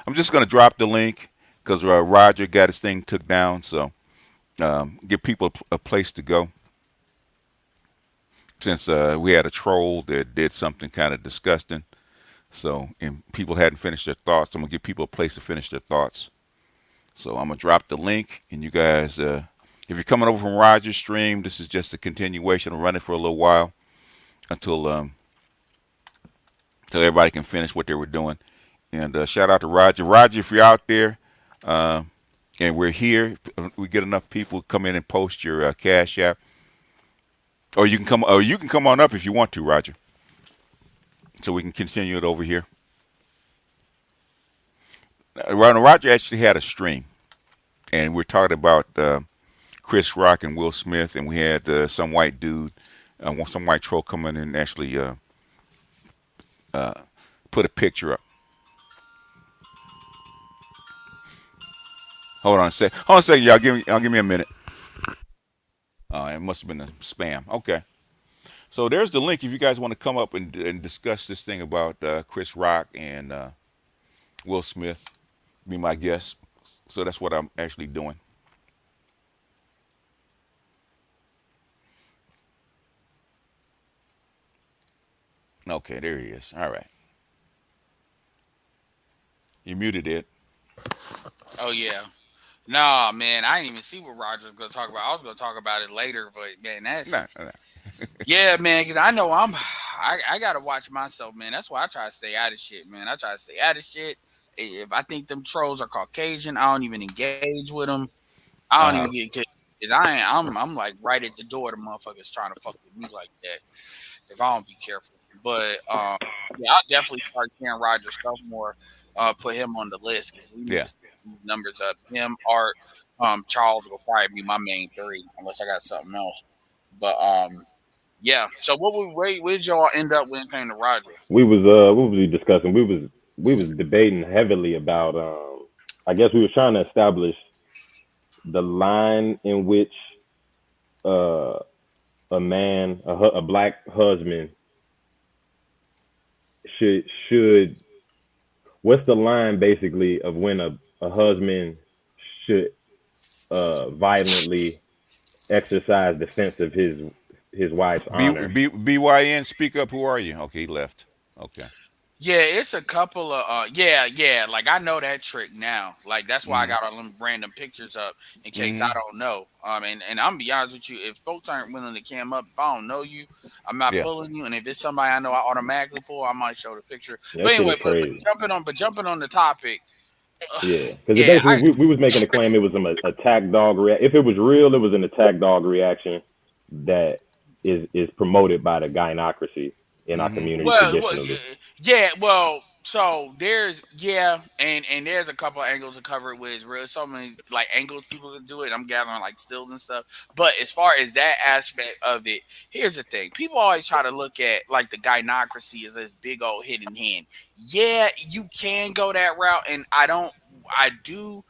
I'm just gonna drop the link because Roger got his thing took down. So give people a place to go since we had a troll that did something kind of disgusting. So and people hadn't finished their thoughts. I'm gonna give people a place to finish their thoughts. So I'm gonna drop the link, and you guys, if you're coming over from Roger's stream, this is just a continuation. I'll run it for a little while until until everybody can finish what they were doing. And shout out to Roger. Roger, if you're out there, uh, and we're here, we get enough people come in and post your cash app, or you can come, or you can come on up if you want to, Roger, so we can continue it over here. Roger actually had a stream, and we're talking about Chris Rock and Will Smith, and we had some white dude, some white troll come in and actually uh, put a picture up. Hold on a sec. Hold on a second, y'all. Give me a minute. It must have been a spam. Okay. So there's the link if you guys want to come up and discuss this thing about Chris Rock and Will Smith. Be my guest. So that's what I'm actually doing. Okay, there he is. All right. You muted it. Oh yeah. Nah, man, I didn't even see what Roger was gonna talk about. I was gonna talk about it later, but man, Nah, that's nah. yeah, man. Because I know I gotta watch myself, man. That's why I try to stay out of shit, man. I try to stay out of shit. If I think them trolls are Caucasian, I don't even engage with them. I don't even Uh-huh. get because I ain't, I'm like right at the door. The motherfuckers trying to fuck with me like that. If I don't be careful, but yeah, I'll definitely start hearing Roger stuff more. Put him on the list because we need Yeah. to step these numbers up. Him, Art, Charles will probably be my main three unless I got something else. But yeah. So where did y'all end up when it came to Roger? We was what was we discussing? We was debating heavily about I guess we were trying to establish the line in which uh a man a black husband should what's the line basically of when a husband should violently exercise defense of his wife's honor. BYN, speak up. Who are you? Okay, he left. Okay. Yeah, it's a couple of yeah. Like I know that trick now. Like that's why I Mm-hmm. got all them random pictures up in case I Mm-hmm. don't know. And I'm gonna be honest with you, if folks aren't willing to cam up, if I don't know you, I'm not Yeah. pulling you. And if it's somebody I know I automatically pull, I might show the picture. That But shit anyway, is but crazy. jumping on the topic, Yeah, because yeah, basically we was making a claim it was an attack dog If it was real, it was an attack dog reaction that is promoted by the gynocracy in our Mm-hmm. community well, traditionally. yeah, well, so there's yeah, and there's a couple of angles to cover it with. It's really so many like angles people can do it. I'm gathering like stills and stuff. But as far as that aspect of it, here's the thing: people always try to look at like the gynocracy as this big old hidden hand. Yeah, you can go that route, and I do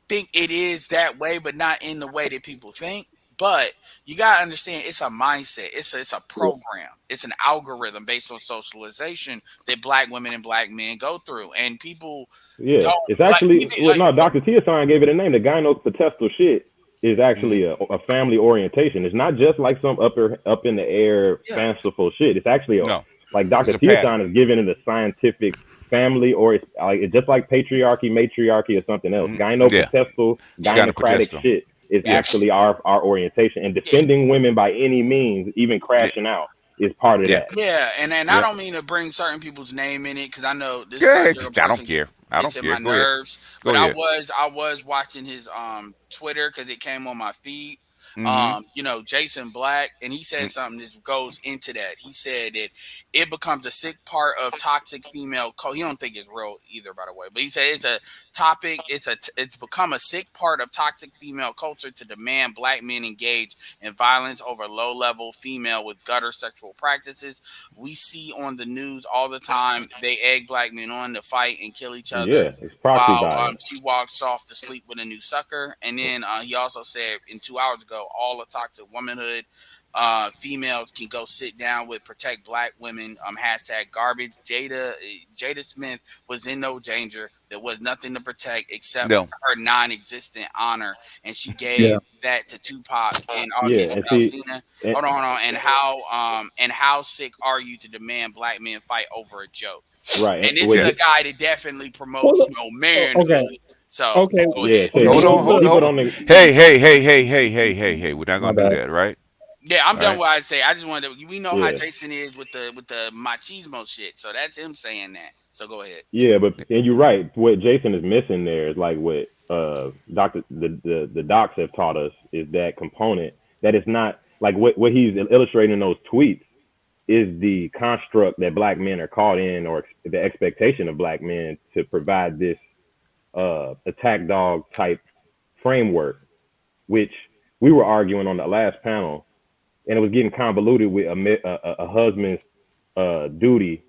think it is that way, but not in the way that people think. But you gotta understand, it's a mindset. It's a program. It's an algorithm based on socialization that black women and black men go through, and people Yeah, don't it's like. actually well, no, Dr. Tiasan gave it a name. The gynopotestal shit is actually Mm-hmm. a family orientation. It's not just like some up in the air Yeah, fanciful shit. It's actually No, like it's Dr. a pattern. Tiasan is giving it a scientific family or it's like it's just like patriarchy, matriarchy, or something else. Mm-hmm. Yeah. Gynopotestal, yeah, Kind of gynocratic protest them. shit is Yes. actually our orientation, and yeah. defending women by any means, even Yeah. crashing out, is part of Yeah. that. Yeah, and I Yeah. don't mean to bring certain people's name in it because I know this Go ahead. particular I don't person care. I gets don't in care. my Go ahead. nerves. Go But ahead. I was watching his Twitter because it came on my feed. Mm-hmm. Jason Black, and he said something that goes into that. He said that it becomes a sick part of toxic female. He don't think it's real either, by the way. But he said it's a topic. It's become a sick part of toxic female culture to demand black men engage in violence over low level female with gutter sexual practices. We see on the news all the time they egg black men on to fight and kill each other Yeah, it's proxy while violence. she walks off to sleep with a new sucker. And then he also said in 2 hours ago, all the toxic womanhood females can go sit down with protect black women. Hashtag garbage. Jada Smith was in no danger. There was nothing to protect except No, her non-existent honor, and she Yeah. gave that to Tupac and Yeah, August and see, Alsina. and, Hold on. And how sick are you to demand black men fight over a joke? right, And and this is with a yeah. guy that definitely Well, promotes, okay, manhood. So okay. go yeah, ahead. so Hold on, Look, people hold on. don't. Hey. We're not my gonna do bad. that, right? Yeah, I'm All done right. with what I say. I just wanted to. We know how Yeah, Jason is with the machismo shit. So that's him saying that. So go ahead. yeah, but and you're right. What Jason is missing there is like what the docs have taught us is that component that it's not like what he's illustrating in those tweets is the construct that black men are caught in, or the expectation of black men to provide this attack dog type framework, which we were arguing on the last panel, and it was getting convoluted with a husband's duty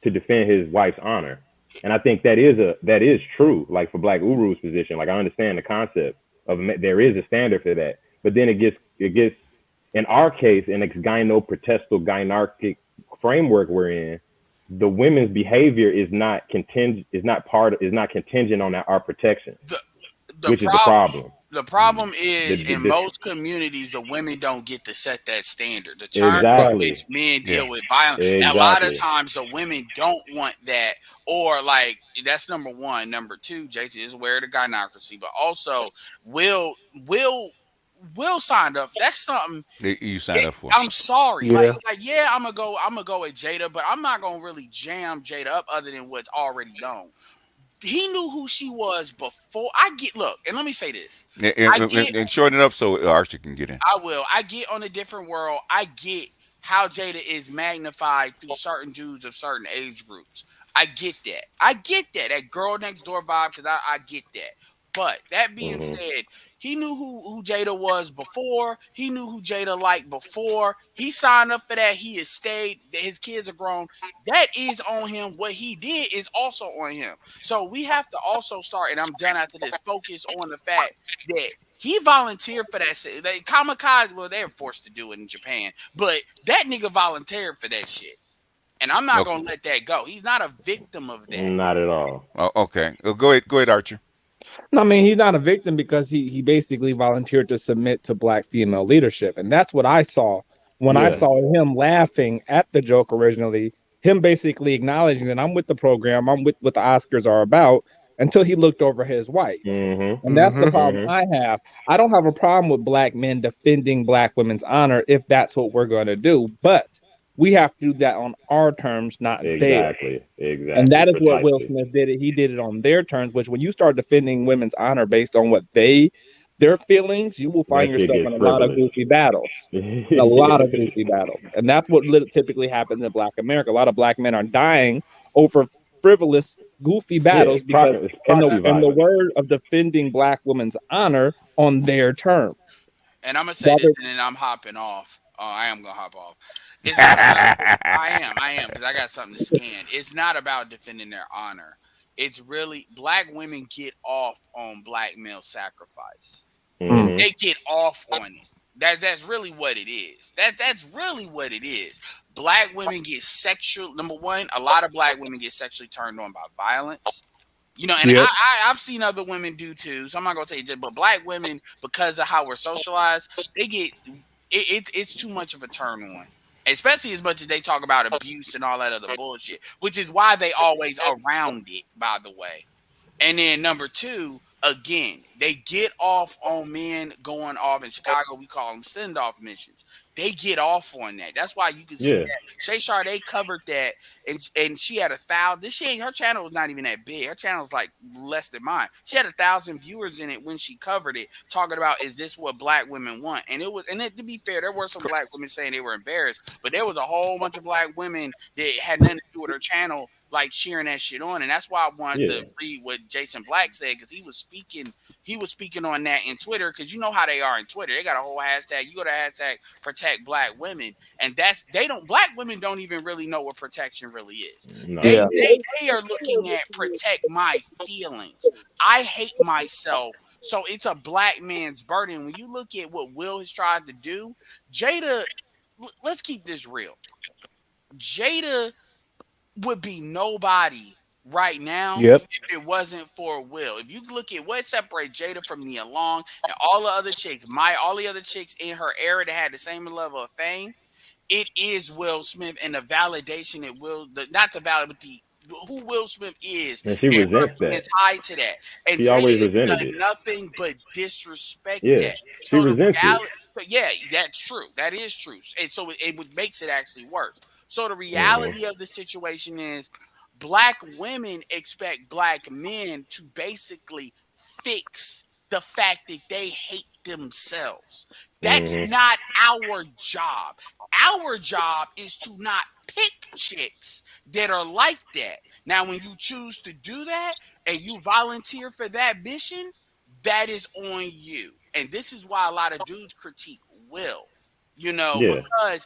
to defend his wife's honor. And I think that is true. Like for Black Uru's position, like I understand the concept of there is a standard for that, but then it gets in our case in a gyno-protestal gynarchic framework we're in, the women's behavior is not contingent on our protection, The the which is the problem problem. the Mm. problem The, is the, in the, most communities the women don't get to set that standard. The terms in Right. which exactly, men Yeah. deal with violence, and a lot of exactly. times the women don't want that, or like that's number one. Number two, Jason is aware of the gynocracy, but also Will Will Will signed up. That's something. You signed up for. I'm sorry. Yeah. Yeah, I'm gonna go with Jada, but I'm not gonna really jam Jada up other than what's already known. He knew who she was before. Look, and let me say this. I get And shorten it up so Archie can get in. I will. I get on a different world. I get how Jada is magnified through certain dudes of certain age groups. I get that. I get that. That girl next door vibe, because I get that. But that being Hmm. said, he knew who Jada was before. He knew who Jada liked before. He signed up for that. He has stayed. His kids are grown. That is on him. What he did is also on him. So we have to also start, and I'm done after this, focus on the fact that he volunteered for that shit. They kamikaze, well, they're forced to do it in Japan, but that nigga volunteered for that shit. And I'm not Okay. gonna let that go. He's not a victim of that. Not at all. Oh, okay. Go ahead, Archer. No, I mean he's not a victim because he basically volunteered to submit to black female leadership, and that's what I saw when I Yeah. saw him laughing at the joke originally. Him basically acknowledging that I'm with the program, I'm with what the Oscars are about, until he looked over his wife. Mhm. And that's the Mm-hmm. problem Mhm. I have. I don't have a problem with black men defending black women's honor if that's what we're going to do, but we have to do that on our terms, not theirs. Exactly. And Exactly. that is what Will Precisely. Smith did. He did it on their terms, which when you start defending women's honor based on what their feelings, you will That find shit yourself gets in a lot of frivolous. goofy battles. A lot of goofy battles. And that's what typically happens in Black America. A lot of black men are dying over frivolous, goofy Yeah. battles because It's in proxy the violence. word of defending black women's honor on their terms. And I'm gonna say That this, is, and then I'm hopping off. I am gonna hop off. It's not about. I am, because I got something to scan. It's not about defending their honor. It's really black women get off on black male sacrifice. mm, Mhm. They get off on it. That's really what it is. That's really what it is. Black women get sexual. Number one, a lot of black women get sexually turned on by violence. And yep. I've seen other women do too. So I'm not gonna say it, but black women, because of how we're socialized, they get it's too much of a turn on. Especially as much as they talk about abuse and all that other bullshit, which is why they always around it, by the way. And then number two, again, they get off on men going off in Chicago. We call them send off missions. They get off on that. That's why you can see Yeah. that Shay Sade covered that, and she had 1,000. Her channel was not even that big. Her channel was like less than mine. She had 1,000 viewers in it when she covered it, talking about is this what black women want? And to be fair, there were some black women saying they were embarrassed, but there was a whole bunch of black women that had nothing to do with her channel like cheering that shit on. And that's why I wanted Yeah. to read what Jason Black said, because he was speaking on that in Twitter, because you know how they are in Twitter. They got a whole hashtag. You go to hashtag protect black women, and black women don't even really know what protection really is. No. They Yeah. they they are looking at protect my feelings. I hate myself, So it's a black man's burden. When you look at what Will has tried to do, Jada, let's keep this real. Jada would be nobody right now Yep. if it wasn't for Will. If you look at what separates Jada from Nia Long and all the other chicks, all the other chicks in her era that had the same level of fame, it is Will Smith and the validation that not the valid, but the who Will Smith is And she and her resents being that. tied to that. And She Jada always has resented done it. nothing but disrespect Yeah. that. She So the resents it. reality, so yeah, that's true. That is true. And so it would makes it actually worse. So the Hmm. reality of the situation is black women expect black men to basically fix the fact that they hate themselves. That's Hmm. not our job. Our job is to not pick chicks that are like that. Now, when you choose to do that and you volunteer for that mission, that is on you. And this is why a lot of dudes critique Will. Yeah. Because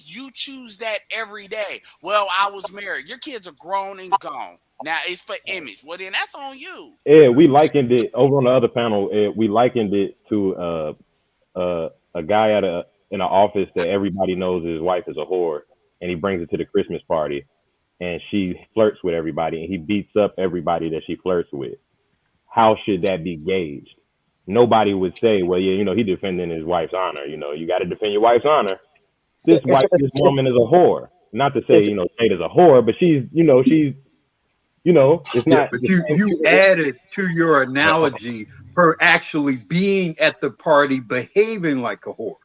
you choose that every day. Well, I was married. Your kids are grown and gone. Now it's for image. Well, then that's on you. Yeah, we likened it over on the other panel. We likened it to a guy in an office that everybody knows his wife is a whore, and he brings it to the Christmas party, and she flirts with everybody, and he beats up everybody that she flirts with. How should that be gauged? Nobody would say, well, yeah, he defending his wife's honor. You got to defend your wife's honor. This woman is a whore. Not to say, It's Jada's a whore, but it's Yeah, not but the you added to your analogy her actually being at the party behaving like a whore.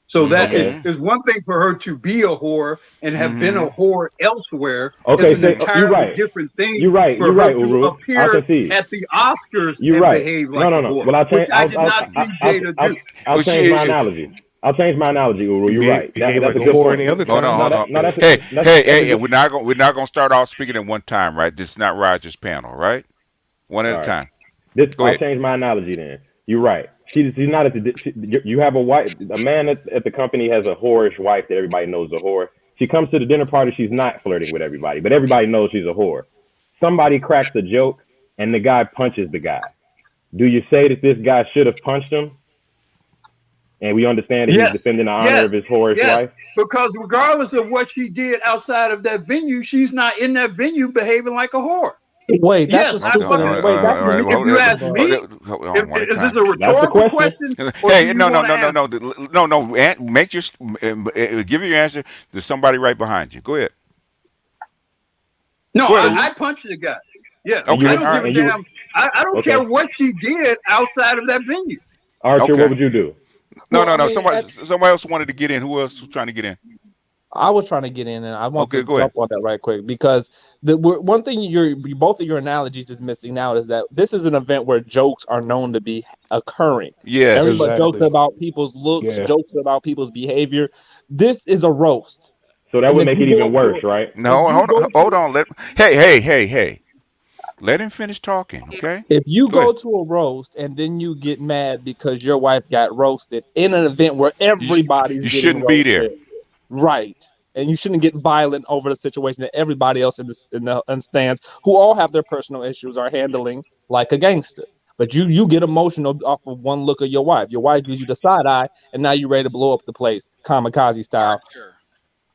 So that okay. is one thing for her to be a whore and have been a Mm-hmm. whore elsewhere. It's Okay, an say you're entirely right. different thing You're right. for You're her right, to Uru. I'll appear concede. at the Oscars You're and right. behave No, like no, a no. whore, Well, which I did not see Jada do. I'll Well, change my she, analogy. I'll change my analogy, Uru. You're right. behave That's like a a good whore point. any other hold on, time. No, hold on. that's Hey, hey, that's a hey, good. we're not gonna start off speaking at one time, right? This is not Roger's panel, right? One at All a right. time. Go I'll ahead. change my analogy then. You're right. She's not at the. You have a man at the company has a whorish wife that everybody knows is a whore. She comes to the dinner party. She's not flirting with everybody, but everybody knows she's a whore. Somebody cracks a joke, and the guy punches the guy. Do you say that this guy should have punched him? And we understand that he's Yes, defending the honor yes, of his whorish yes. wife? Because regardless of what she did outside of that venue, she's not in that venue behaving like a whore. Wait, that's a Yes, I Okay, all stupid. fucking. right, Wait, that's all right. If Hold you on, ask ridiculous. me, hold on, one at a is this time. a That's the rhetorical question. question, or do Hey, you no, no, want to no, no, answer? no. Make your give your answer to somebody right behind you. Go ahead. No, Go ahead. And you I punched the guy. Yeah, and you I Okay, would don't all give right. a and you damn. I don't care okay. what she did outside of that venue. Archer, what Okay. would you do? No, Well, no, I no. mean, Somebody else wanted to get in. Who else was trying to get in? I was trying to get in, and I want Okay, to go jump ahead. on that right quick because one thing both of your analogies is missing out is that this is an event where jokes are known to be occurring. Yes. Everybody jokes Exactly. about people's looks, Yeah. jokes about people's behavior. This is a roast, So that and would make it even worse, right? if No, you go hold to on. Hey. Let him finish talking. Okay. if you Go go ahead. to a roast and then you get mad because your wife got roasted in an event where You sh- everybody's you getting shouldn't be roasted, there. right? And you shouldn't get violent over the situation that everybody else in the stands, who all have their personal issues, are handling like a gangster. But you get emotional off of one look of your wife. Your wife gives you the side eye, and now you're ready to blow up the place, kamikaze style. Archer.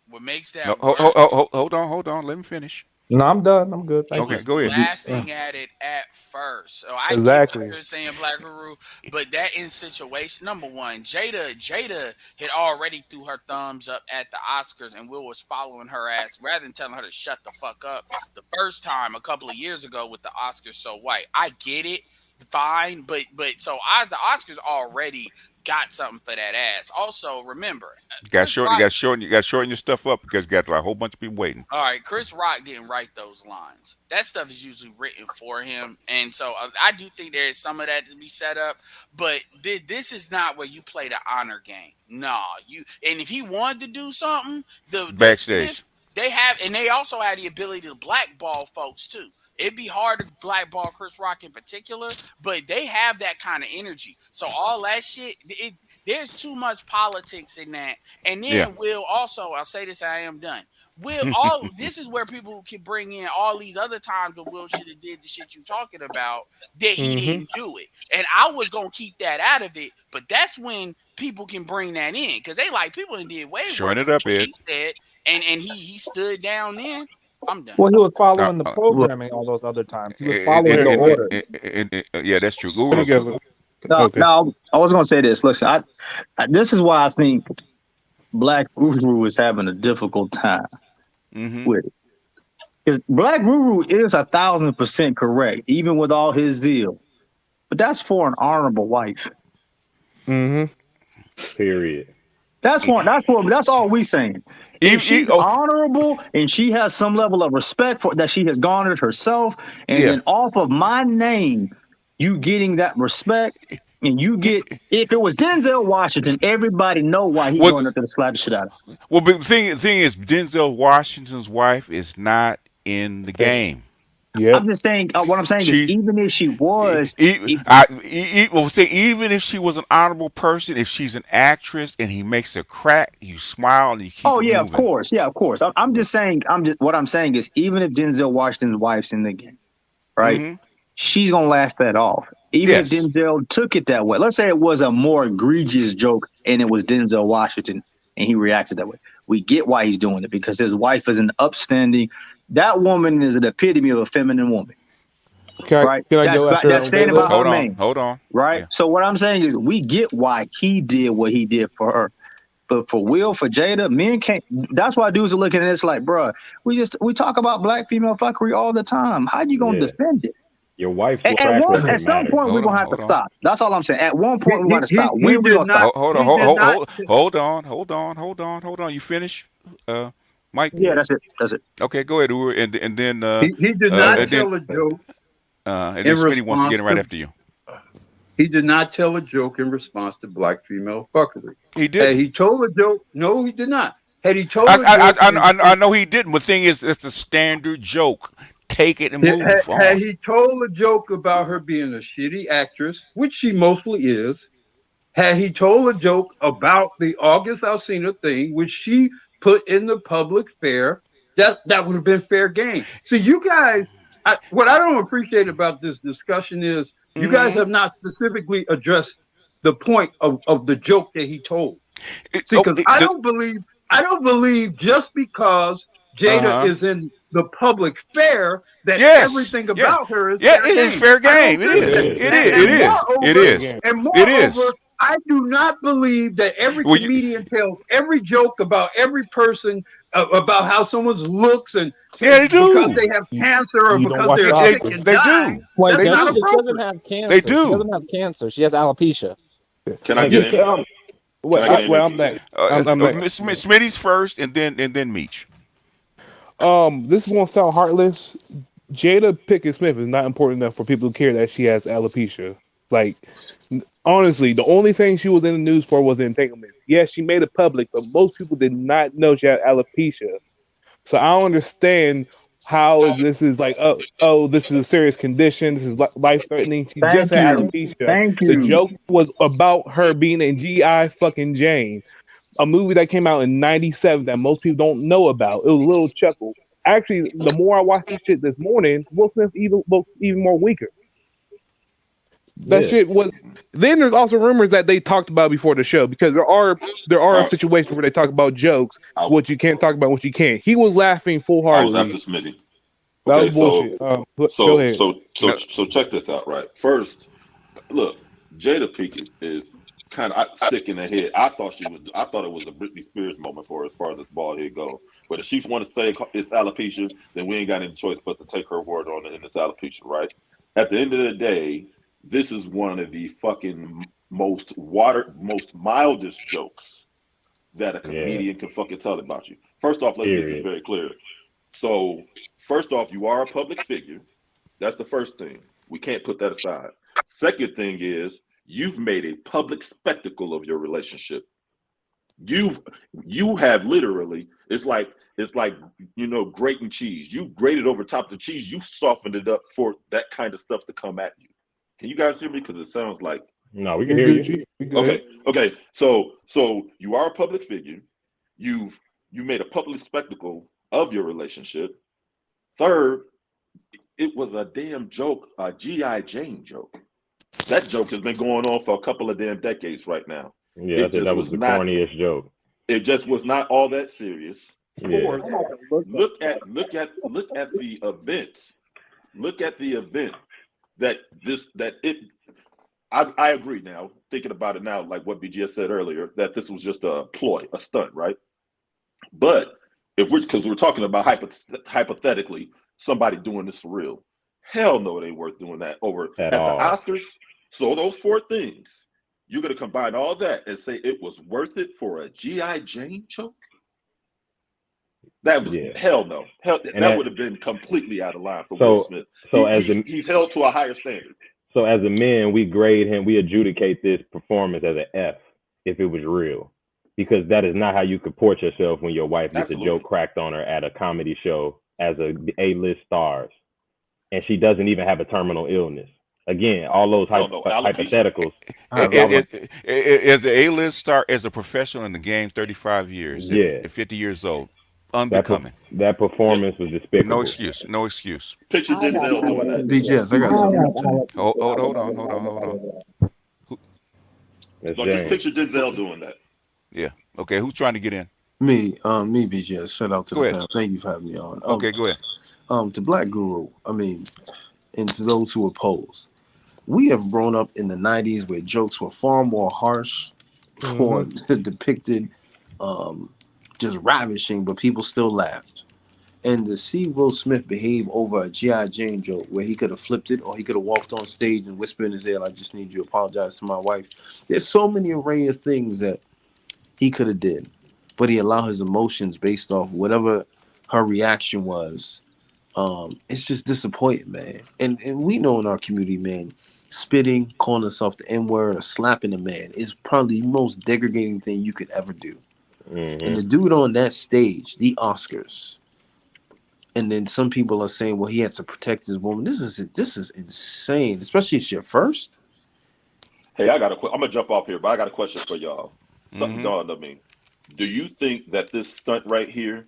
What makes No, that worse hold on. Let me finish. No, I'm done. I'm good. he Thank you. Okay, was go ahead. laughing at it at first. So I get what Exactly. you're saying, Black Guru, but that in situation number one, Jada had already threw her thumbs up at the Oscars and Will was following her ass rather than telling her to shut the fuck up the first time a couple of years ago with the Oscars so white. I get it. Fine, but so the Oscars already got something for that ass. Also, remember, Chris Rock. You got to shorten your stuff up because you got like, a whole bunch of people waiting. All right, Chris Rock didn't write those lines. That stuff is usually written for him, and so I do think there is some of that to be set up. But this is not where you play the honor game. Nah, and if he wanted to do something, the Backstage. Smiths they have, and they also have the ability to blackball folks too. It'd be hard to blackball Chris Rock in particular, but they have that kind of energy. So all that shit, there's too much politics in that. And Yeah. then Will also, I'll say this, I am done. Will all this is where people can bring in all these other times when Will should have did the shit you talking about that he Mm-hmm. didn't do it. And I was gonna keep that out of it, but that's when people can bring that in because they like people did way Showing worse it than up, what Ed. he said, and he stood down then. I'm done. Well, he was Uh, following the uh, Well, programming all those other times. He was and, following and, the and, order. yeah, that's true. Go put real quick. together. No, Okay. no, I was gonna say this. Listen, this is why I think Black Guru is having a difficult time Mm-hmm. with it. Because Black Guru is 1,000% correct, even with all his zeal. But that's for an honorable wife. Mm-hmm. Period. That's one. That's all we saying. If she's Oh, honorable and she has some level of respect for that she has garnered herself, and yeah. then off of my name, you getting that respect, and you He, get. If it was Denzel Washington, everybody know why he well, going up there to slap the shit out of her. well, but the thing is, Denzel Washington's wife is not in the game. Yep. I'm just saying. What I'm saying is, She, even if she was, well, say even if she was an honorable person, if she's an actress and he makes a crack, you smile and you keep oh it yeah, of moving. course, yeah, of course. I'm just saying. What I'm saying is, even if Denzel Washington's wife's in the game, right? Mm-hmm. She's gonna laugh that off. Even if Yes. Denzel took it that way. Let's say it was a more egregious joke and it was Denzel Washington and he reacted that way. We get why he's doing it because his wife is an upstanding. That woman is an epitome of a feminine woman, right? Can I go after That's standing by Jada? her Hold on. man, Hold on. right? Yeah. So what I'm saying is we get why he did what he did for her. But for Will, for Jada, men can't. That's why dudes are looking at this like, bruh, we talk about black female fuckery all the time. How you gonna Yeah. defend it? Your wife's track At record some matters. point, we're Hold on. gonna have to Hold on. stop. That's all I'm saying. At one He point, we're going to stop. he When we did gonna not. stop? Hold on. He did not. Hold on. You finish, Mike? Yeah, that's it. That's it. Okay, go ahead, Ur, and then He did not and then tell a joke and then in Smitty wants to response get in right to. after you. He did not tell a joke in response to black female fuckery. He Had didn't. he told a joke? No, he did not. Had he told a joke, I know he didn't. But the thing is, it's a standard joke. Take it and move had on. he told a joke about her being a shitty actress, which she mostly is, had he told a joke about the August Alsina thing, which she put in the public fair, that would have been fair game. See, you guys, what I don't appreciate about this discussion is you guys Mm-hmm. have not specifically addressed the point of the joke that he told. See, because I don't believe just because Jada is in the public fair that everything about her is fair it game. is fair game. It is. It is. And It is. moreover, I do not believe that every comedian tells every joke about every person about how someone's looks and they do because they have cancer or You don't because watch they're the sick Oscars. and They die. do. Wait, That's They not do. she doesn't appropriate. have cancer. They do. She doesn't have cancer. She has alopecia. Can I get in? I'm back. I'm back. Smitty's first, and then Meech. This is gonna sound heartless. Jada Pinkett Smith is not important enough for people to care that she has alopecia. Like, honestly, the only thing she was in the news for was the entanglement. Yes, she made it public, but most people did not know she had alopecia. So I don't understand how this is like, this is a serious condition. This is life threatening. She just had alopecia. Thank The you. joke was about her being in G.I. fucking Jane, a movie that came out in '97 that most people don't know about. It was a little chuckle. Actually, the more I watched this shit this morning, Will Smith looked even more weaker. That shit was. Then there's also rumors that they talked about before the show because there are situations where they talk about jokes, what you can't talk about, what you can't. He was laughing full heartedly. I was after Smitty. That was bullshit. Go ahead. So check this out, right? First, look, Jada Pinkett is kind of sick in the head. I thought it was a Britney Spears moment for her as far as the bald head goes. But if she want to say it's alopecia, then we ain't got any choice but to take her word on it, and it's alopecia, right? At the end of the day, this is one of the fucking most mildest jokes that a comedian can fucking tell about you. First off, let's get this very clear. So, first off, you are a public figure. That's the first thing. We can't put that aside. Second thing is you've made a public spectacle of your relationship. You have literally, it's like grating cheese. You've grated over top of the cheese. You softened it up for that kind of stuff to come at you. Can you guys hear me? Because it sounds like no, we can hear you. Okay. So you are a public figure. You made a public spectacle of your relationship. Third, it was a damn joke, a G.I. Jane joke. That joke has been going on for a couple of damn decades right now. Yeah, I It said just that was was the not. corniest joke. It just was not all that serious. Yeah. Fourth, look at the event. Look at the event that it. I agree now. Thinking about it now, like what BGS said earlier, that this was just a ploy, a stunt, right? But if because we're talking about hypothetically somebody doing this for real, hell no, it ain't worth doing that over At at the all. Oscars. So those four things, you're gonna combine all that and say it was worth it for a GI Jane joke? That was Yeah. hell no. Hell, And that would have been completely out of line for Will so Smith. so as the He's held to a higher standard. so as a men, we grade him, we adjudicate this performance as an F if it was real. Because that is not how you comport yourself when your wife gets a Absolutely. joke cracked on her at a comedy show as a A-list stars, and she doesn't even have a terminal illness. Again, all those Hell no. Alopecia. hypotheticals. I have, I have like, As the A-list star, as a professional in the game, 35 years, Yeah, at 50 years old, that unbecoming. that Yep. performance was No despicable. excuse. No excuse. Picture Denzel doing that. BGS. I got something to say. Hold on. That's No, just James. picture Denzel doing that. Yeah. Okay. Who's trying to get in? Me, BGS. Shout out to Go the ahead. panel. Thank you for having me on. Okay, go ahead. To Black Guru, I mean, and to those who oppose, we have grown up in the '90s where jokes were far more harsh, for depicted, just ravishing, but people still laughed. And to see Will Smith behave over a G.I. Jane joke where he could have flipped it or he could have walked on stage and whispered in his ear, I just need you to apologize to my wife. There's so many array of things that he could have did, but he allowed his emotions based off whatever her reaction was. It's just disappointing, man. And we know in our community, man, spitting, calling yourself the N-word or slapping a man is probably the most degrading thing you could ever do. And the dude on that stage, the Oscars, and then some people are saying, well, he had to protect his woman. This is insane, especially it's your first. Hey, I'm gonna jump off here, but I got a question for y'all. Something dawned on me. Do you think that this stunt right here,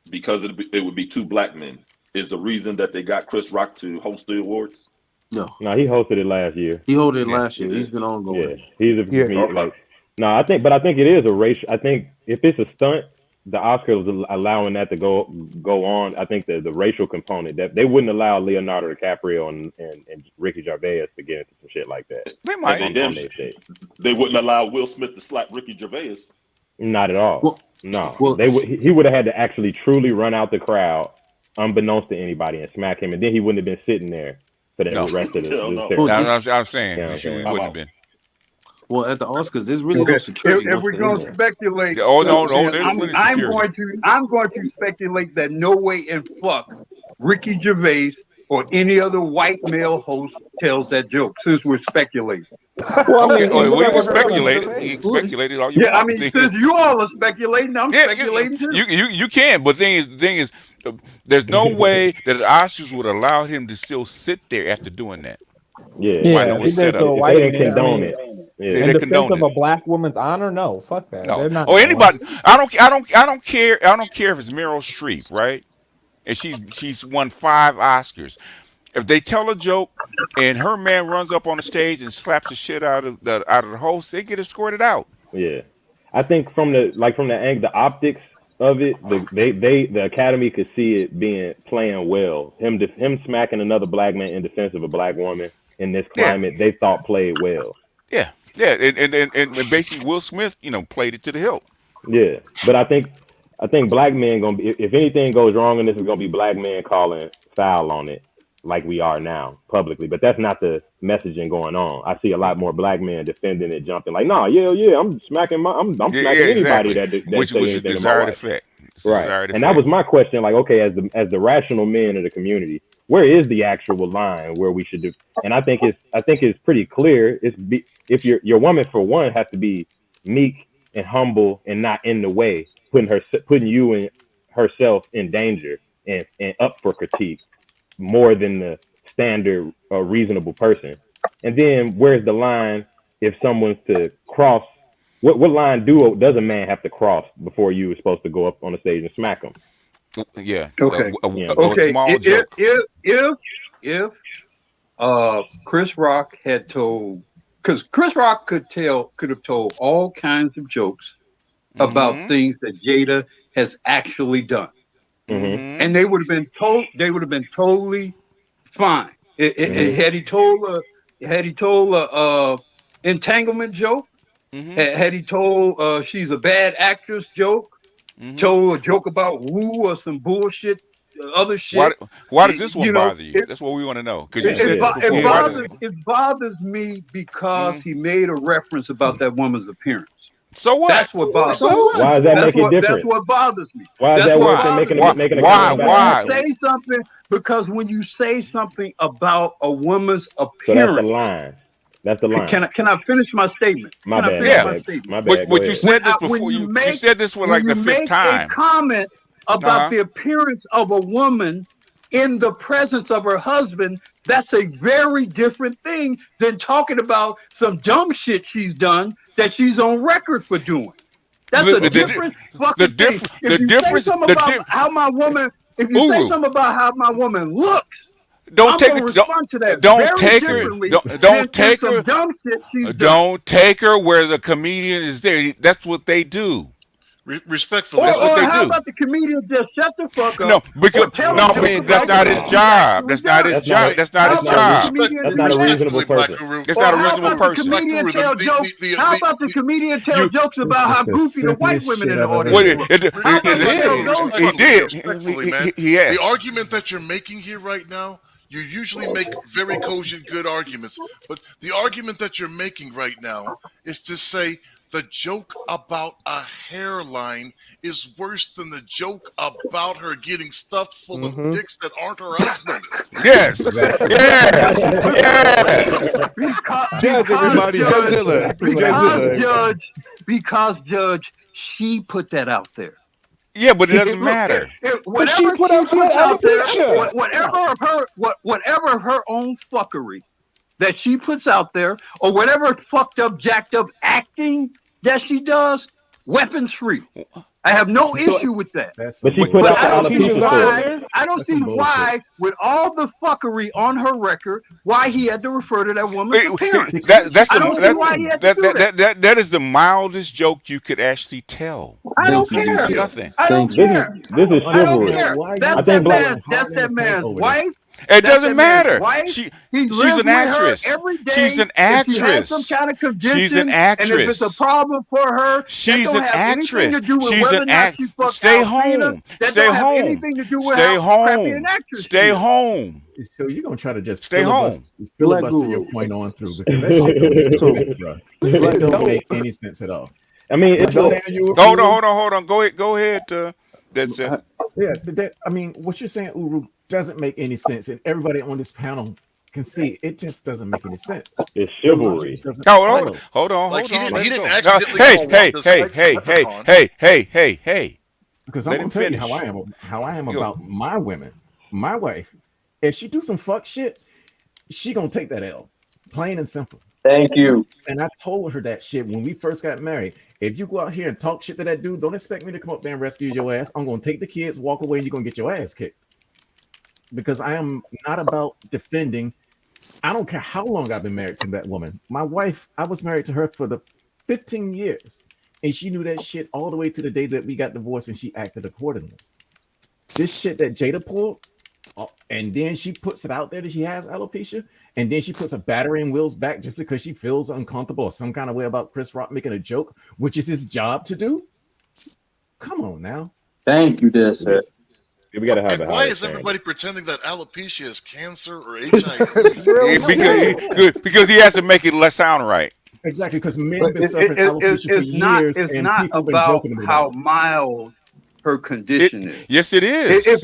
because it would be two black men, is the reason that they got Chris Rock to host the awards? No, he hosted it last year. he hosted it last year. he He's did. been ongoing. Yeah, he's a Yeah. like. No, I think it is a racial. I think if it's a stunt, the Oscars was allowing that to go on. I think the racial component that they wouldn't allow Leonardo DiCaprio and Ricky Gervais to get into some shit like that. They might. And they wouldn't allow Will Smith to slap Ricky Gervais. Not at all. Well- No, well- he would have had to actually truly run out the crowd, unbeknownst to anybody, and smack him, and then he wouldn't have been sitting there for the No. rest of the. Hell no. ceremony. I'm saying, Yeah, you sure okay. we I'm wouldn't out. have been. Well, at the Oscars, there's really no If, security. if once we're they're going in to there. speculate, Oh, no, then there's plenty of I'm security. going to speculate that no way in fuck Ricky Gervais or any other white male host tells that joke. Since we're speculating, Well, I Okay, mean, we can whatever speculate. happened to You the can speculate it all you yeah, I want. mean, The thing since is- you all are speculating, I'm yeah, speculating too. you can, but the thing is, there's no way that the Oscars would allow him to still sit there after doing that. Yeah, Why Yeah, no if was he did set it to up. a if white they didn't man, I condone mean, it. They Yeah, in they defense condoned of it. a black woman's honor, no, fuck that. No, They're not. or doing it. anybody. I don't care. I don't care if it's Meryl Streep, right? And she's won 5 Oscars. If they tell a joke and her man runs up on the stage and slaps the shit out of the host, they get escorted out. yeah. I think from the optics of it, the Academy could see it being playing well. Him smacking another black man in defense of a black woman in this Yeah. climate, they thought played well. Yeah, and basically Will Smith, played it to the hilt. Yeah, but I think black men gonna be, if anything goes wrong in this, is gonna be black men calling foul on it like we are now publicly. But that's not the messaging going on. I see a lot more black men defending it, jumping like, nah, yeah, I'm smacking I'm smacking anybody exactly. that Which say was the anything to my desired wife. effect. It's the Right, desired and that effect. was my question. Like, okay, as the rational men of the community, where is the actual line where we should do? And I think it's pretty clear. If your woman, for one, has to be meek and humble and not in the way, putting you and herself in danger and up for critique more than the standard reasonable person. And then where's the line if someone's to cross? What line does a man have to cross before you are supposed to go up on the stage and smack him? Yeah. Okay. A Okay, small joke. if Chris Rock had told, because Chris Rock could have told all kinds of jokes about Mm-hmm. things that Jada has actually done, Mm-hmm. Mm-hmm. and they would have been totally fine. Mm-hmm. Had he told a entanglement joke, Mm-hmm. had he told she's a bad actress joke, Mm-hmm. told a joke about woo or some bullshit, other Why shit, why does this one you know, bother you? That's what we want to know. Because you Yeah, said this it before. yeah. Why does bothers me because mm-hmm. he made a reference about that woman's appearance. So what? That's what bothers So me. what? Why does that make it That's different? what bothers me. Why is That's that what worse than Why? bothers making me. making a Because comment when you about? Why? say something, about a woman's So that's the appearance, line. That's the line. can I finish my statement? My Can I bad. finish My Yeah. my bad. statement? My bad. Go But you ahead. said this When before. You said this for like you the fifth make a time. comment about Uh-huh. the appearance of a woman in the presence of her husband, that's a very different thing than talking about some dumb shit she's done that she's on record for doing. That's The a the different the, fucking thing. diff, If the you say difference something the about di- how my woman, if you say Uru. something about how my woman looks, Don't I'm take gonna it. respond to that Don't very take her. differently Don't than take some her. dumb shit she's done. Don't take her where the comedian is there. That's what they do. Respectfully, That's what Or they how do. about the comedian just shut the fuck No, up because or tell a no, I joke mean, that's about not what his she's job. actually That's not done? his That's not job. a. That's not How his That's not about a. the job. comedian That's do not a that? reasonable respectfully, Black person. Guru, That's Or not a how Black reasonable about the Guru, person. Black comedian Guru, tell jokes? How about the comedian tell You jokes This about how is the goofy the white simplest women shit in the I've ever audience What heard. look? How about he tell those he jokes? did. respectfully, man. The Yes. argument that you're making here right now, you usually make very cogent, good arguments. But the argument that you're making right now is to say the joke about a hairline is worse than the joke about her getting stuffed full of Mm-hmm. dicks that aren't her husband's. Yes. Exactly. Yes. Yes. Judge, everybody, Judge That's Dilla. exactly what I heard. Because Judge, she put that out there. Yeah, but it doesn't Look, matter. But she whatever put she out that puts out there, alopecia. whatever of her own fuckery that she puts out there, or whatever fucked up, jacked up acting that she does, weapons free. I have no issue with that. That's But some she put But out the I don't see Alopecia's alopecia not on story. why. there. I don't That's see some bullshit. why, with all the fuckery on her record, why he had to refer to that woman's appearance. I don't see why he had to do that. That is the mildest joke you could actually tell. I don't Thank you. It's care. nothing. I don't Thank you. care. This is I don't chivalry. care. Why That's I you think that Black. man. That's hard in that the paint man's over this? wife. It That's doesn't that man's matter. wife. He She's lives an with actress. her every day. She's an If she has some actress. kind of She's an condition, and if it's a actress. problem for her, that She's don't an have anything actress. to do with She's whether an or not act. she fucked Stay Alcina. home. That Stay don't have home. anything to do with Stay how crappy an home. actress Stay she is. home. So you're gonna try to just Stay home. Black filibuster your Guru. point on through because that shit don't make So, any sense, bro. Black It don't Guru. make any sense at all. I mean, Like it's you're so. saying, you Hold on. Go ahead. That's it. yeah. I mean, what you're saying, Uru, doesn't make any sense, and everybody on this panel can see it just doesn't make any sense. It's The chivalry. logic doesn't Hold follow. on. Like he Let didn't him go. accidentally Hey, call hey, Wanda hey, Sykes a hey, leprechaun. hey. Because Let I'm him gonna tell you finish. how I am Go. about my women, my wife. If she do some fuck shit, she gonna take that L, plain and simple. Thank you. And I told her that shit when we first got married. If you go out here and talk shit to that dude, don't expect me to come up there and rescue your ass. I'm gonna take the kids, walk away, and you're gonna get your ass kicked. Because I am not about defending. I don't care how long I've been married to that woman. My wife, I was married to her for the 15 years, and she knew that shit all the way to the day that we got divorced, and she acted accordingly. This shit that Jada pulled, and then she puts it out there that she has alopecia, and then she puts a battery in Will's back just because she feels uncomfortable or some kind of way about Chris Rock making a joke, which is his job to do. Come on now. Thank you, there, sir. We gotta have And a why higher is standard. everybody pretending that alopecia is cancer or HIV? Because he has to make it less sound right. Exactly, because men been suffering alopecia for years, It's and not people been about joking how about it. mild her condition is. Yes, it is.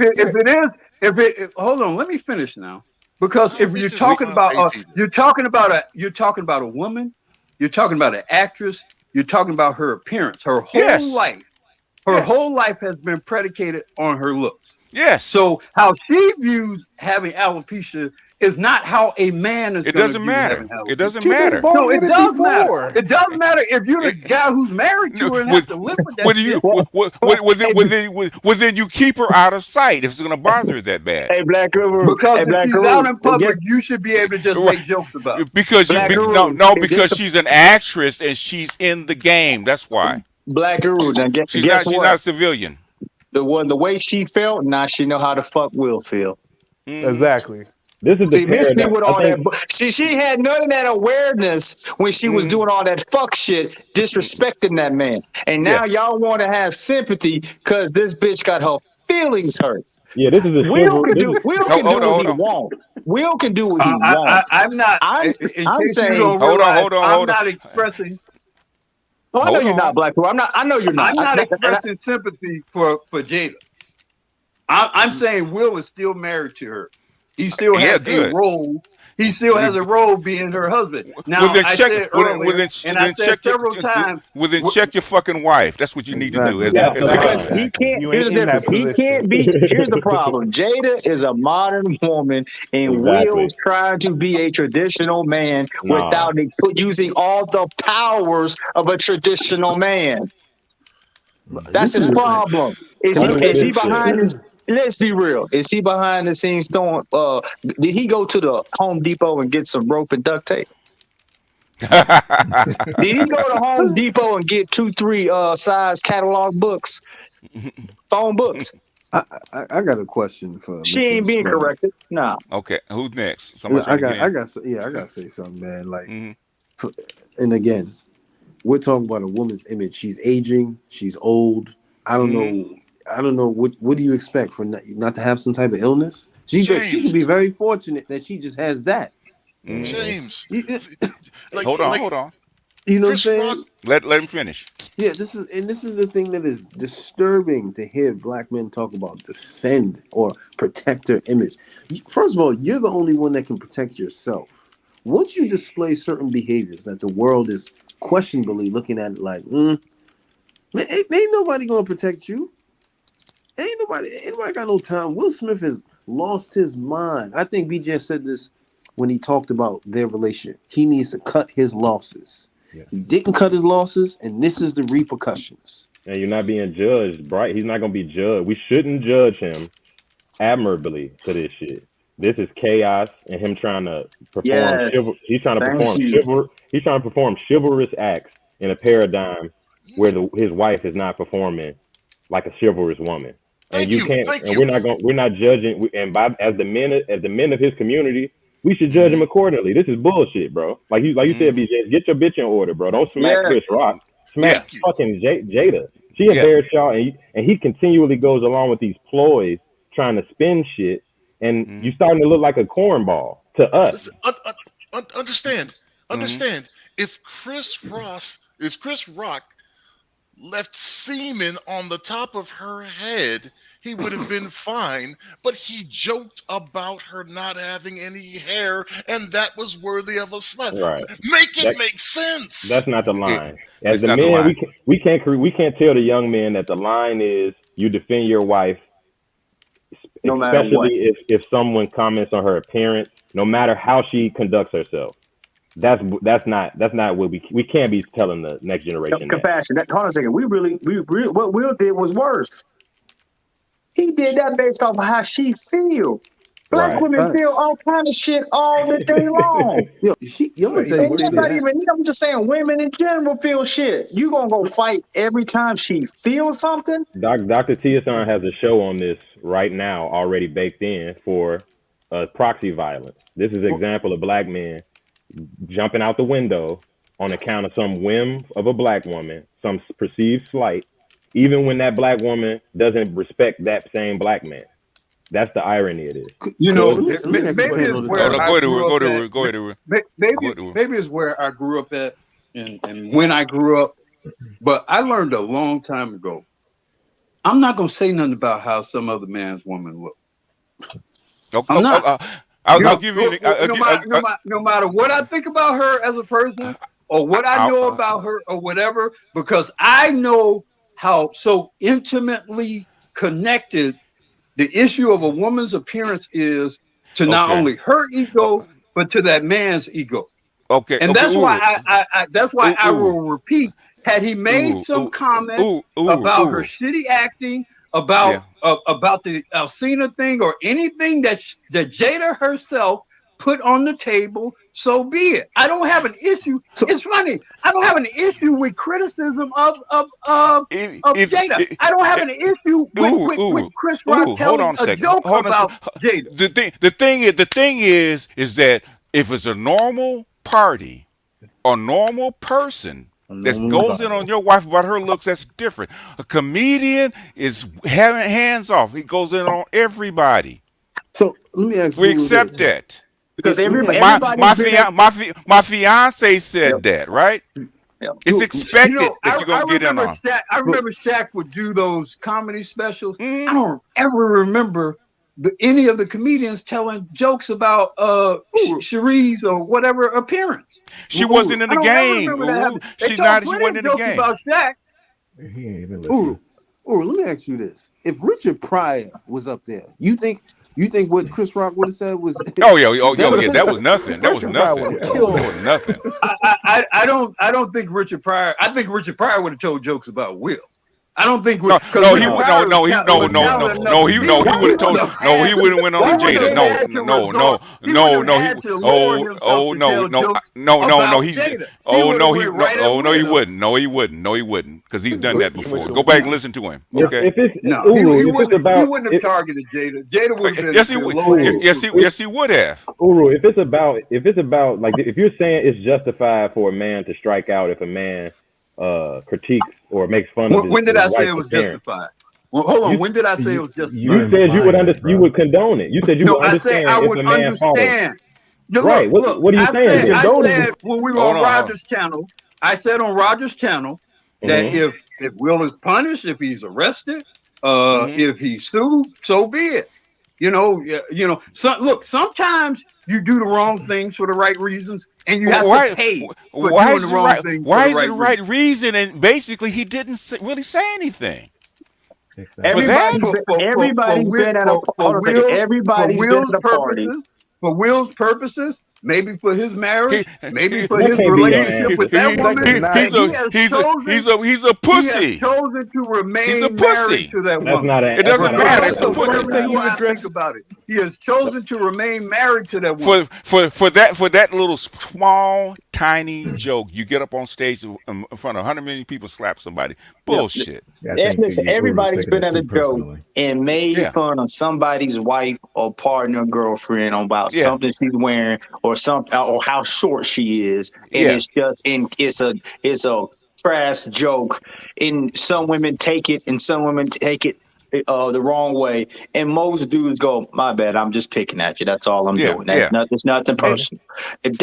Hold on, let me finish now. Because if you're Alopecia's talking not about hay fever. you're talking about a woman, you're talking about an actress, you're talking about her appearance, her whole Yes. life. Her whole life has been predicated on her looks. Yes. So how she views having alopecia is not how a man is It going to doesn't view matter. having It kids. doesn't She been matter. born No, with it it does matter. before. It does matter if you're the It- guy who's married to her and With, have to live with that whether shit. you, Well, hey, then you keep her out of sight if it's going to bother her that bad. hey, Black Guru, Because hey, if Black she's out Guru, in guess public, you should be able to just Right. make jokes about it. Because Black no, Guru. This because the she's an actress and she's in the game. That's why. Black Guru. Now, She's guess not what? a civilian. The way she felt, now she know how the fuck Will feel. Hmm. Exactly. This is the See, missed me paradox. with I all think. that. She had none of that awareness when she was doing all that fuck shit, disrespecting that man. And Yeah. now y'all want to have sympathy because this bitch got her feelings hurt. Yeah, this is a Will chivalry. can do Hold on, what hold he on. want. Will can do what he want. I'm not, I'm in I'm case you saying, don't Hold on, realize, hold on, I'm hold on. not expressing, oh, I know Hold you're not on. Black Girl. I know you're not. I'm not expressing sympathy for Jada. I'm saying Will is still married to her. He still Yeah, has a good. role. He still has a role being her husband. Well, Now, then I check. said Well, earlier, and I then said check your. several times, Well, then check your fucking wife. That's what you need to do. Exactly. That's the because line. he can't. You Here's ain't the in that difference. He position. can't be. Here's the problem. Jada is a modern woman, and Exactly. Will's trying to be a traditional man Nah. without using all the powers of a traditional man. That's This his is problem. can I say Is he this? behind this? Let's be real. Is he behind the scenes throwing? Did he go to the Home Depot and get some rope and duct tape? Did he go to Home Depot and get 2, 3 size catalog books, phone books? I got a question for She ain't Mrs. being Brother. corrected. Nah. Okay, who's next? Somebody's I trying to get got, in. I got to say something, man. Like, Mhm. and again, we're talking about a woman's image. She's aging. She's old. I don't know. I don't know what do you expect for not to have some type of illness? She James. should be very fortunate that she just has that. James, You, Hold on, like hold on. you know what I'm Chris saying? Rock. Let him finish. Yeah, this is the thing that is disturbing to hear black men talk about defend or protect their image. First of all, you're the only one that can protect yourself. Once you display certain behaviors that the world is questionably looking at it like, man, ain't nobody gonna protect you. Ain't nobody got no time. Will Smith has lost his mind. I think BJ said this when he talked about their relationship. He needs to cut his losses. Yes. He didn't cut his losses, and this is the repercussions. And you're not being judged, right? He's not gonna be judged. We shouldn't judge him admirably to this shit. This is chaos and him trying to perform Yes. he's trying to Thank perform you. he's trying to perform chivalrous acts in a paradigm where his wife is not performing like a chivalrous woman. And Thank you you. can't Thank and you. we're not judging and by as the men of his community, we should judge him accordingly. This is bullshit, bro. Like you said, BJ, get your bitch in order, bro. Don't smack Yeah. Chris Rock. Smack Thank you. fucking Jada. She Yeah. embarrassed y'all, and he continually goes along with these ploys, trying to spin shit, and you starting to look like a cornball to us. Listen, understand. Understand. If Chris Rock left semen on the top of her head, he would have been fine. But he joked about her not having any hair, and that was worthy of a slap. Right. Make sense. That's not the line. As It's the not the men, line. we can't tell the young men that the line is you defend your wife, No matter what. especially if someone comments on her appearance, no matter how she conducts herself. That's not what we can't be telling the next generation. Compassion. Hold on a second. We really what Will did was worse. He did that based off of how she feel. Black Right. women feel Facts. all kind of shit all the day long. Yo, I'm gonna tell you And that's something. not even, I'm just saying women in general feel shit. You gonna go fight every time she feels something? Dr. Tiason has a show on this right now already baked in for proxy violence. This is an example of black men jumping out the window on account of some whim of a black woman, some perceived slight, even when that black woman doesn't respect that same black man. That's the irony of this. You know, Let me ask maybe you it's another where question. I Go ahead, grew up at. go ahead. Maybe it's where I grew up at, and when I grew up. But I learned a long time ago. I'm not gonna say nothing about how some other man's woman look. I'm not. I'll give you. No matter what I think about her as a person, or what I know about her, or whatever, because I know how so intimately connected the issue of a woman's appearance is to not Okay. only her ego, but to that man's ego. Okay. And Okay. that's why Uru. that's why Ooh. I Ooh. will repeat. Had he made Ooh. some Ooh. comment Ooh. Ooh. about her Ooh. shitty acting, Yeah. about the Alcina thing, or anything that Jada herself put on the table, so be it. I don't have an issue. So It's funny. I don't have an issue with criticism of If Jada. I don't have an issue ooh. with Ooh. Chris Rock Ooh. Hold telling on a a second. joke Hold on. about Jada. The thing is that if it's a normal party, a normal person a that normal goes in on environment. your wife about her looks, that's different. A comedian is having hands off. He goes in on everybody. So let me ask We Guru accept this. that. Because Let me ask My everybody's my been at. fian my fiance Yep, said that, right? yep. It's Guru, expected that you're I gonna get in remember on. Shaq. I but remember Shaq would do those comedy specials. I Hmm. don't ever remember any of the comedians telling jokes about Guru, Cherie's or whatever appearance. She Guru, wasn't in I the don't ever game. remember that Ooh, happening. They she told not. She plenty wasn't of in the jokes game. about Shaq. He ain't even Guru, listening. Guru, let me ask you this. If Richard Pryor was up there, you think what Chris Rock would have said was Oh yeah. Oh was yeah. that Oh yeah. That offensive? was nothing. That was Richard Pryor would nothing. have Fuck told That him. was y'all. nothing. I don't think Richard Pryor. I think Richard Pryor would have told jokes about Will. I don't think No, because no, he Richard would. No. No, Pryor no, he, no, was no, no, talented enough. no. He, He no, he would have wouldn't told. have No, had he would to. have went on He to wouldn't Jada. have No, had to no, resort. no, He wouldn't no, have no. He. had to lower Oh, himself oh to no, tell no, jokes no. about He's. Jada. He Oh would no, have he. went No, right at oh no, he Will. wouldn't. No, he wouldn't. No, he wouldn't. Because he's done that before. Go With back the and listen to him. If Okay. if it's No, Uru, if it's he about wouldn't have targeted Jada. Jada would have Yes, he been would. low hanging fruit. Yes, he would have. Uru, if it's about like if you're saying it's justified for a man to strike out if a man critiques or makes fun of When did his I say it wife's was appearance, justified? Well, hold on. you When did I say it You was you you justified? said implying it, you bro. would condone it. You said you No, would I said I understand if would a man falls. understand. No, Right. look. What are you saying then? I condoning. said when we were Hold on on. Rogers' channel. I said on Rogers' channel that Mm-hmm. if Will is punished, if he's arrested, Hmm. if he's sued, so be it. So look. Sometimes you do the wrong things for the right reasons, and you have to Why? pay for Why doing is the it the wrong right? thing for Why the is it right the right reason. reason? And basically, he didn't really say anything for Exactly. that. Everybody's been at a. Hold on a second. For Everybody's been Will's at a party. purposes, maybe for his He, marriage, maybe he, for That his can't be your relationship answer. with that That woman, cannot. that he's a he has pussy. chosen to He's a remain married pussy. to that That's woman. not It that's doesn't not an matter. answer It's That's a to the the pussy. first First thing thing question. you I think address. about it. He has chosen to remain married to that woman. For that little small tiny joke, you get up on stage in front of 100 million people, slap somebody. Yeah. Bullshit. Yeah, I think Listen, Uru's everybody's taking been this at a too joke personally. and made Yeah, fun of somebody's wife or partner, girlfriend about yeah, something she's wearing or something or how short she is, and yeah. it's just it's a crass joke. And some women take it, and some women take it the wrong way. And most dudes go, "My bad, I'm just picking at you. That's all I'm Yeah, doing. yeah. It's nothing And, personal." and,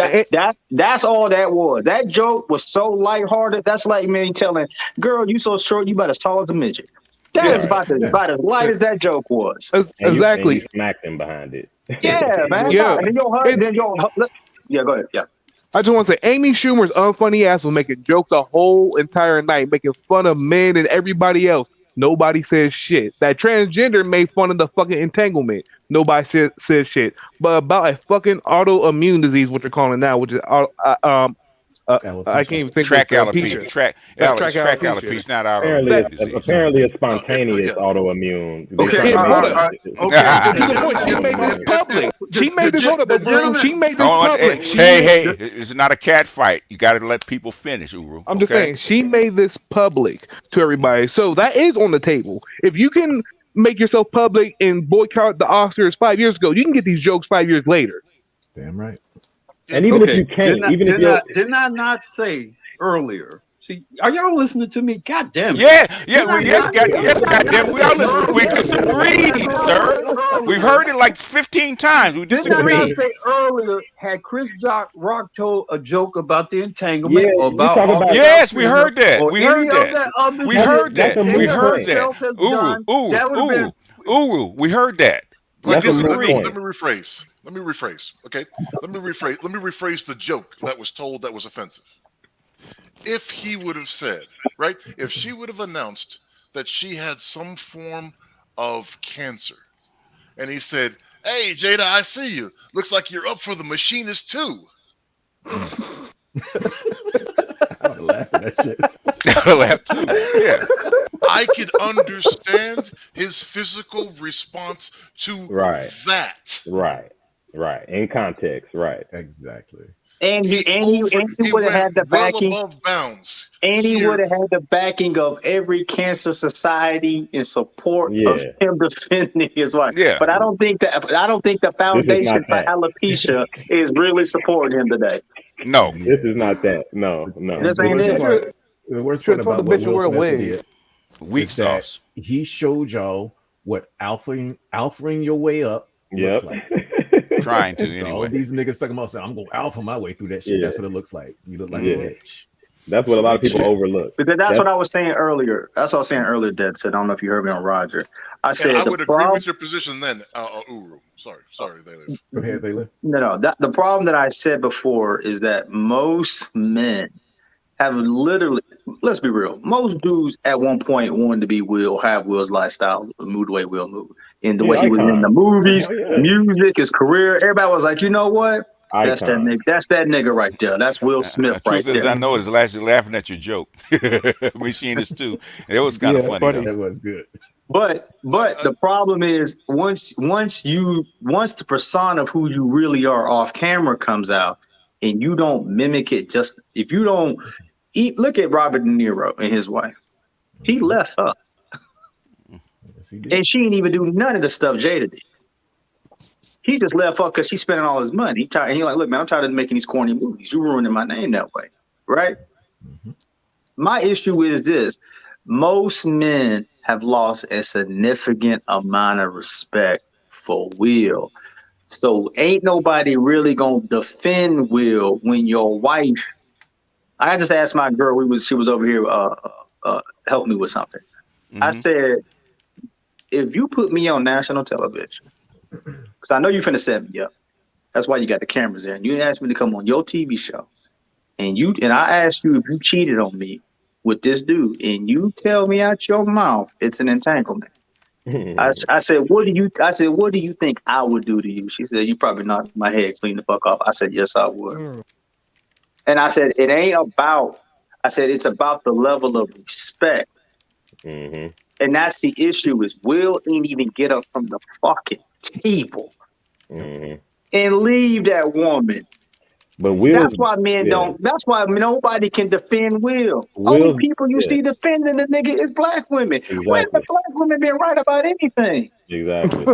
That's all that was. That joke was so lighthearted. That's like me telling girl, you so short, you about as tall as a midget. That Yeah. is Right. Yeah. about as light as that joke was. And you exactly. smacked him behind it. Yeah, man. Yeah. Then your And husband, yeah, go ahead. Yeah. I just want to say, Amy Schumer's unfunny ass was making jokes the whole entire night, making fun of men and everybody else. Nobody says shit. That transgender made fun of the fucking entanglement. Nobody says shit. But about a fucking autoimmune disease, what they're calling it now, which is I can't Alopecia. even think Track what alopecia. alopecia. It's Track track alopecia. alopecia, not apparently, That autoimmune disease. apparently, a Oh, spontaneous yeah. autoimmune. They're Okay, trying yeah, to make hold it. up. okay. But to The, the point, she made this public. She made this. Hold up, the Guru. gentleman, She made this Oh, public. hey, it's not a cat fight. You got to let people finish, Uru. I'm just Okay? saying, she made this public to everybody. So that is on the table. If you can make yourself public and boycott the Oscars 5 years ago, you can get these jokes 5 years later. Damn right. And If even if okay. you can't, even if you're Didn't I not say earlier? See, are y'all listening to me? God damn it! Yeah, yeah, Didn't I not? yes, Didn't I goddamn. not We say all listen. We disagreed, sir. We've earlier? heard it like 15 times. We Didn't I not disagreed. say earlier? Had Chris Rock told a joke about the yeah, entanglement or you about talk about August Yes, we Alsina heard that. or We any heard of that. that other We shit heard that's that that. a We moot Jada heard point. that. herself has Ooh, done, ooh, that would have been ooh, ooh. We heard that. We let, That's a let, me, moot let me disagreed. let point. me rephrase. Let me rephrase. Okay. Let me rephrase the joke that was told that was offensive. If he would have said, right, if she would have announced that she had some form of cancer, and he said, Hey, Jada, I see you. Looks like you're up for The Machinist too. I would laugh at that shit. Laugh too. Yeah. I could understand his physical response to Right. that. Right. In context, right. Exactly. And He he he would have went had the well backing. above bounds. And he Here, would have had the backing of every cancer society in support of Yeah. him defending his wife. Yeah. But I don't think the This is not foundation for that. alopecia is really supporting him today. No. This is not that. No. This The ain't worst it. part, the worst Should part throw the about what bitch Will away. Smith did Weak is that sauce. he showed y'all what alphaing your way up Yep. looks like. Trying to All anyway. these niggas talking about saying, I'm going to alpha my way through that shit. Yeah. That's what it looks like. You look like Yeah. a bitch. That's what a lot of Sweet people shit. overlook. Because that's what I was saying earlier. That's what I was saying earlier, Dad said. I don't know if you heard me on Roger. I and said I the would agree problem. with your position then, Uru. Sorry, they live. Go ahead, Taylor. No. The problem that I said before is that most men have literally, let's be real, most dudes at one point wanted to be Will, have Will's lifestyle, move the way Will moved. In the way he was in the Icon. movies, Hell yeah. music, his career, everybody was like, you know what? That's that Icon. nigga. That's that nigga right there. That's Will Smith right Truth is, there. I know is actually laughing at your joke. Machinist too. It was kind of Yeah, funny, funny. though. That was good. But the problem is once the persona of who you really are off camera comes out and you don't mimic it, just if you don't look at Robert De Niro and his wife. He left her. Yes, he did. And she didn't even do none of the stuff Jada did. He just left her because she's spending all his money. He like, look, man, I'm tired of making these corny movies. You ruining my name that way, right? Mhm. My issue is this. Most men have lost a significant amount of respect for Will. So ain't nobody really gonna defend Will when your wife. I just asked my girl. She was over here help me with something. I said, if you put me on national television, because I know you finna set me up. That's why you got the cameras there. And you asked me to come on your TV show, and I asked you if you cheated on me with this dude, and you tell me out your mouth it's an entanglement. I said, what do you think I would do to you? She said, you probably knock my head clean the fuck off. I said, yes, I would. And I said, it ain't about. I said, it's about the level of respect. Mm-hmm. And that's the issue is Will ain't even get up from the fucking table and leave that woman. But Will, That's why men don't. That's why nobody can defend Will. Only people you see defending the nigga is black women. Exactly. When the black women been right about anything? Exactly.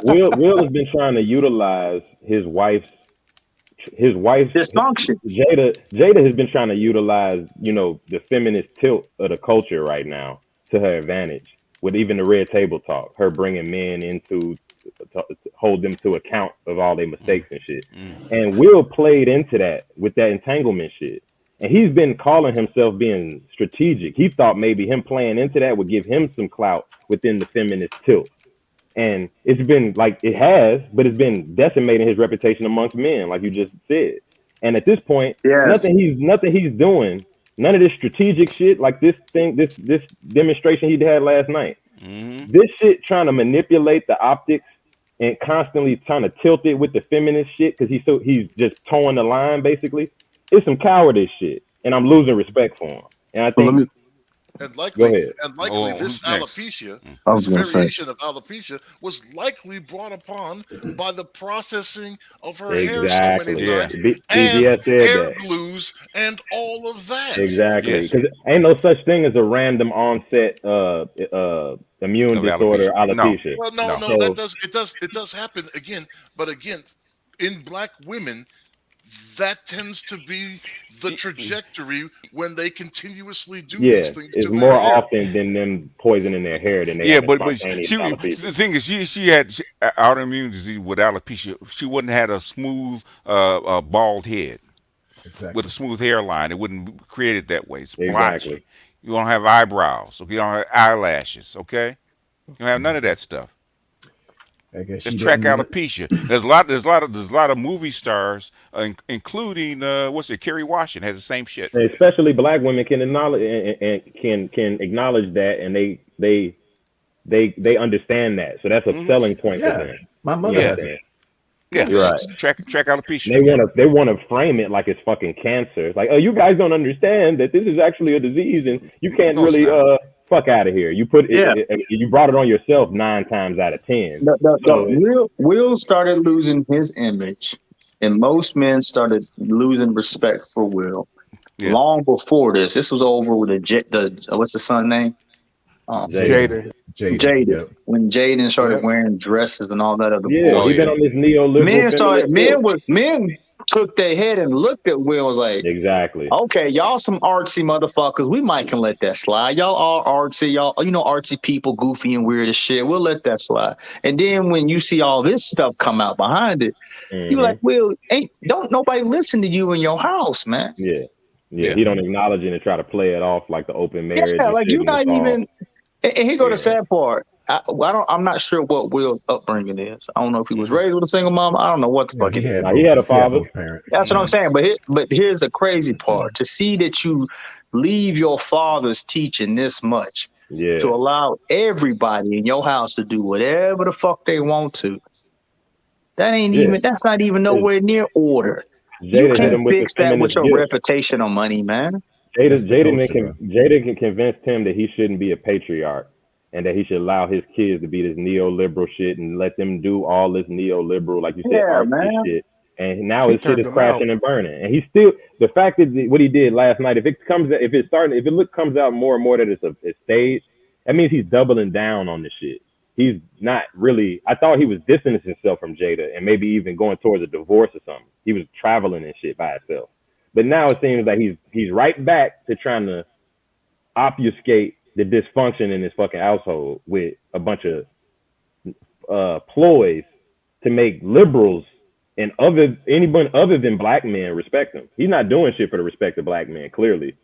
Will has been trying to utilize his wife's dysfunction. Jada has been trying to utilize, the feminist tilt of the culture right now to her advantage. With even the red table talk, her bringing men into to hold them to account of all their mistakes and shit. And Will played into that with that entanglement shit. And he's been calling himself being strategic. He thought maybe him playing into that would give him some clout within the feminist tilt. And it's been like it has, but it's been decimating his reputation amongst men, like you just said. And at this point, nothing he's doing, none of this strategic shit, like this demonstration he had last night. This shit trying to manipulate the optics and constantly trying to tilt it with the feminist shit because he's just towing the line basically. It's some cowardice shit, and I'm losing respect for him. And I think. And likely, Who's this next? alopecia, I was this gonna say. variation of alopecia, was likely brought upon by the processing of her hair so many times, and BGS said hair that. glues, and all of that. Exactly, because ain't no such thing as a random onset immune disorder alopecia. Well, no, it does happen again, but again, in black women, that tends to be the trajectory when they continuously do these things it's to more their hair. often than them poisoning their hair than they have but spontaneous alopecia. the thing is, she had autoimmune disease with alopecia. She wouldn't have had a smooth, bald head with a smooth hairline. It wouldn't create it that way. It's blotchy. You don't have eyebrows. Okay, you don't have eyelashes. Okay, you don't have none of that stuff. Just track alopecia. There's a lot of movie stars, including Kerry Washington has the same shit. And especially black women can acknowledge and can acknowledge that, and they understand that. So that's a selling point for them. My You mother know what I'm has it. saying? Yeah, You're right. track They alopecia. Yeah, want to frame it like it's fucking cancer. It's like, oh, you guys don't understand that this is actually a disease, and you can't no, it's really not. fuck out of here. You put Yeah. you brought it on yourself 9 times out of 10. The So Will started losing his image, and most men started losing respect for Will Yeah, long before this. This was over with what's the son name? Jada, Jada. Jada. Jaden. Yep. When Jaden started Yep. wearing dresses and all that other yeah, oh he been bullshit, yeah, on this neoliberal feminist shit. men took their head and looked at Will and was like, Exactly. okay, y'all some artsy motherfuckers. We might can let that slide. Y'all all artsy. Y'all, artsy people, goofy and weird as shit. We'll let that slide. And then when you see all this stuff come out behind it, you like, Hmm. Will, don't nobody listen to you in your house, man. Yeah, yeah. yeah. He don't acknowledge it and try to play it off like the open marriage Yeah, and like shit you're when it's not all. even. And here go the Yeah. sad part. I'm not sure what Will's upbringing is. I don't know if he was Hmm. raised with a single mom. I don't know what the Yeah, fuck he it is. had Now he both. had a He had father. both parents. That's what I'm Hmm. saying. But here's the crazy part: to see that you leave your father's teaching this much to Yeah. allow everybody in your house to do whatever the fuck they want to. Yeah. That's not even nowhere near order. You Jada hit can't him with the fix that with feminist your guilt. reputation or money, man. That's the culture, bro. Jada can convince him that he shouldn't be a patriarch and that he should allow his kids to be this neoliberal shit and let them do all this neoliberal, like you said, Yeah, artsy man. shit. And now She his shit turned is him out. crashing and burning. And he's still the fact that what he did last night. If it comes out more and more that it's staged, that means he's doubling down on the shit. He's not really. I thought he was distancing himself from Jada and maybe even going towards a divorce or something. He was traveling and shit by himself. But now it seems like he's right back to trying to obfuscate the dysfunction in his fucking household with a bunch of ploys to make liberals and anyone other than black men respect him. He's not doing shit for the respect of black men, clearly,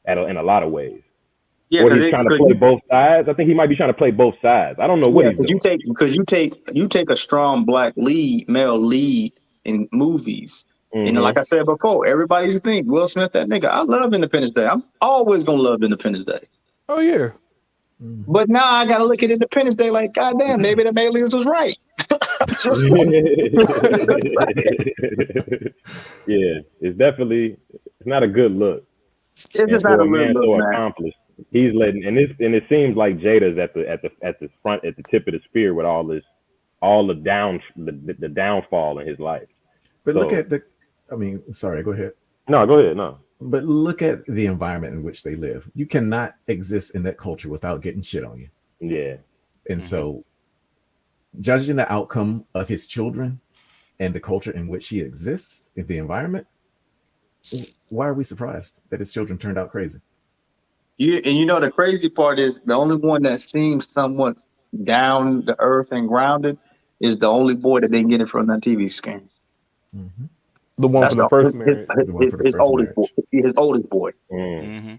in a lot of ways. Yeah, Or he's trying to play both sides. I think he might be trying to play both sides. I don't know what he's because doing. you take a strong black male lead in movies. And like Mm-hmm. I said before, everybody's think Will Smith that nigga. I love Independence Day. I'm always gonna love Independence Day. Oh yeah. Mhm. But now I gotta look at Independence Day like, goddamn, maybe the aliens was right. Just Yeah, it's not a good look. it's And just not for a a good man look, so man. accomplished, he's letting and it seems like Jada's at the front at the tip of the spear with all the downfall in his life. But look So at the. I mean, sorry. Go ahead. no, go ahead. No. But look at the environment in which they live. You cannot exist in that culture without getting shit on you. Yeah. And Hmm. so, judging the outcome of his children and the culture in which he exists in the environment, why are we surprised that his children turned out crazy? The crazy part is the only one that seems somewhat down to earth and grounded is the only boy that didn't get it from that TV screen. Mm-hmm. The one That's from the first his, marriage. The one for the first oldest boy. marriage. His oldest boy. Mm. Hmm.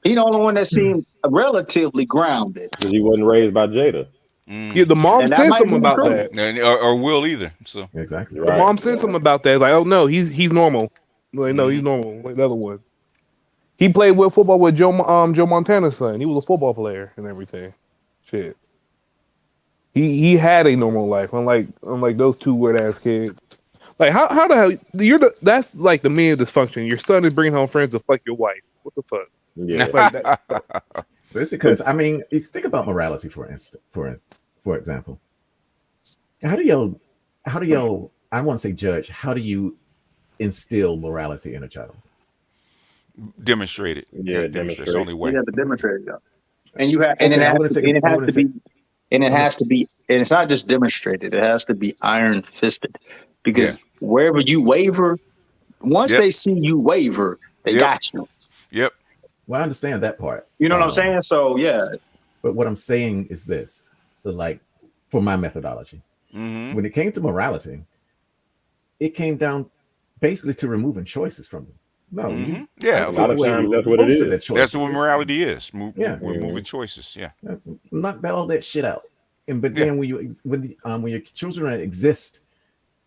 He the only one that seemed relatively grounded, Because he wasn't raised by Jada. Yeah, the mom and that said might something be the about truth. that. or Will either. So Exactly. The Right. mom said something about that. Like, oh no, he's normal. Like, no, he's hmm normal. Like the other one. He played with football with Joe Montana's son. He was a football player and everything. Shit. He had a normal life, unlike those two weird ass kids. Like how the hell that's like the mean dysfunction. Your son is bringing home friends to fuck your wife. What the fuck? Yeah. Like that. It's because I mean, think about morality for example. How do y'all I want to say judge? How do you instill morality in a child? demonstrate it. You got Yeah. to demonstrate. It's the Demonstrate. only You way. have to demonstrate it, and you have, and it Okay, has to, and it I'm has gonna to take be, and it I'm gonna has to be, and it's not just demonstrated. It has to be iron fisted, Yeah. because wherever you waver, once Yep. they see you waver, they Yep. got you. Yep. well, I understand that part. You know what I'm saying? So yeah, But what I'm saying is this, like for my methodology, Hmm. when it came to morality, it came down basically to removing choices from them. No, Hmm. I Yeah. A lot took of away times that's what it most of is. their That's choices. what morality is. Yeah, Removing Mm-hmm. choices. Yeah. knock all that shit out. And but Yeah. then when your children exist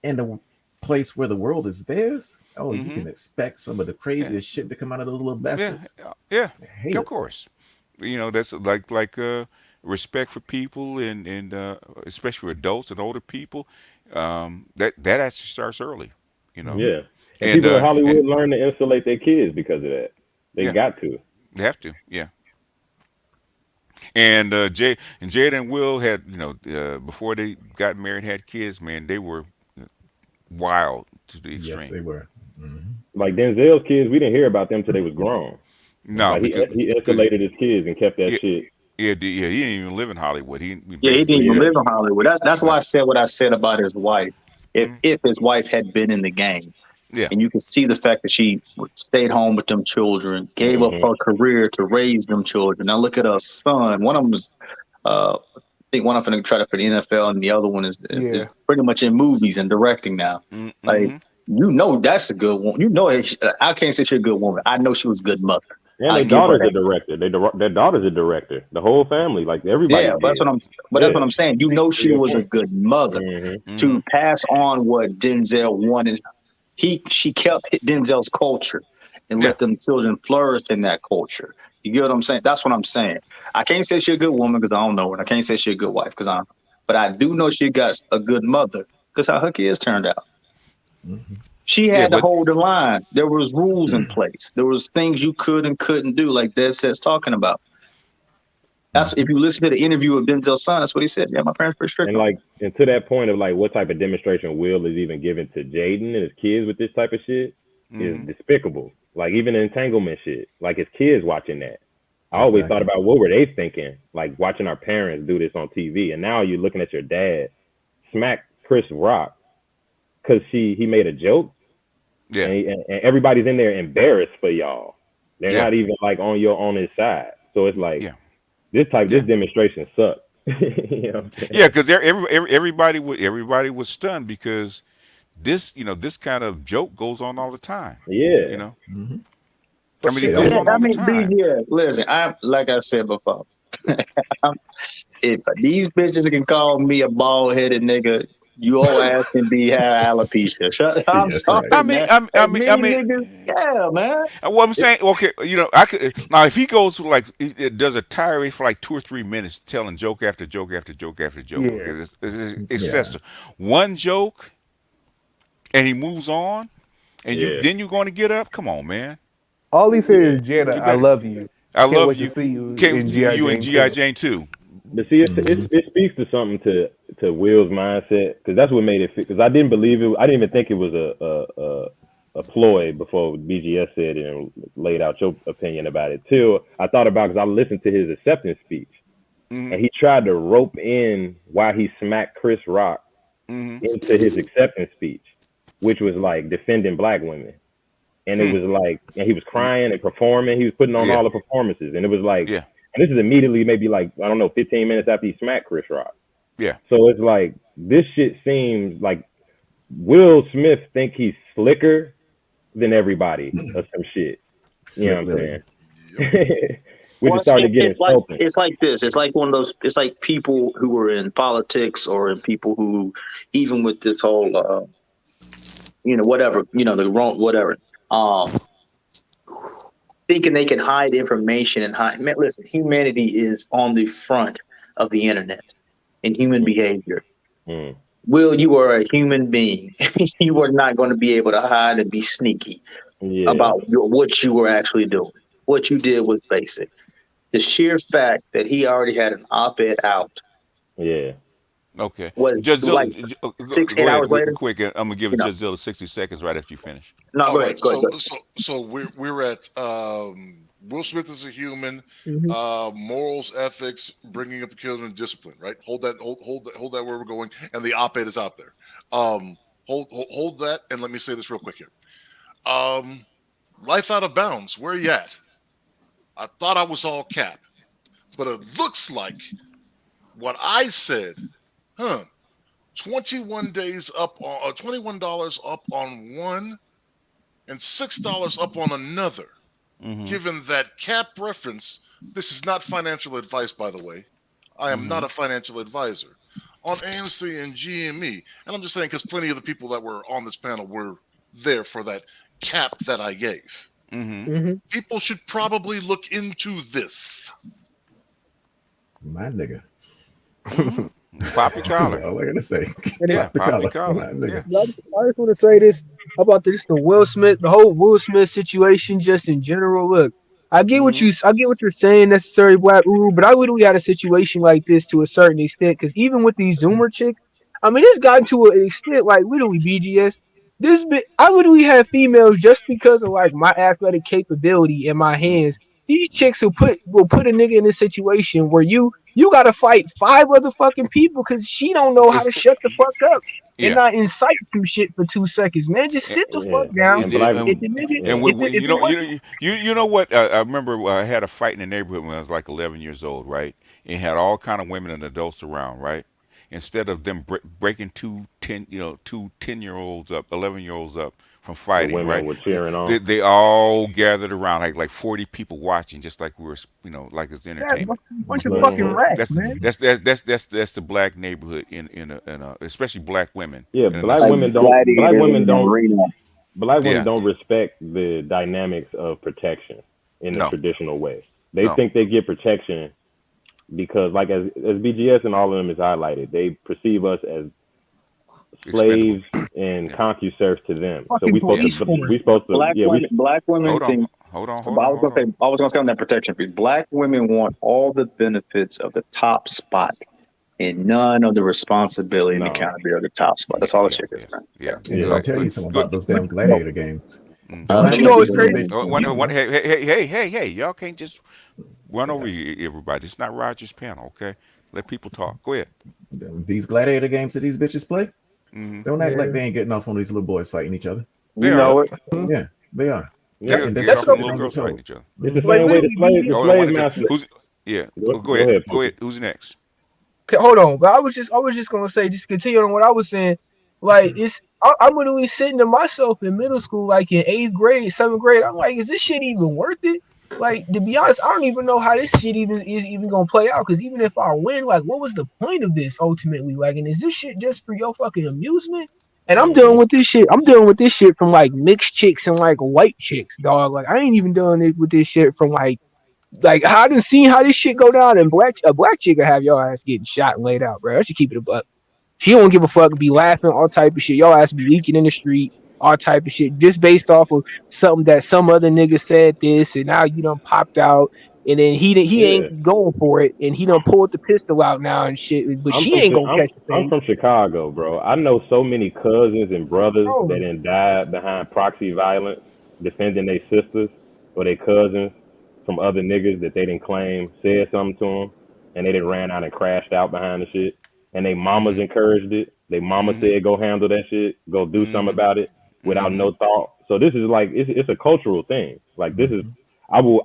in the place where the world is theirs, oh, you Hmm. can expect some of the Yeah. craziest shit to come out of those little Yeah. bastards. Yeah. I hate Of it. course. That's respect for people and especially for adults and older people. that actually starts early, you know, Yeah. And and people in and Hollywood learn to insulate their kids because of that. They yeah, got to. they have to, yeah. And Jada and Will had, before they got married, had kids. Man, they were wild to the Yes, extreme. they were. Hmm. Like Denzel's kids, we didn't hear about them till they was grown. No, Like he because insulated his kids and kept that yeah, shit. yeah, he didn't even live in Hollywood. He Yeah, he didn't basically even Yeah. live in Hollywood. That's why no. I said what I said about his wife. If Mm, if his wife had been in the game, yeah, and you can see the fact that she stayed home with them children, gave up Hmm. her career to raise them children. Now look at her son. One of them is, I think one of them try to for the NFL, and the other one is Yeah. pretty much in movies and directing now. Like mm-hmm. that's a good one. I can't say she's a good woman. I know she was a good mother. And I their give her daughter's a that. director. Their daughter's a director. The whole family, like Yeah, everybody's that's what dead. that's Yeah. what I'm saying. You know, That's a she good was a point. good mother Hmm. Mm-hmm. to pass on what Denzel wanted. She kept Denzel's culture and Yeah, let them children flourish in that culture. You get what I'm saying? That's what I'm saying. I can't say she's a good woman because I don't know her. And I can't say she's a good wife because I don't. But I do know she got a good mother because how her kids turned out. Hmm. She yeah, had to but hold the line. There was rules in place. There was things you could and couldn't do, like Des says talking about. That's if Hmm. you listen to the interview of Denzel's son. That's what he said. Yeah, my parents pretty strict And on me. like, and to that point of like, what type of demonstration Will is even given to Jaden and his kids with this type of shit is mm-hmm. despicable. Like even the entanglement shit. Like his kids watching that. I always thought Exactly. about what were they thinking, like watching our parents do this on TV, and now you're looking at your dad smack Chris Rock because he made a joke, Yeah, and everybody's in there embarrassed for y'all. They're yeah, not even like on his side. So it's like yeah, this yeah, demonstration sucked. You know what I'm yeah. saying? Because everybody was stunned because this kind of joke goes on all the time. You Yeah. know, Hmm. I But mean, it shit, goes Yeah, on I all the mean, time. yeah. Listen, I'm like I said before. If these bitches can call me a bald headed nigga, your ass can be have alopecia. I'm that's right. sorry, I mean, man. I Like mean, me I mean, niggas, yeah, man. what I'm saying, okay, I could now if he goes for like it does a tirade for like 2 or 3 minutes, telling joke after joke after joke after joke. Okay, Yeah. it's Yeah. just one joke, and he moves on, and Yeah. then you're going to get up. Come on, man, All he said Yeah. is, Jada, you I better. love you. I Can't love wait to you. see you Can't in G.I. you and Jane GI 2. Jane too? But see, Hmm. it speaks to something to Will's mindset because that's what made it fit. Because I didn't believe it. I didn't even think it was a ploy before BGS said it and laid out your opinion about it. Till I thought about because I listened to his acceptance speech Hmm. and he tried to rope in why he smacked Chris Rock Hmm. into his acceptance speech, which was like defending black women. And it Hmm. was like, and he was crying and performing. He was putting on Yeah. all the performances, and it was like, Yeah. and this is immediately maybe like I don't know, 15 minutes after he smacked Chris Rock. Yeah. So it's like this shit seems like Will Smith think he's slicker than everybody or some shit. You Slick know what Willie. I'm Yep. saying? Which Well, is starting to get insulting. it's like this. It's like one of those. It's like people who are in politics or in people who, even with this whole, whatever, the wrong, whatever. Um, Thinking they can hide information and hide. Man, listen, humanity is on the front of the internet in human behavior. Mm, Will, you are a human being. You are not going to be able to hide and be sneaky yeah, about what you were actually doing. What you did was basic. The sheer fact that he already had an op-ed out yeah. Okay. was like six, Go eight ahead, hours later. quick. I'm gonna give You know, Jadzilla 60 seconds right after you finish. no, All go ahead, right. go ahead, go So we're at Will Smith is a human, ahead. morals, ethics, bringing up the children, discipline. Right. Hold that where we're going. And the op-ed is out there. Hold that, and let me say this real quick here. Um, Life out of bounds. Where you at? I thought I was all cap, but it looks like what I said. Huh. 21 days up on $21 up on one and $6 up on another. Mm-hmm. Given that cap reference, this is not financial advice, by the way. I am Mm-hmm. not a financial advisor on AMC and GME, and I'm just saying because plenty of the people that were on this panel were there for that cap that I gave. Mm-hmm. Hmm. People should probably look into this. My nigga. Mm-hmm. Poppy That's collar. all I gotta say. And Yeah, Pop the poppy collar, collar. my Yeah. nigga. I just want to say this about this the Will Smith, the whole Will Smith situation, just in general. Look, Mm-hmm. I get what you're saying, necessary Black Uru, but I literally had a situation like this to a certain extent because even with these Zoomer chicks, I mean, it's gotten to an extent like literally BGS. I literally have females just because of like my athletic capability in my Mm. hands. These chicks will put a nigga in a situation where you got to fight five other fucking people because she don't know how It's to shut the fuck up and yeah. not incite some shit for 2 seconds, man. Just And, sit the fuck Yeah, down. and black, If the nigga, and yeah, when, if it wasn't, you know what? I remember I had a fight in the neighborhood when I was like 11 years old, right? And had all kind of women and adults around, right? Instead of them breaking two 10-year-olds up, 11-year-olds up from the fighting, women right? were cheering They, on. they all gathered around like 40 people watching, just like we were, like it's that's a entertainment. bunch of Blood fucking Hmm. sport. rats, That's man. that's the black neighborhood especially black women Yeah, in a black Like nutshell. women don't. Black gladiators women in an don't. arena. Black women Yeah, don't respect the dynamics of protection in the no, traditional way. They no, think they get protection because, like as BGS and all of them is highlighted, they perceive us as expendable. slaves and Yeah. concuserves to them. So Fucking police force. Black yeah, we women, black women Hold on, think. hold on, hold on. I was gonna say on that protection piece. Black women want all the benefits of the top spot and none of the responsibility and no, accountability of the top spot. That's all the Yeah, shit yeah, is, man. yeah. And yeah, I'll Like, tell you something good. about those But damn gladiator games. Mm. Don't but act you like know these what's little crazy? bitches Oh, don't know. hey, y'all can't just run over everybody. It's not Roger's panel, okay? Let people talk. Go ahead. These gladiator games that these bitches play, Hmm. don't act like Yeah, they ain't getting off on these little boys fighting each other. You They are. know yep, it. Yeah, they are. yep. They And that's get the that's off shit on what they little don't get girls fighting told. each other. It's the like same way literally the Oh, slave one each other. masters. Who's yeah? Go Go ahead. ahead, Go Pookie. ahead. Who's next? okay, hold on. But I was just gonna say, just continue on what I was saying. Like I'm literally sitting to myself in middle school, like in 8th grade, 7th grade. I'm like, is this shit even worth it? Like to be honest, I don't even know how this shit even gonna play out. Because even if I win, like, what was the point of this ultimately? Like, and is this shit just for your fucking amusement? And I'm dealing Hmm. with this shit. I'm dealing with this shit from like mixed chicks and like white chicks, dog. Like I ain't even dealing with this shit from like I didn't see how this shit go down, and a black chick will have your ass getting shot and laid out, bro. I should keep it a buck. She don't give a fuck, be laughing, all type of shit. Your ass be leaking in the street, all type of shit, just based off of something that some other nigga said this, and now you done popped out, and then he Yeah, ain't going for it, and he done pulled the pistol out now and shit, but she ain't gonna catch the I'm thing. from Chicago, bro. I know so many cousins and brothers Oh, that done died behind proxy violence, defending their sisters or their cousins from other niggas that they didn't claim said something to them, and they didn't ran out and crashed out behind the shit. And they mamas Mm-hmm. encouraged it. They mama Mm-hmm. said go handle that shit, go do something Mm-hmm. about it without Mm-hmm. no thought. So this is like it's a cultural thing. Like this is Mhm.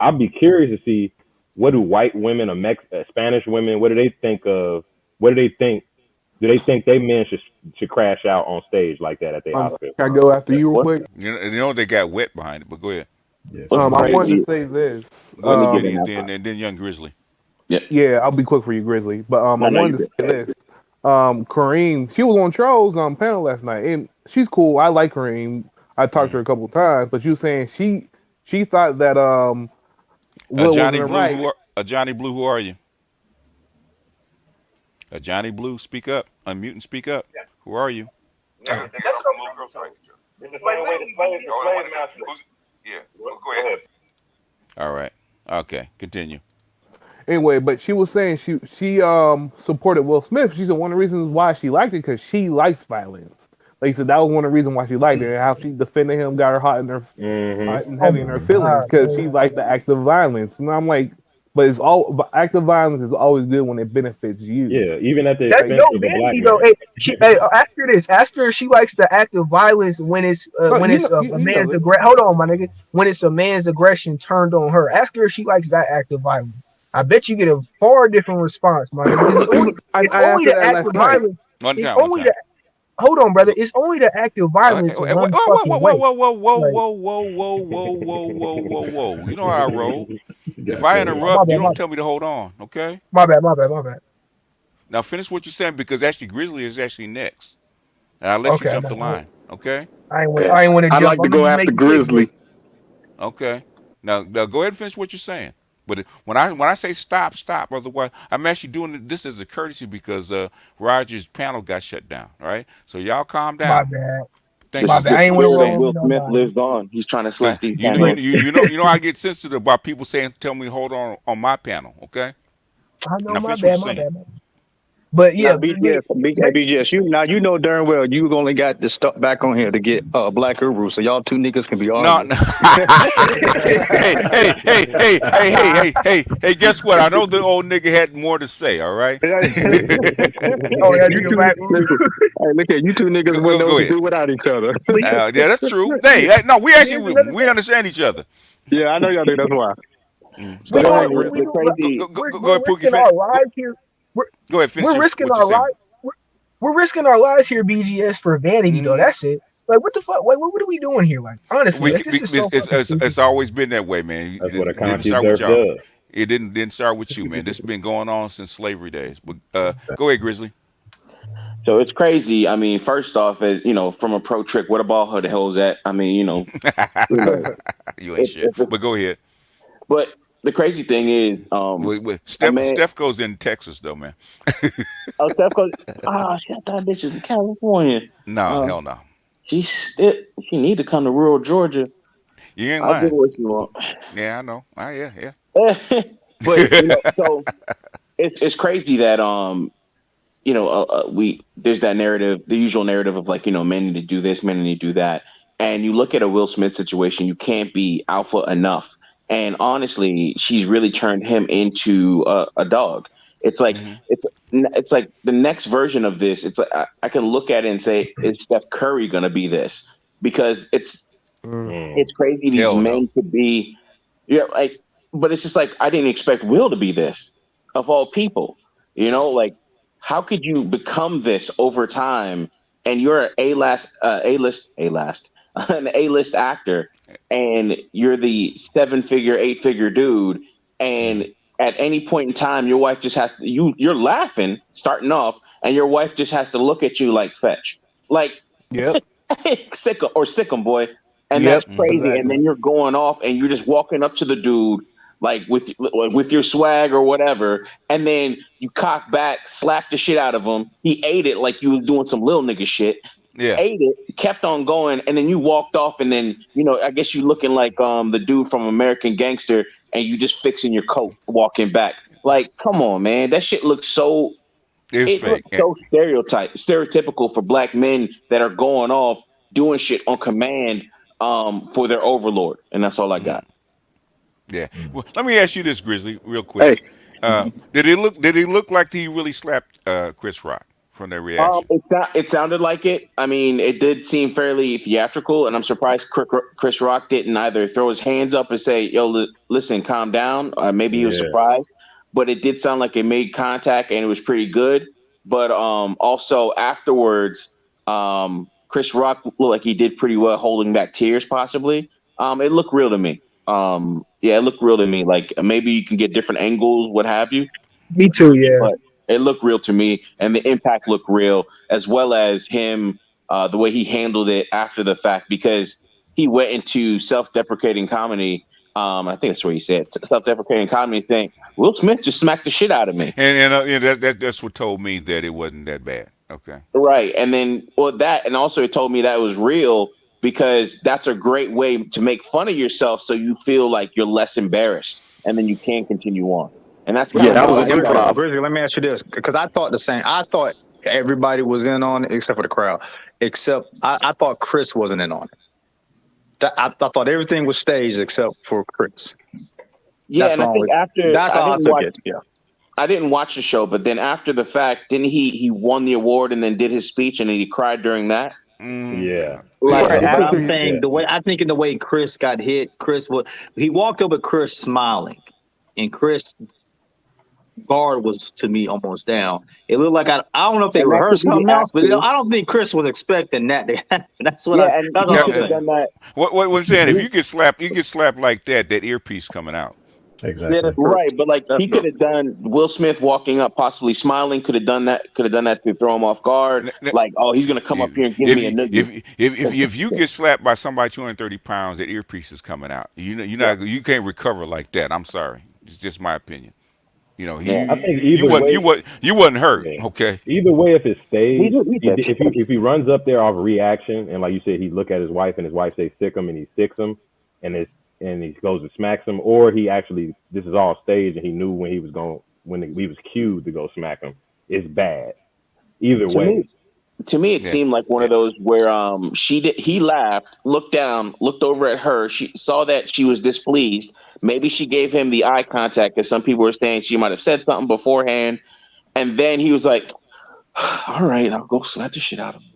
I'll be curious to see what do white women or Spanish women what do they think of what do they think do they think they men should crash out on stage like that at the Oscars? Can I go after you real What? quick? You know they got wet behind it, but go ahead. Yes, What's they I did. wanted to crazy? say this. Go ahead, Let me get Smitty, in and that. then young Grizzly. Yeah. Yeah, I'll be quick for you, Grizzly. But I No, no, you wanted to good. say this. Kareem, she was on Charles panel last night, and she's cool. I like Kareem. I talked to Mm. her a couple times, but you were saying she thought that Will Johnny wasn't Blue, right. Johnny Blue, who are you? Johnny Blue, speak up. Unmute and speak up. Who are you? Yeah, they got some little girls fighting each other. In the same way the slave master. Yeah, go ahead. All right. Okay, continue. Anyway, but she was saying she supported Will Smith. She said one of the reasons why she liked it because she likes violence. Like you said, that was one of the reasons why she liked it. And how she defended him got her Hmm. hot and oh heavy in my her feelings god, because she man. liked the act of violence. And I'm like, but active violence is always good when it benefits you. Yeah, even at the That's Like, expense no of a black vanity though. man. Hey, after this, ask her if she likes the act of violence no, when it's a you know man's this. aggression. Hold on, my nigga. When it's a man's aggression turned on her, ask her if she likes that act of violence. I bet you get a far different response, my nigga, because it's I only asked her the that act last of night. violence. One It's time, one only time. the hold on, brother. It's only the act of violence Whoa, one whoa, fucking whoa, way. whoa, whoa, whoa, whoa, Like, whoa, whoa, whoa, whoa, whoa, whoa, whoa, whoa. You know how I roll. If God I damn it. my interrupt, you bad, don't tell me to hold on, okay? my bad. Now finish what you're saying because actually Grizzly is actually next, and I'll let you Okay, jump the line, okay? Yeah. I ain't want to I jump. like to I'm gonna go just after make it quick, but Grizzly. Okay. Now go ahead and finish what you're saying. When I say stop, stop. Otherwise, I'm actually doing this as a courtesy because Roger's panel got shut down. All right, so y'all calm My down. bad. Thank My you. The, bad. the I ain't want to spirit of roll Saying. over Will Smith nobody. lives on. He's trying to slake these panelists. You know I get sensitive about people saying tell me hold on my panel. Okay, I know now my finish what you're bad, my saying. bad. But Now, yeah, BGS, but BGS, you know darn well you only got the stuff back on here to get Black Uru, so y'all two niggas can be No, arguing. no. Hey, guess what? I know the old nigga had more to say, all right? oh yeah, You nigga two, back. listen, hey, look at you two niggas wouldn't know what Go to ahead. do without each other. But Yeah, that's true. yeah, No, we actually here's another we thing. understand each other. Yeah, I know y'all do. That's why. Go We Go ahead. are ahead, we, we Grizzly. do Crazy. Go we're ahead, Pookie. risking our Go, lives here. We're go ahead, finish we're risking what our you're saying. lives. We're risking our lives here, BGS, for vanity though. Mm, That's it. Like what the fuck? Like what are we doing here? Like honestly, like this is so fucking stupid. it's always been that way, man. That's what a It didn't start with CompuServe y'all. does. It didn't start with you, man. This has been going on since slavery days. But go ahead, Grizzly. So it's crazy. I mean, first off, as you know, from a pro trick, what a ball the hell's at? I mean, you know, You ain't shit. it's But go ahead. but the crazy thing is, a man. Steph goes in Texas though, man. Oh, Steph Curry. Ah, shit, that bitch is in California. No, Uh, hell no. she's still. She need to come to rural Georgia. You ain't I'll give her lying. what she want. Yeah, I know. Yeah, But yeah. so it's crazy that we there's that narrative, the usual narrative of like men need to do this, men need to do that, and you look at a Will Smith situation, you can't be alpha enough, and honestly, she's really turned him into a dog. It's like hmm it's like the next version of this. It's like I can look at it and say, is Steph Curry gonna be this? Because Mm. it's crazy these Hell no. men could be, like, but it's just like I didn't expect Will to be this of all people. Like how could you become this over time? And you're an A list actor, and you're the 7 figure, 8 figure dude, and Mm. at any point in time, your wife just has to you're laughing starting off, and your wife just has to look at you like fetch, like Yep. sick 'em, boy, and Yep. that's hmm crazy. And Exactly. then you're going off, and you're just walking up to the dude like with your swag or whatever, and then you cock back, slap the shit out of him. He ate it like you was doing some little nigga shit. Yeah. Ate it, kept on going, and then you walked off, and then I guess you looking like the dude from American Gangster, and you just fixing your coat, walking back. Like, come on, man, that shit looks so It's it looks fake. so stereotypical for black men that are going off doing shit on command for their overlord. And that's all I Mm, got. yeah. Well, let me ask you this, Grizzly, real quick. Hey, Did it look like he really slapped Chris Rock from their reaction? It sounded like it. I mean, it did seem fairly theatrical, and I'm surprised Chris Rock didn't either throw his hands up and say, "Yo, listen, calm down." Maybe he was Yeah. surprised, but it did sound like it made contact, and it was pretty good. But also afterwards, Chris Rock looked like he did pretty well, holding back tears, possibly. It looked real to me. Yeah, it looked real to me. Like maybe you can get different angles, what have you, Me too. Yeah. but it looked real to me, and the impact looked real, as well as him, the way he handled it after the fact, because he went into self-deprecating comedy. I think that's what he said. Self-deprecating comedy, saying Will Smith just smacked the shit out of me. And that's what told me that it wasn't that bad. Okay. Right. And then, well, that, and also it told me that it was real, because that's a great way to make fun of yourself so you feel like you're less embarrassed, and then you can continue on. And that's yeah, kind of that how was I an saw it. improv. Grizzly, let me ask you this, because I thought the same. I thought everybody was in on it except for the crowd. Except I thought Chris wasn't in on it. I thought everything was staged except for Chris. Yeah. That's And I the think only. after, That's how I took it. Yeah. I didn't watch the show, but then after the fact, didn't he won the award and then did his speech and then he cried during that? Yeah. Like Right, Yeah. but after, I'm saying Yeah. the way I think in the way Chris got hit, Chris was he walked up at Chris smiling, and Chris guard was to me almost down. It looked like I don't know if they and that could rehearsed be the something else, act but too. I don't think Chris was expecting that. That's what Yeah, I. and That's he all Yeah. I'm could have saying. done that. What I'm saying, if He, you get slapped like that, that earpiece coming out. Yeah, Exactly. that's true. right, but like That's he could true. have done Will Smith walking up, possibly smiling, could have done that. Could have done that to throw him off guard. N- n- Like, oh, he's gonna come up If here and give if me a you noogie. if you get slapped by somebody 230 pounds, that earpiece is coming out. You know Yeah, you can't recover like that. I'm sorry. It's just my opinion. You know, Yeah. I think either way, you wasn't hurt. yeah. Okay. Either way, if it's He staged, just eat that shit. if he runs up there off reaction and like you said, he look at his wife and his wife say sick him and he sicks him, and it's and he goes and smacks him, or he actually this is all staged and he knew when he was going when he was cued to go smack him. It's bad. Either To me, way, it Yeah. seemed like one Yeah. of those where he laughed, looked down, looked over at her. She saw that she was displeased. Maybe she gave him the eye contact, because some people were saying she might have said something beforehand, and then he was like, "All right, I'll go slap the shit out of him."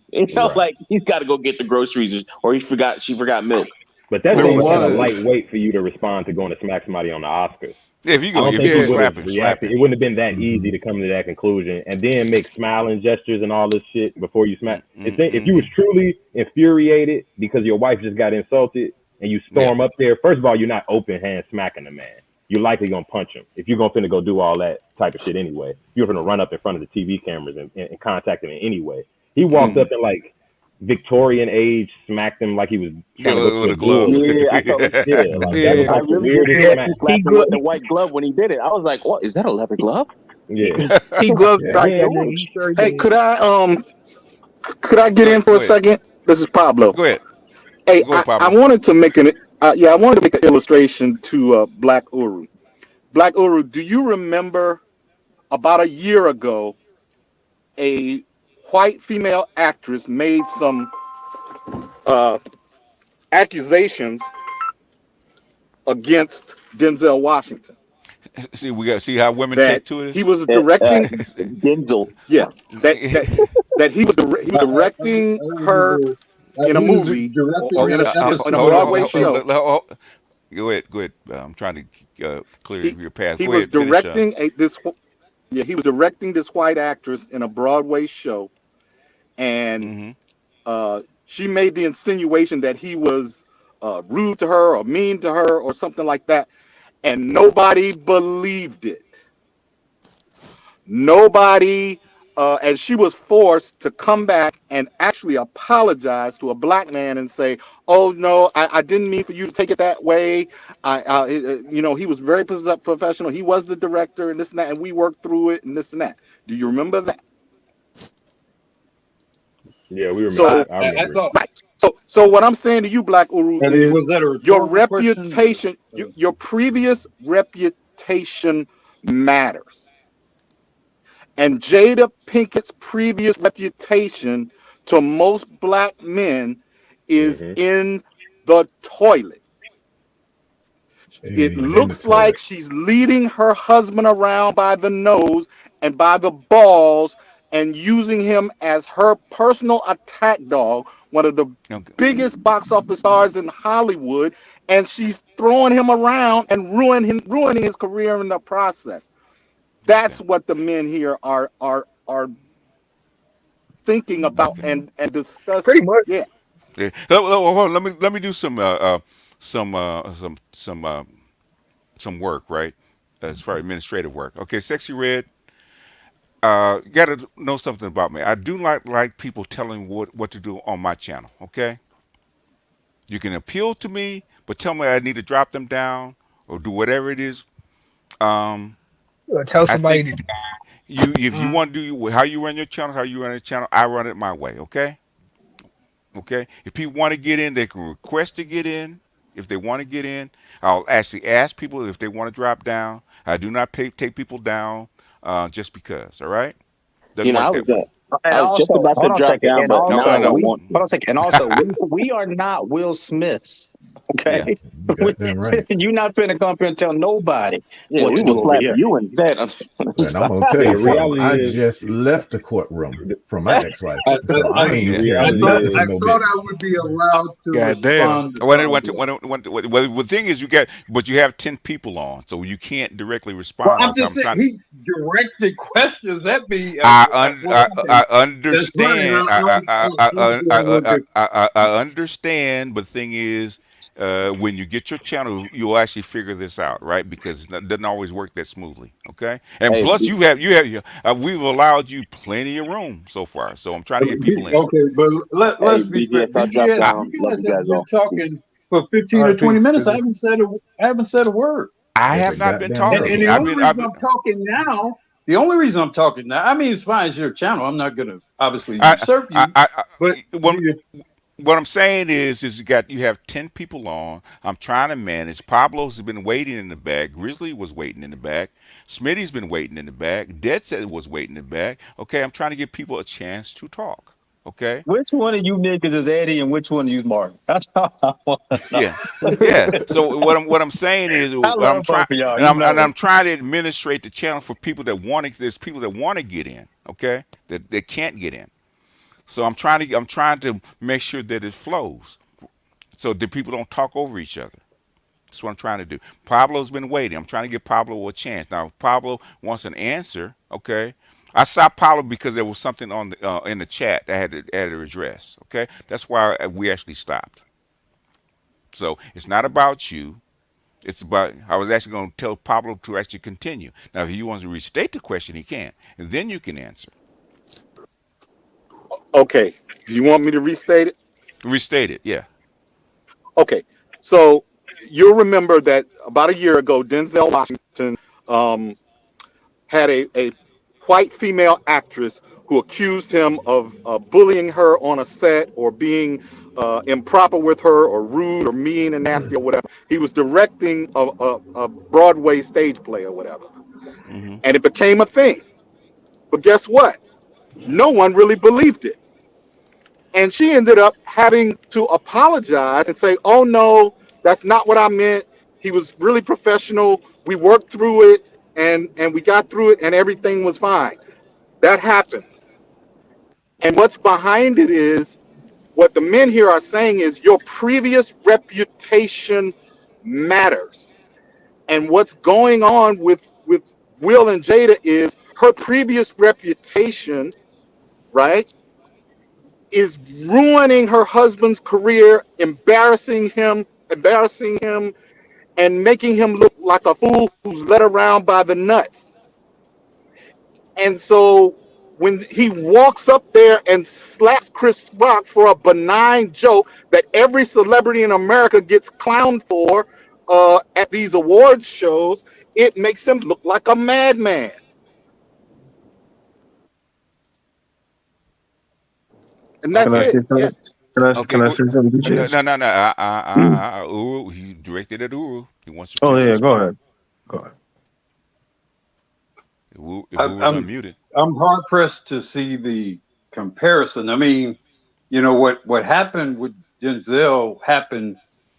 right. Like he's got to go get the groceries, or she forgot milk. But that There seems kind of was. lightweight for you to respond to going to smack somebody on the Oscars. Yeah, if you I go, don't if you think go he would Yeah. have slap him, slap reacted. him. It wouldn't have been that easy Mhm. to come to that conclusion and then make smiling gestures and all this shit before you smack. If you was Mm-hmm. truly infuriated because your wife just got insulted and you Yeah. storm up there, first of all, you're not open hand smacking the man. You're likely gonna punch him if you're gonna finna go do all that type of shit anyway. You're gonna run up in front of the TV cameras and contact him in anyway. He walked Mm-hmm. up and like Victorian age smacked him like he was Yeah, trying to go to with a a glove. duel. Yeah, I thought Yeah, like that was Yeah. I like the really did weirdest feel Yeah, like smack. he he slapped him glo- with the white glove when he did it. I was like, "What is that? A leather glove?" Yeah. he glove Yeah. strike Yeah, that and nigga. then He sure Hey, did. could I get go in ahead. for a second? This is Pablo. Go ahead. Hey, Go ahead, I Pablo. wanted to make I wanted to make an illustration to Black Uru. Black Uru, do you remember about a year ago a white female actress made some uh, accusations against Denzel Washington See, we got to see how women that take to he this. was Uh, uh, directing? Denzel. Yeah, that he was directing her in a He was movie or directing in an in a Hold episode on. Broadway show. Go ahead. Go ahead. I'm trying to clear He your path. he Go was ahead. Finish. directing he was directing this white actress in a Broadway show, and Mm-hmm. she made the insinuation that he was rude to her or mean to her or something like that, and nobody believed it. Nobody, and she was forced to come back and actually apologize to a black man and say, "Oh no, I didn't mean for you to take it that way. He was very professional. He was the director and this and that, and we worked through it and this and that." Do you remember that? yeah, we remember. So, I I remember. thought, right. So what I'm saying to you, Black Uru, and is was that a your rhetorical question? reputation, your previous reputation matters. And Jada Pinkett's previous reputation to most black men is Hmm. in the toilet. It In the looks like toilet. she's leading her husband around by the nose and by the balls and using him as her personal attack dog, one of the Okay. biggest box office stars in Hollywood, and she's throwing him around and ruining his career in the process. Okay. That's what the men here are thinking about Okay. and Pretty discussing. much. Yeah. Yeah. Hold on. Let me do some some work, right? As far as administrative work. Okay, Sexy Red. You got to know something about me. I do not like people telling what to do on my channel. Okay. You can appeal to me, but tell me I need to drop them down or do whatever it is. Um, Tell I somebody think to. if you want to do how you run your channel, how you run your channel, I run it my way. Okay. Okay. If people want to get in, they can request to get in. If they want to get in, I'll actually ask people if they want to drop down. I do not take people down just because. All right. Doesn't I work was that way. And I was just also, about to hold on a drop second. down, And but No, now also, no, I don't no. we want. hold on a second. And also, we are not Will Smiths. Yeah. Okay, You goddamn right. you're not finna come here and tell nobody Yeah, what we to do will over slap here. you instead. And I'm gonna tell Yeah, you the something. reality I is, just left the courtroom from my ex-wife, I, so I I, ain't the Yeah. scared of reality nothing is, from I no thought bitch. I would be allowed to God damn. respond to Well, Pablo. well, the thing is, but you have 10 people on, so you can't directly Well, respond all I'm the time. just I'm saying trying. he directed questions at me. I, I That's funny. understand. I'm dealing with the I understand. But the thing is, when you get your channel, you'll actually figure this out, right? Because it doesn't always work that smoothly. Okay. And Hey, plus, we've allowed you plenty of room so far. So I'm trying to get people in. okay, but let's be fair. BGS, I'll drop BGS, I, down. you Love guys you have guys been all. talking for All 15 or right, 20 peace. minutes. I haven't said a word. I It's a have not been goddamn And miracle. talking. the I've only been. reason I'm talking now, the only reason I'm talking now, I mean, it's fine, it's your channel. I'm not gonna obviously I, usurp you, but what, what I'm saying is you have 10 people on. I'm trying to manage. Pablo's been waiting in the back. Grizzly was waiting in the back. Smitty's been waiting in the back. Dead said was waiting in the back. Okay, I'm trying to give people a chance to talk. Okay. Which one of you niggas is Eddie and which one of you is Martin? That's all I want to know. Yeah, yeah. So what I'm saying is I I'm love trying both of y'all. and You I'm know it. trying to administrate the channel for people that want to. There's people that want to get in. Okay, that can't get in. So I'm trying to make sure that it flows so that people don't talk over each other. That's what I'm trying to do. Pablo's been waiting. I'm trying to give Pablo a chance. Now, if Pablo wants an answer, okay. I stopped Pablo because there was something on the in the chat that had to address. Okay, that's why we actually stopped. So it's not about you. It's about. I was actually going to tell Pablo to actually continue. Now, if he wants to restate the question, he can, and then you can answer. Okay. Do you want me to restate it? Restate it. Yeah. Okay. So you'll remember that about a year ago, Denzel Washington um, had a white female actress who accused him of bullying her on a set or being improper with her or rude or mean and nasty or whatever. He was directing a Broadway stage play or whatever. Hmm. And it became a thing. But guess what? No one really believed it. And she ended up having to apologize and say, "Oh no, that's not what I meant. He was really professional. We worked through it and we got through it and everything was fine." That happened. And what's behind it is what the men here are saying is your previous reputation matters. And what's going on with Will and Jada is her previous reputation, right, is ruining her husband's career, embarrassing him, and making him look like a fool who's led around by the nuts. And so when he walks up there and slaps Chris Rock for a benign joke that every celebrity in America gets clowned for at these awards shows, it makes him look like a madman. And Okay. Can that's I say it. Yeah. something? Can Okay. I say something, No, BJ's? no, no, no. Uru, he directed at Uru. He wants a Oh chance to yeah, go respond. ahead. Go ahead. If I, Uru's I'm unmuted. I'm hard pressed to see the comparison. I mean, what happened with Denzel happened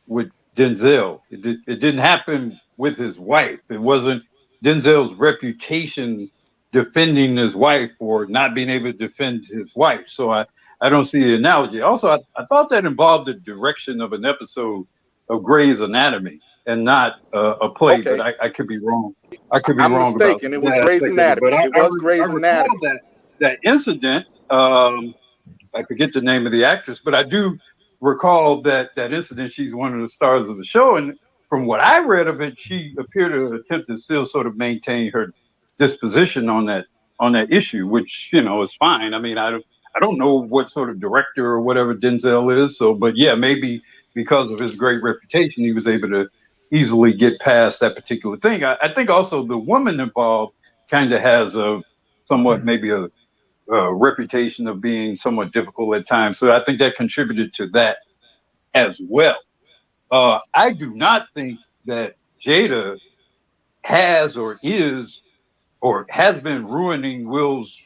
with Denzel. It didn't happen with his wife. It wasn't Denzel's reputation defending his wife or not being able to defend his wife. So I don't see the analogy. Also, I thought that involved the direction of an episode of Grey's Anatomy and not a play, but Okay. I could be wrong. I could be I'm wrong about mistaken. It was that Grey's aspect of it. But Anatomy. It was I Grey's recall Anatomy. that incident. I forget the name of the actress, but I do recall that incident. She's one of the stars of the show, and from what I read of it, she appeared to attempt to still sort of maintain her disposition on that issue, which is fine. I mean, I don't know what sort of director or whatever Denzel is, so but yeah, maybe because of his great reputation, he was able to easily get past that particular thing. I think also the woman involved kind of has a somewhat maybe a reputation of being somewhat difficult at times. So I think that contributed to that as well. I do not think that Jada has or is or has been ruining Will's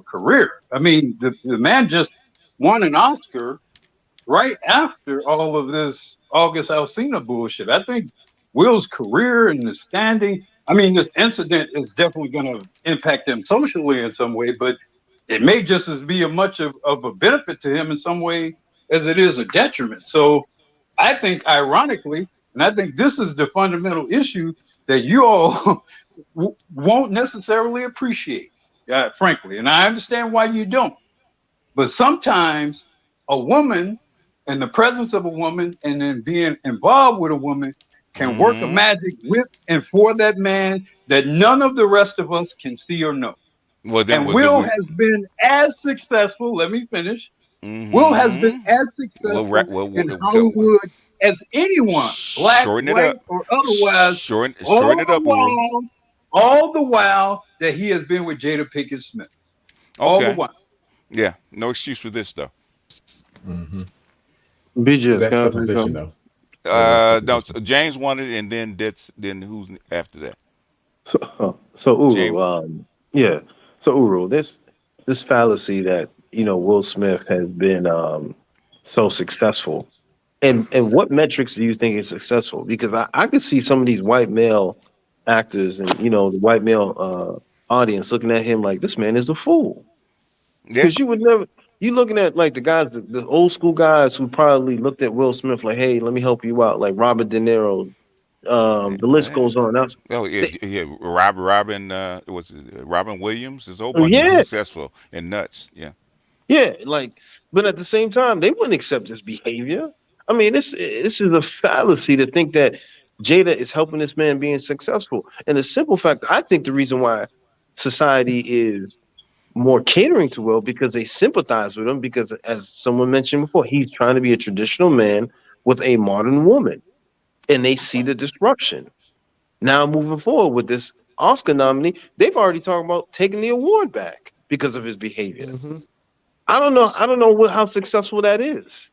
career. I mean, the man just won an Oscar right after all of this August Alsina bullshit. I think Will's career and the standing, I mean, this incident is definitely going to impact him socially in some way, but it may just as be a much of a benefit to him in some way as it is a detriment. So I think, ironically, and I think this is the fundamental issue that you all won't necessarily appreciate, frankly. And I understand why you don't. But sometimes a woman and the presence of a woman and then being involved with a woman can work a Hmm. magic with and for that man that none of the rest of us can see or know. Well, then, And Will has been as successful. Let me finish. Will has been mm-hmm. as Well, successful well, in Hollywood as anyone, black, Shorten it white, up. or otherwise, Shorten all it the up, Uru. while, all the while that he has been with Jada Pinkett Smith. All the Okay. while. Yeah. No excuse for this though. Hmm. BGS, That's can the I say position, something? though. That's the No. position. James wanted, and then who's after that? So James. Uru, yeah. So Uru, this fallacy that Will Smith has been so successful, and what metrics do you think is successful? Because I could see some of these white male actors and the white male audience looking at him like this man is a fool. Yeah. Because you would never. You looking at like the guys, the old school guys who probably looked at Will Smith like, "Hey, let me help you out," like Robert De Niro. The list Yeah. goes on. That's Oh yeah, they, yeah. Robin. It was Robin Williams. There's a whole oh, bunch of yeah, successful and nuts. Yeah. yeah. Like, but at the same time, they wouldn't accept this behavior. I mean, this is a fallacy to think that Jada is helping this man being successful. And the simple fact, I think the reason why society is more catering to Will because they sympathize with him because, as someone mentioned before, he's trying to be a traditional man with a modern woman, and they see the disruption. Now moving forward with this Oscar nominee, they've already talked about taking the award back because of his behavior. Mm-hmm. I don't know. I don't know how successful that is.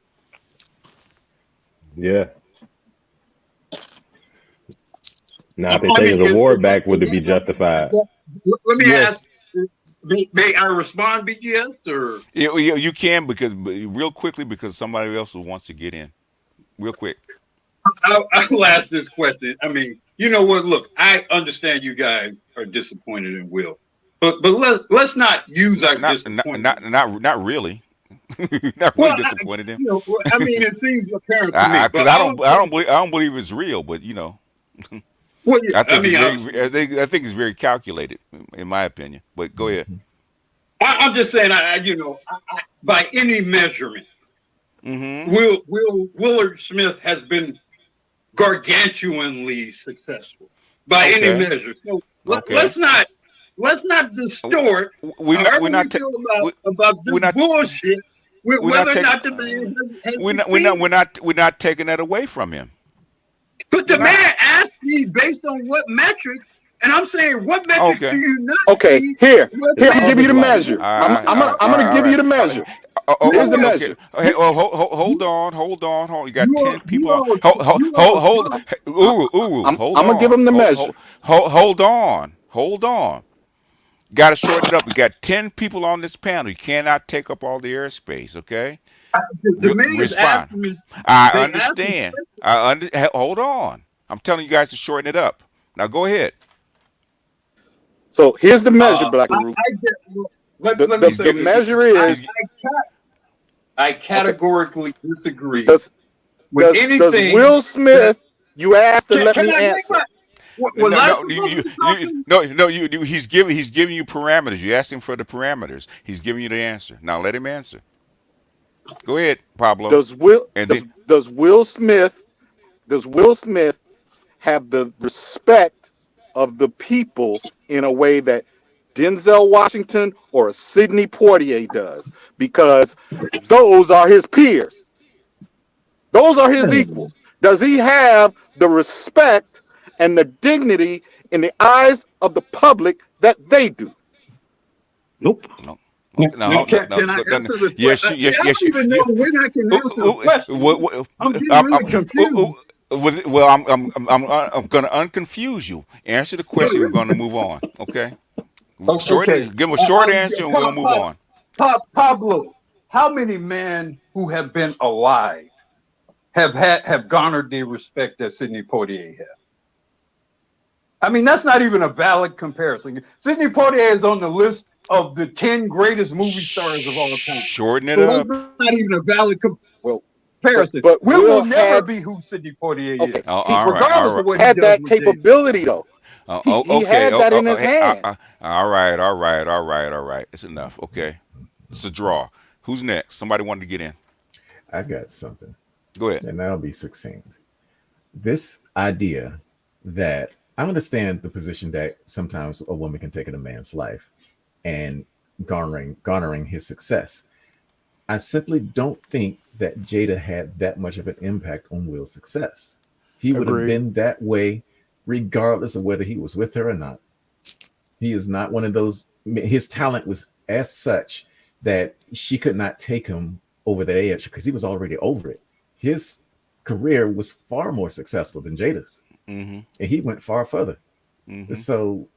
Yeah. Now, if they I take mean, his award back, would it be justified? let me Yes. ask, may I respond, BGS, or? You can because real quickly because somebody else wants to get in real quick. I'll ask this question. I mean, you know what? Look, I understand you guys are disappointed in Will, but let's not use our disappointment. Not really. Not really Well, disappointed in. I mean, it seems apparent to me. Because But I all I'm don't I saying, don't believe I don't believe it's real, but well, yeah, I I think it's mean, very obviously, I think it's very calculated in my opinion. But go ahead. I'm just saying, by any measurement, Mm-hmm. Willard Smith has been gargantuanly successful by any Okay. measure. So Okay. let's not distort We're however we not feel we, about we're this not bullshit with we're not whether or taking not the man has succeeded. we're not taking that away from him. But We're the not. man asked me based on what metrics, and I'm saying, what metrics do Okay. you not Okay, see here, where the here, I'm gonna man give is you the succeeding? measure. I'm gonna give All you right. the measure. Here's the You Okay. measure. Hey, hold on. You got you 10 people on. all you all talk. Ooh, hold I'm gonna give on. him the measure. Hold on. Got to shorten it up. We got 10 people on this panel. You cannot take up all the airspace, okay? The man is Respond. asking me. I They asked me. understand. Hold on. I'm telling you guys to shorten it up. Now go ahead. So here's the measure, Black and Root. I get. Let me The, say the this. measure I, is I okay. categorically disagree Does with does anything Will that. Smith? You asked to let Can me I make answer. my? Was No, I no, supposed to be talking? He's giving you parameters. You asked him for the parameters. He's giving you the answer. Now let him answer. Go ahead, Pablo. Does Will And does then does Will Smith have the respect of the people in a way that Denzel Washington or Sidney Poitier does? Because those are his peers. Those are his equals. Does he have the respect and the dignity in the eyes of the public that they do? Nope. no. Now, Okay, no, no, can no, I no, no. answer the Yes, question? See, I yes, don't even know you. when I can answer the question. I'm getting I'm, really confused. well, I'm going to unconfuse you. Answer the question. We're going to move on. Okay. Okay. Give him a short answer, and we're going to move on. Pablo, how many men who have been alive have garnered the respect that Sidney Poitier had? I mean, that's not even a valid comparison. Sidney Poitier is on the list of the 10 greatest movie stars of all time. Shorten it So that's up. not even a valid Well, comparison. but Will Will never had be who Sidney Poitier is, okay. He All right, all regardless right. of what he had does that with Jada. capability though. He Okay. had that in his hand. All right. It's enough. Okay. It's a draw. Who's next? Somebody wanted to get in. I got something, Go ahead. and that'll be succinct. This idea that I understand the position that sometimes a woman can take in a man's life and garnering his success. I simply don't think that Jada had that much of an impact on Will's success. He would have Agreed. been that way regardless of whether he was with her or not. He is not one of those. His talent was as such that she could not take him over the edge because he was already over it. His career was far more successful than Jada's, Mm-hmm. and he went far further. Mm-hmm. So,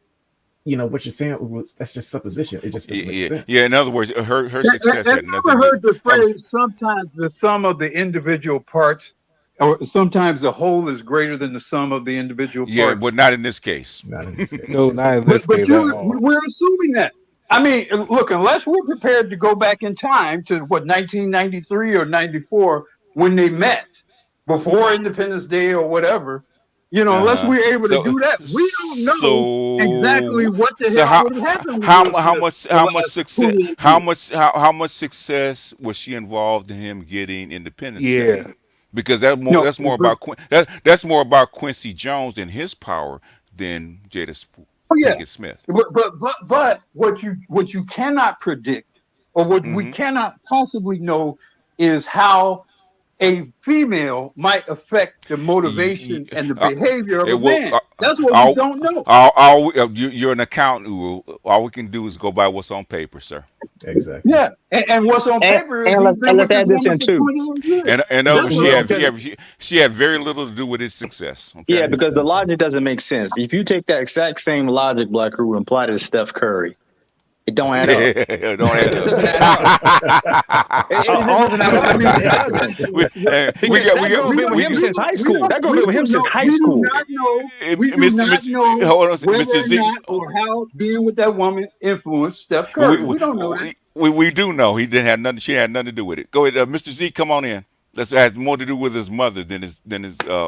what you're saying was that's just supposition. It just doesn't make Yeah, sense. yeah. In other words, her success Have had you nothing ever to do. heard the Um, phrase, sometimes the sum of the individual parts, or sometimes the whole is greater than the sum of the individual yeah, parts? but not in this case. Not in this case. No, not in But this case at all. we're assuming that. I mean, look, unless we're prepared to go back in time to what 1993 or 94 when they met before Independence Day or whatever, unless Uh-huh. we're able to So, do that, we don't know exactly so, what the so hell how, would have happened with Will how Smith much, the how much last success, 28 years. how much success was she involved in him getting Independence Day? Yeah. Because No, that's more but, about that's more about Quincy Jones and his power than Jada oh yeah, Pinkett Smith. but what you cannot predict, or what we Mm-hmm. cannot possibly know, is how a female might affect the motivation and the Uh, behavior of it a will. man. That's what we All, don't know. you're an accountant, Uru. All we can do is go by what's on paper, sir. Exactly. Yeah, and what's on And, paper is and he's let's been and with let's this add this woman in for too. 28 years. And in other That's words, what I'm Because she had very little to do with his success. yeah, Okay. because the Exactly. logic doesn't make sense. If you take that exact same logic, Black Crew, and apply it to Steph Curry, it don't add up. Don't It add just up. doesn't add up. It just doesn't add No, up. I mean, It doesn't. We Because got that girl been with him since high school. That girl we been with him do since know, high we do school. not know, we do Mr. not know Hold on, whether Mr. or Z. not or how being with that woman influenced Steph We, Curry. We don't know that. we do know he didn't have nothing. She had nothing to do with it. Go ahead, Mr. Z. Come on in. That has more to do with his mother than his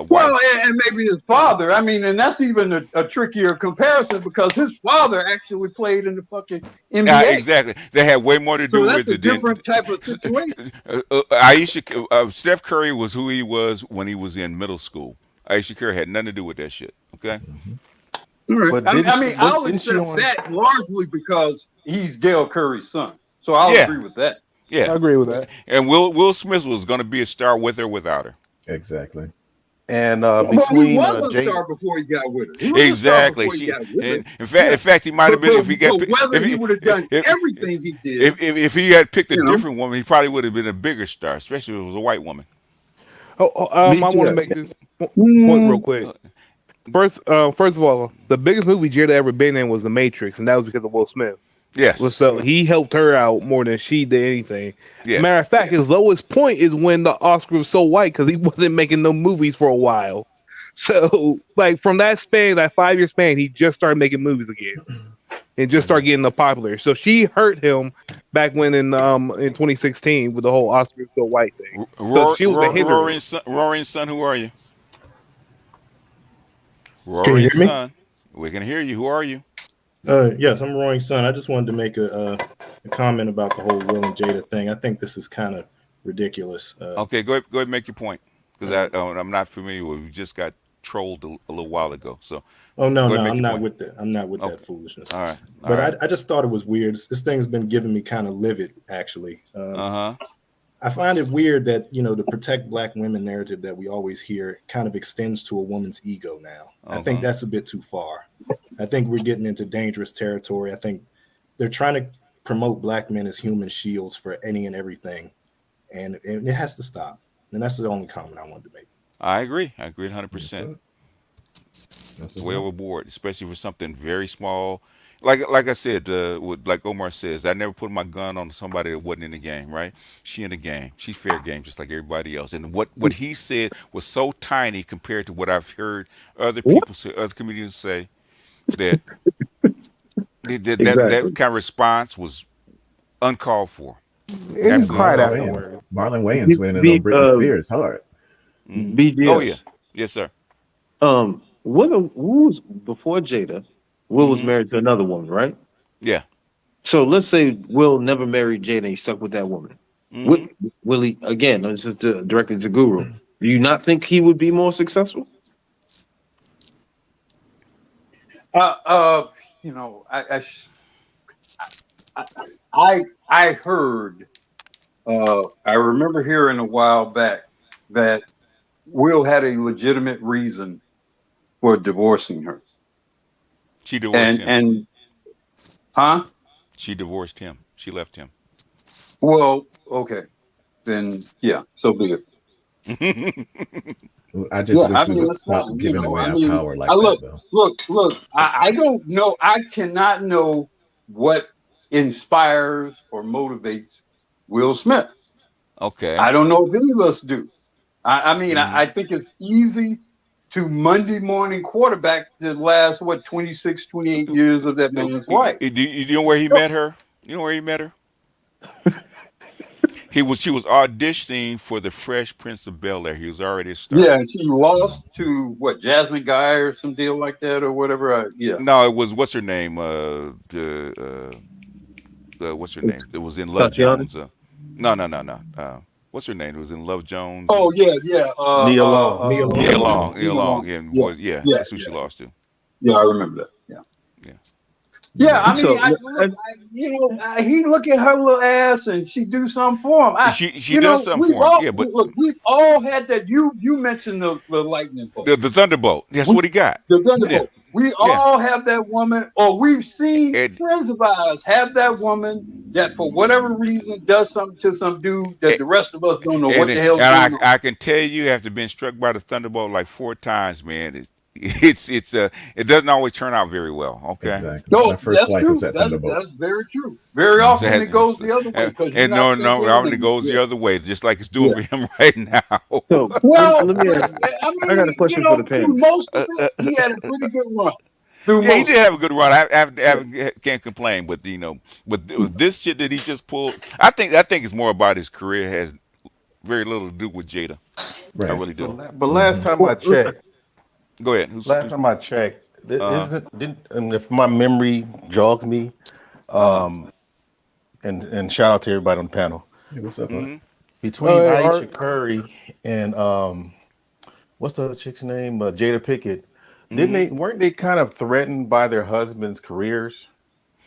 Well, wife. and maybe his father. I mean, and that's even a trickier comparison because his father actually played in the fucking NBA. Exactly. They had way more to do So that's with a it than different type of situation. Aisha. Steph Curry was who he was when he was in middle school. Aisha Curry had nothing to do with that shit. Okay. Mhm. All right. But I mean, I'll didn't she accept on that largely because he's Dale Curry's son. So I'll Yeah. agree with that. Yeah. I agree with that. And Will Smith was going to be a star with or without her. Exactly. And Well, he between was a Jada, star before he got with her. He was a star Exactly. before he She got with her. and Yeah. in fact, he might have been if he got But whether if he he would have done if, everything he did, if he had picked a you know, different woman, he probably would have been a bigger star, especially if it was a white woman. I want to make this point real mm, quick. First of all, the biggest movie Jada ever been in was The Matrix, and that was because of Will Smith. Well, Yes. so he helped her out more than she did anything. Yes. Matter of fact, his lowest point is when the Oscar was so white because he wasn't making no movies for a while. So, like from that span, that 5 year span, he just started making movies again and just started getting popular. So she hurt him back when in 2016 with the whole Oscar so white thing. So she was a hindrance. Roaring son, who are you? Can you Roaring hear me? son, we can hear you. Who are you? Yes, I'm Roaring Son. I just wanted to make a comment about the whole Will and Jada thing. I think this is kind of ridiculous. Okay, go ahead, make your point because Uh, I'm not familiar with. We just got trolled a little while ago, so oh no, go ahead, no, and make I'm your not point. with that. I'm not with that Okay, foolishness. all right, all But right. I just thought it was weird. This thing's been giving me kind of livid, actually. Uh huh. I find it weird that the protect black women narrative that we always hear kind of extends to a woman's ego now. I Uh think huh. that's a bit too far. I think we're getting into dangerous territory. I think they're trying to promote black men as human shields for any and everything, and it has to stop. And that's the only comment I wanted to make. I agree. I agree Yes, 100%. sir. That's It's what's way up. overboard, especially for something very small. Like I said, like Omar says, I never put my gun on somebody that wasn't in the game. Right? She in the game. She's fair game, just like everybody else. And what he said was so tiny compared to what I've heard other people say, other comedians say that that Exactly. kind of response was uncalled for. And he And Absolutely cried Marlon uncalled for. Wayans. afterwards. Marlon Wayans B, went in on B, Britney Spears hard. Oh yeah, BGS. yes sir. Wasn't Will was before Jada? Will was Hmm. married to another woman, right? Yeah. So let's say Will never married Jada. And he stuck with that woman. Hmm. Will he again? This is directly to Guru. Do you not think he would be more successful? uh, uh, you know, I heard I remember hearing a while back that Will had a legitimate reason for divorcing her, She divorced and him. and huh? She divorced him. She left him. Well, okay, then yeah, so be it. I just Yeah, wish I we mean would that's stop fine. giving away I our mean, power I like that, look, though. look. I don't know. I cannot know what inspires or motivates Will Smith. Okay. I don't know if any of us do. I mean, Hmm. I think it's easy to Monday morning quarterback the last, what, 26, 28 years of that man's life. You know where he met her? You know where he met her? She was auditioning for the Fresh Prince of Bel Air. He was already a star. Yeah, and she lost to, what, Jasmine Guy or some deal like that or whatever. Yeah. No, it was what's her name? What's her name? It was in Love Tatiana. Jones. No, no, no, no. What's her name? It was in Love Jones Oh, and yeah, yeah. Nia Long. Nia Nia Long. Long. Nia Nia Long. Long. Yeah, and Yeah, was yeah. yeah, That's who she yeah. lost to. Yeah, I remember that. Yeah. Yeah. Yeah, I Yeah. mean, So he look at her little ass and she do something for him. She does something for him. Yeah, but We've all had that. You mentioned the lightning bolt, the Thunderbolt. That's we, what he got. the Yeah. thunderbolt. We Yeah. all have that woman, or we've seen And friends of ours have that woman that for whatever reason does something to some dude that the rest of us don't know what the hell's going on. I can tell you, after being struck by the Thunderbolt like 4 times, man, it doesn't always turn out very well. Okay. Exactly. My No, first that's wife was true. at Thunderbolt. That's very true. Very So often it it goes has, the other way because you're and not no, thinking. it goes the Yeah. other way, just like it's doing Yeah. for him right now. so Well, let me ask. I I got a mean, question for the through panel. most of it, he had a pretty good run. Through Yeah, he most did of have it. a good run. Can't complain, but with this shit that he just pulled, I think it's more about his career. It has very little to do with Jada. I Right. really do. But last time I Well, listen, checked, Go ahead. last time I checked, Uh isn't didn't and if my memory jogs me, huh. um, and shout out to everybody on the panel. Hey, what's up, Art? Between Hey, Aisha Art. Curry and what's the other chick's name? Jada Pickett. Didn't Hmm. they weren't they kind of threatened by their husbands' careers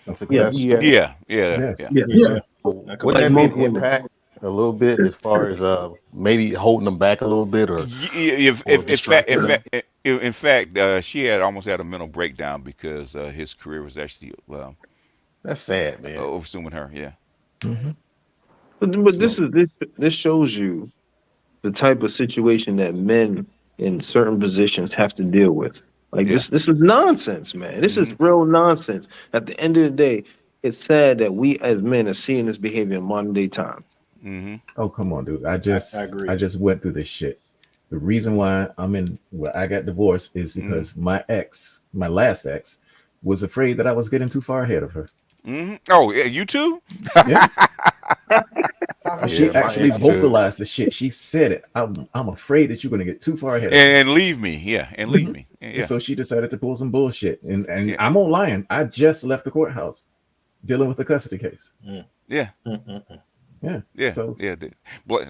and yeah, success? Yeah. Yeah. Yes. yeah, Yeah, I could Wouldn't like that agree. be most an women. impact a little bit as far as maybe holding them back a little bit or If distracting them? in fact, she had almost had a mental breakdown because his career was actually That's sad, man. oversuming her. Yeah. Hmm. But So this shows you the type of situation that men in certain positions have to deal with. Like yeah. this is nonsense, man. This is Hmm. real nonsense. At the end of the day, it's sad that we as men are seeing this behavior in modern day time. Hmm. Oh, come on, dude. I agree. I just went through this shit. The reason why I got divorced is Hmm. because my last ex, was afraid that I was getting too far ahead of her. Hmm. Oh, yeah, you too? Yeah. Yeah, She my actually ex too. vocalized the shit. She said it. I'm afraid that you're gonna get too far ahead of me. And leave me. Yeah. And leave me. And Yeah. so she decided to pull some bullshit. And Yeah. I'm not lying. I just left the courthouse dealing with a custody case. Yeah. Mm-mm-mm. Yeah. Yeah. So Yeah.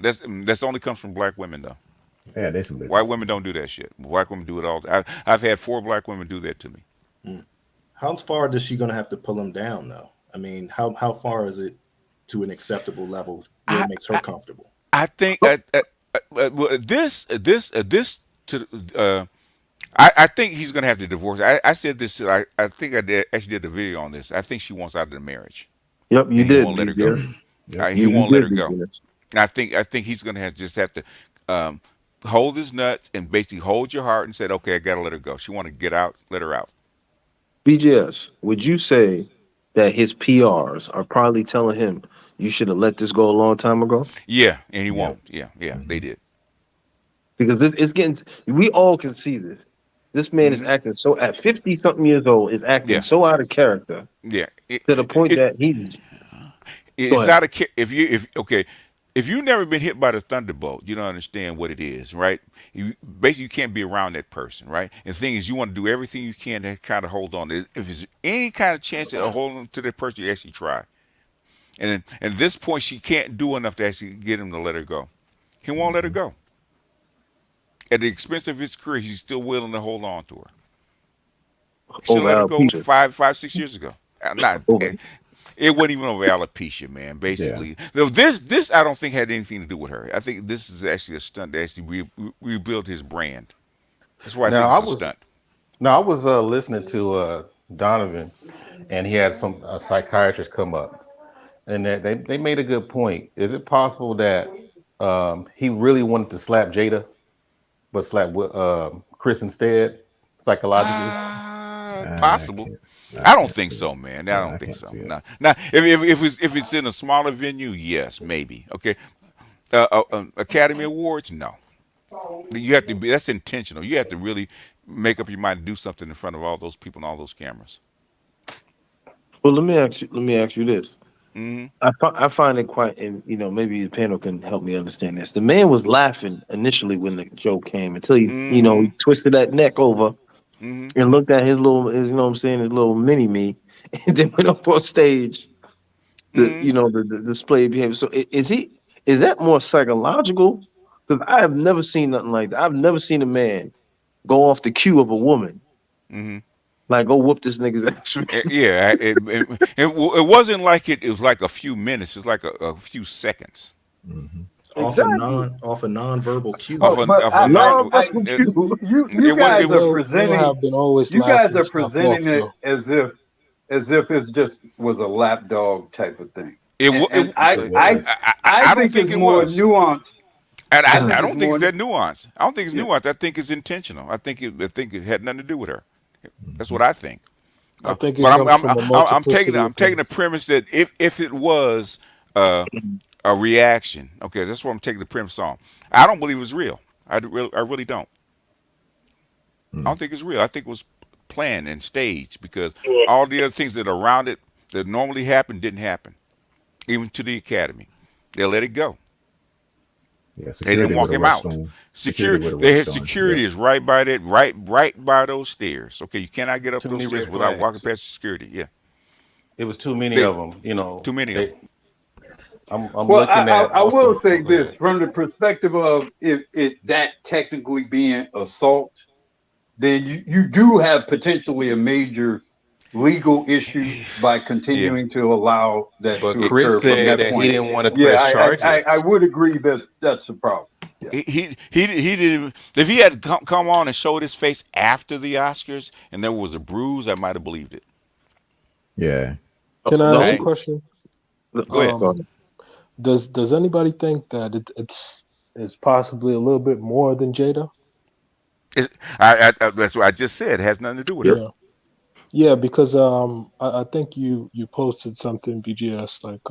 That's only comes from black women though. yeah, there's some White bitches. women don't do that shit. Black women do it all. I've had 4 black women do that to me. Mm. How far does she gonna have to pull him down though? I mean, how far is it to an acceptable level where I it makes her comfortable? I think well, this to I think he's gonna have to divorce. I said this. I think actually did a video on this. I think she wants out of the marriage, Yep, you and he did, won't let her go. BJ. Yep. He You won't let did, her go. BJ. And I think he's gonna have to um, hold his nuts and basically hold your heart and said, okay, I gotta let her go. She want to get out, let her out. BJS, would you say that his PRs are probably telling him you should have let this go a long time ago? Yeah, and he Yeah. won't. Yeah, they did. Because it's getting, we all can see this. This man is Hmm. acting so, at 50 something years old, is acting Yeah, so out of character yeah. to the point It, that he's, go it's ahead. out of if okay, if you've never been hit by the thunderbolt, you don't understand what it is, right? You can't be around that person, right? And the thing is, you want to do everything you can to kind of hold on. If there's any kind of chance of holding on to that person, you actually try. And at this point, she can't do enough to actually get him to let her go. He won't let her Mhm. go. At the expense of his career, he's still willing to hold on to her. He should have over let her go alopecia. 5, 6 years ago. Not Over. It wasn't even over alopecia, man. Yeah. Basically, though this I don't think had anything to do with her. I think this is actually a stunt to actually rebuild his brand. That's why I Now think I it's a was stunt. now I was listening to Donovan, and he had some psychiatrist come up, and they made a good point. Is it possible that he really wanted to slap Jada, but slap Chris instead, psychologically? I Possible. can't. I I don't can't think see it. so, man. I Yeah, don't I think can't so. see it. Now, if it's in a smaller venue, yes, maybe. Okay, Academy Awards, no. You have to be. That's intentional. You have to really make up your mind to do something in front of all those people and all those cameras. Well, let me ask you. Let me ask you this. Hmm. I find it quite, and maybe the panel can help me understand this. The man was laughing initially when the joke came until he Hmm. twisted that neck over Hmm. and looked at his what I'm saying, his little mini me, and then went up on stage. Hmm. The display behavior. So is that more psychological? Because I have never seen nothing like that. I've never seen a man go off the cue of a woman, Hmm. like go whoop this nigga's ass. Yeah, it wasn't like it. It was like a few minutes. It's like a few seconds. Hmm. Exactly. Off a non-verbal Off cue. a But off a No, non. I verbal It, cue. you it was. It guys are was. Will presenting have been always you guys laughing are stuff off presenting it though. as if it's just was a lapdog type of thing. It. And wa- and it, I It I was. I I don't think think it's it more was. nuanced. And I I think it's don't think more it's that nuanced. I don't think it's yeah. nuanced. I think it's intentional. I think it had nothing to do with her. That's Hmm. what I think. I think But it comes from a multiplicity I'm of taking the things. premise that if it was uh, a reaction, okay, that's what I'm taking the premise on. I don't believe it was real. I really don't. I don't think it's real. I think it was planned and staged because all the other things that are around it that normally happen didn't happen. Even to the academy, they let it go. Yeah, They didn't security would walk have him rushed out. on. Security Secure. would have They had rushed on. Yeah. security is right by that, right by those stairs. Okay, you cannot get up Too those many stairs red without walking flags. past security. Yeah, It was too many they of them. too many of them. They. I'm Well, looking at I will also. say Oh, go this ahead. from the perspective of if it that technically being assault, then you do have potentially a major legal issue by Yeah, continuing to allow that But to it, Chris occur from said that that he point. didn't want to Yeah, press charges. I would agree that that's a problem. Yeah. he didn't. If he had come on and showed his face after the Oscars and there was a bruise, I might have believed it. Yeah. Can I The ask a Okay, only question? go ahead. go Um, does anybody think that it's possibly a little bit more than Jada? It's, that's what I just said. It has nothing to do with Yeah. her. Yeah, yeah, because I think you posted something BGS like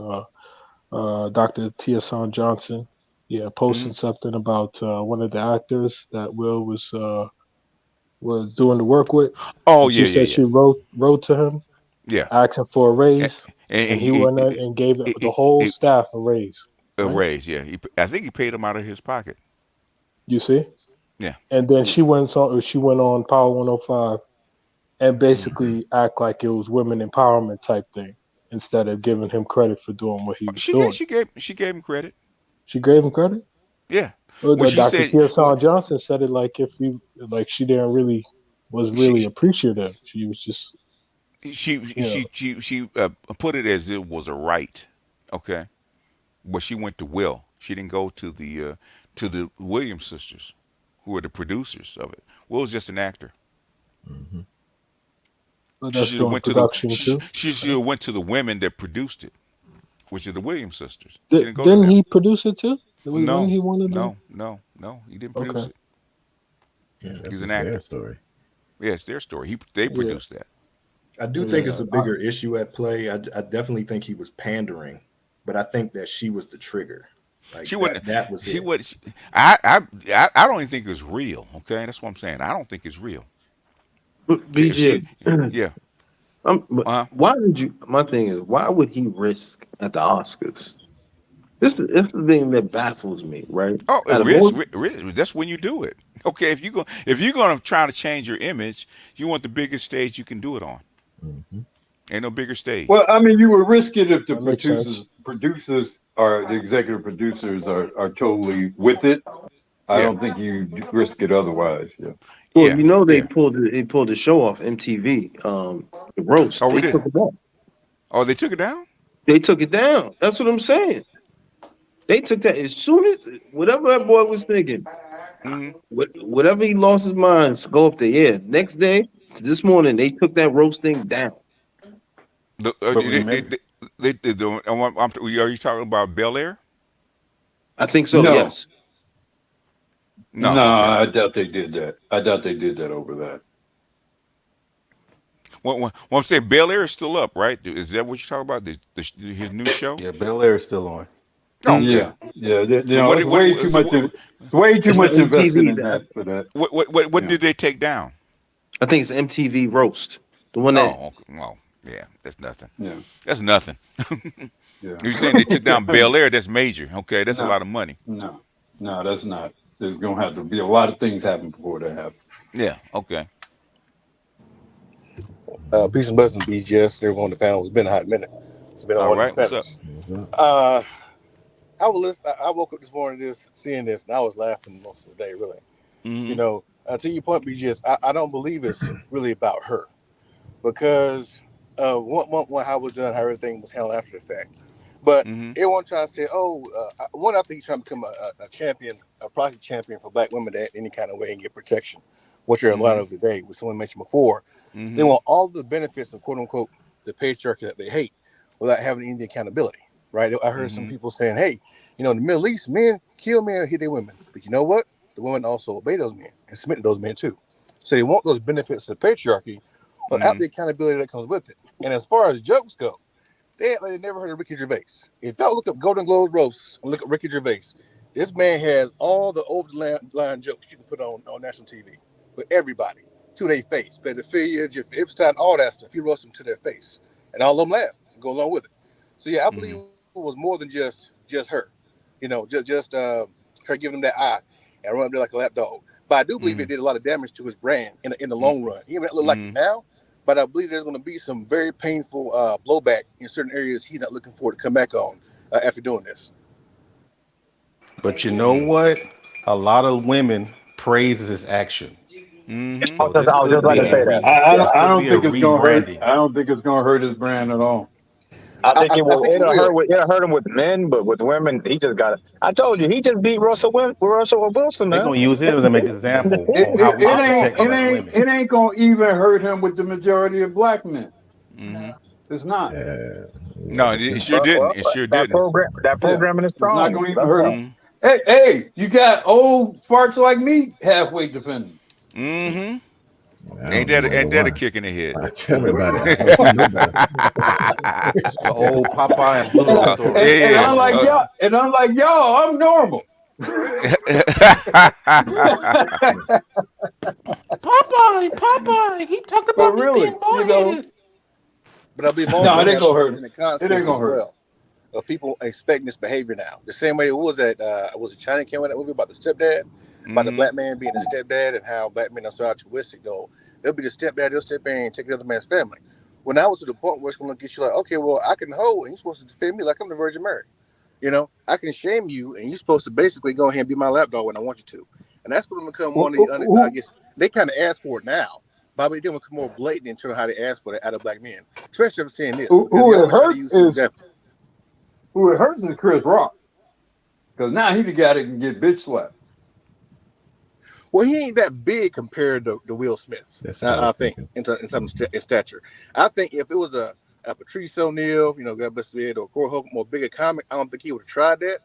Dr. Tieson Johnson, yeah, Hmm. posted something about one of the actors that Will was doing the work with, Oh and she yeah, said yeah, she wrote to him yeah, asking for a yeah. raise, And and he went in and gave the whole staff a raise, a right? raise. Yeah, I think he paid him out of his pocket. You see, Yeah. and then she went on Power 105 and Hmm. basically act like it was women empowerment type thing instead of giving him credit for doing what he was doing. She gave him credit. She gave him credit. Yeah. Well, When she Dr. said Tia Johnson said it like if he like she didn't really was she really appreciative. She was just you know she put it as it was a right. Okay. But she went to Will. She didn't go to the Williams sisters, who were the producers of it. Will was just an actor. Hmm. but She that's should have doing went to the production too, she should right? have went to the women that produced it, which are the Williams sisters. She didn't go to Didn't them. he produce it too? Wasn't No, he one of them? no. He didn't produce Okay, it. Yeah, He's that's an just their actor. story. Yeah, it's their story. They yeah, produced that. I do think it's yeah. a bigger issue at play. I definitely think he was pandering, but I think that she was the trigger. She Like wouldn't. that was She it. would. I don't even think it's real. Okay, that's what I'm saying. I don't think it's real. But She, BJ, yeah. but Uh, why did you? My thing is, why would he risk at the Oscars? This is the thing that baffles me, right? oh, Out of risk, all, that's when you do it. Okay, if you're gonna try to change your image, you want the biggest stage you can do it on. Hmm. Ain't no bigger Well, stage. I mean, you would risk it if the That makes sense. producers or the executive producers are totally with it. I Yeah, don't think you risk it otherwise. Yeah. well, yeah, they yeah. pulled the show off MTV, the roast. Oh, we They did. took it off. Oh, they took it down. They took it down. That's what I'm saying. They took that as soon as whatever that boy was thinking, Mm-hmm. whatever he lost his mind, go up there. Yeah. Next day, this morning, they took that roast thing down. The, But remember, are you talking about Bel Air? I think so. No, Yes. No. no, Okay. I doubt they did that. I doubt they did that over that. What I'm saying, Bel Air is still up, right? Is that what you're talking about? His new show? Yeah, Bel Air is still on. Oh, okay. Yeah, yeah. So It's way too much. It's way too It's the much invested MTV. in that for that. what Yeah, did they take down? I think it's MTV roast. The one that Oh, okay. Well, yeah, that's nothing. yeah, That's nothing. yeah. You're saying they took down Bel Air? That's major. Okay, that's a No, lot of money. no, no. That's not. There's gonna have to be a lot of things happen before that happens. Yeah. Okay. Peace and blessings, BGS. Everyone on the panel. It's been a hot minute. It's been on All one of these right. What's up? panels. What's up? I was listen, I woke up this morning just seeing this, and I was laughing most of the day. Really, Mm-hmm. to your point, BGS. I don't believe it's really about her because of one how it was done, how everything was handled after the fact. But Mm-hmm. everyone trying to say, one, I think he's trying to become a champion, a proxy champion for Black women that any kind of way and get protection, which are a lot Mm-hmm. of today. What someone mentioned before. They Mm-hmm. want all the benefits of quote unquote the patriarchy that they hate without having any accountability. Right? I heard some Mm-hmm. people saying, hey, in the Middle East, men kill men and hit their women. But you know what? The women also obey those men and submit to those men too. So they want those benefits of the patriarchy without Mm-hmm. the accountability that comes with it. And as far as jokes go, they act like they never heard of Ricky Gervais. If y'all look up Golden Globes roast and look at Ricky Gervais, this man has all the over the line jokes you can put on national TV with everybody to their face. Pedophilia, Jeff Epstein, all that stuff. He roasts them to their face. And all of them laugh and go along with it. So yeah, I believe Mm-hmm. it was more than just her. Just her giving him that eye and running up there like a lap dog. But I do believe it did a lot of damage to his brand in the long run. He may not look like it Mm-hmm. now, but I believe there's going to be some very painful blowback in certain areas he's not looking forward to come back on after doing this. But you know what? A lot of women praises his action. Mm-hmm. So this I was just could about be to a say that. this I could don't be a think it's gonna hurt. rebranding. I don't think it's gonna hurt his brand at all. I think it I will. think it will. It'll hurt him with men, but with women, he just got it. I told you, he just beat Russell Wilson, They're man. gonna use him as an example It, on how it, we it should ain't protect it black ain't women. it ain't gonna even hurt him with the majority of black men. Mm-hmm. It's not. Yeah. No, But it see, sure didn't. Well, It sure didn't. that Yeah, programming is it's not strong. gonna even That's hurt all. him. Mm-hmm. Hey, you got old farts like me halfway defending. Mm-hmm. I Ain't don't that wonder ain't that a why. kick in the head? Tell me about it. I wish you knew better. It's the old Popeye and And, Pluto uh, story. and yeah. unlike y'all, I'm normal. Popeye, he talked But about me really, being bald-headed. But I believe no, also it you ain't have the gonna hurt him. unintended It ain't consequences gonna as hurt him. well of people expecting this behavior now. The same way it was that was it China came with that movie about the stepdad, about the Mm-hmm. black man being a stepdad and how black men are so altruistic though. They'll be the stepdad, they'll step in and take the other man's family. When I was to the point where it's gonna get you like, okay, well I can hold and you're supposed to defend me like I'm the Virgin Mary. I can shame you and you're supposed to basically go ahead and be my lapdog when I want you to. And that's going to become one of the, I guess, they kind of ask for it now. Bobby didn't become more blatant in terms of how they ask for it out of black men, especially after seeing this, because Who they it always try to hurt use some is example. Chris Rock, because now he the guy that can get bitch slapped. Well, he ain't that big compared to Will Smith, That's what I I was think, thinking. in stature. I think if it was a Patrice O'Neal, God bless his head, or Corey Holcomb, or bigger comic, I don't think he would have tried that.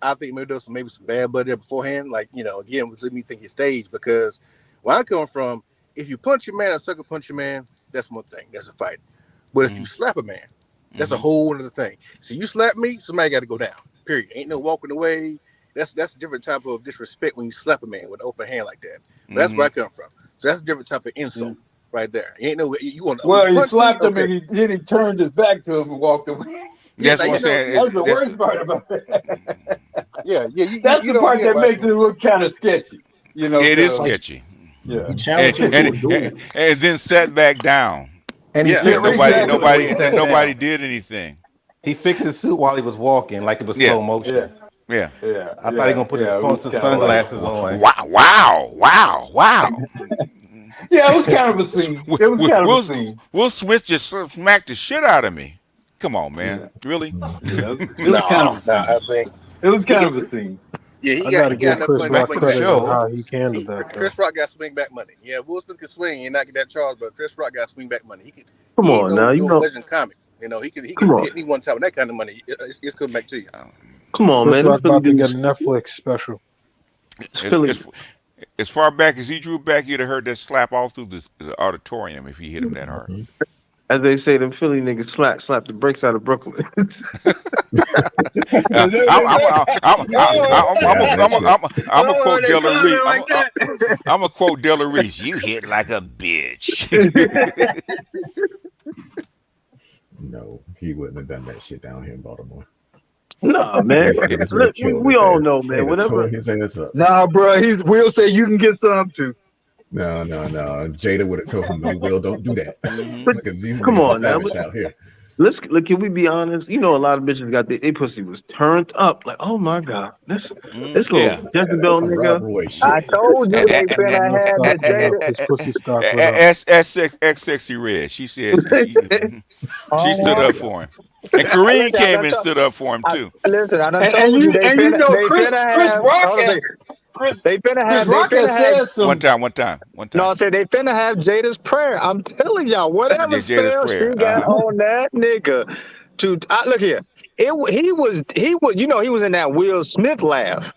I think maybe there's maybe some bad blood there beforehand. Like, again, let me think his stage, because where I come from, if you punch a man or sucker punch a man, that's one thing. That's a fight. But if you slap a man, that's a whole other thing. So you slap me, somebody got to go down. Period. Ain't no walking away. That's a different type of disrespect when you slap a man with an open hand like that. But that's where I come from. So that's a different type of insult right there. You ain't no you want Well, to he punch me? slapped him Okay. and then he turned his back to him and walked away. That's what I'm saying. That's the worst part about it. Yeah. That's You the don't part get that where I makes come it from. look kind of sketchy. It is like sketchy. Yeah. he challenged him to a duel. And then sat back down. And he Yeah. fixed his Nobody, suit before he nobody, and then sat nobody down. did anything. He fixed his suit while he was walking, like it was Yeah, slow motion. yeah. I thought he gonna put his It was pumps and kind of like, sunglasses on. Wow. yeah, it was kind of a scene. It was kind of a scene. Will Smith just smacked the shit out of me. Come on, man. Really? Yeah, it was kind No, of a no, scene. I think It was kind he, of a scene. yeah, I he gotta got give enough Chris money to Rock swing For back. credit on sure. how he handled that though. Chris Rock got swing back money. Yeah, Will Smith can swing and not get that charge, but Chris Rock got swing back money. Come He ain't on now, no legend comic. You know, he can come on, hit me one time with that kind of money. It's coming back to you. come on, Chris man. Them Rock Philly about to get a dudes, Netflix special. As, Philly. as, as far back as he drew back, you'd have heard that slap all through the auditorium if he hit him that hard. As they say, them Philly niggas slap the brakes out of Brooklyn. I'm gonna quote they Della called Reese. it like that. I'm gonna quote Della Reese. You hit like a bitch. No, he wouldn't have done that shit down here in Baltimore. Nah, man. They just would have Look, killed we his all ass. know, They'd man. have tore Whatever. his ass up. Nah, bro. Will say you can get some too. No. Jada would have told him, "No, Will, don't do that," But because these come niggas are on now. savage out here. Let's look. Can we be honest? You know, a lot of bitches got they pussy was turned up. Like, oh my god, this little Yeah. Yeah, Jezebel that's some nigga. Rob Roy I shit. told you they Man, finna let's have stop the with Jada. up. His pussy stop with up. X Sexy Red. She said she stood Uh-huh. up for him, and Kareem Listen, I came done and stood up for him too. listen, I done And, told you and you know Chris have. Rock Hold on a had second. They finna Chris have. They Rock has finna have. said One some. time. No, I said they finna have Jada's prayer. I'm telling y'all, whatever Yeah, Jada's spell she prayer. got on that nigga. Look here. He was. You know, he was in that Will Smith laugh.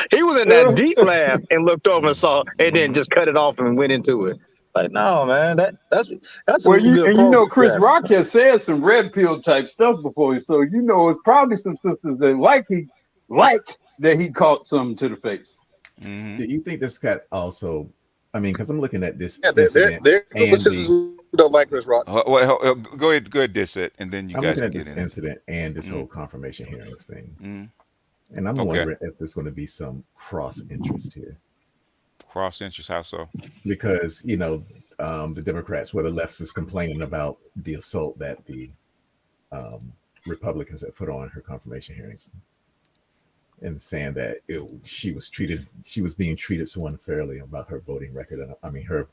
He was in that deep laugh and looked over and saw, and then just cut it off and went into it. Like, no, man, that's Well, some good you know program. Chris Rock has said some red pill type stuff before, so you know it's probably some sisters that like that he caught something to the face. Mm-hmm. Do you think this got also? I mean, because I'm looking at this Yeah, incident there are and sisters the. who don't like Chris Rock. Go ahead, diss it, and then you I'm guys looking can at get this in. incident and this whole confirmation hearings thing, and I'm Okay. wondering if there's going to be some cross interest here. Cross interest, how so? Because the Democrats, where the left is complaining about the assault that the Republicans have put on her confirmation hearings, and saying that she was being treated so unfairly about her voting record, and I mean her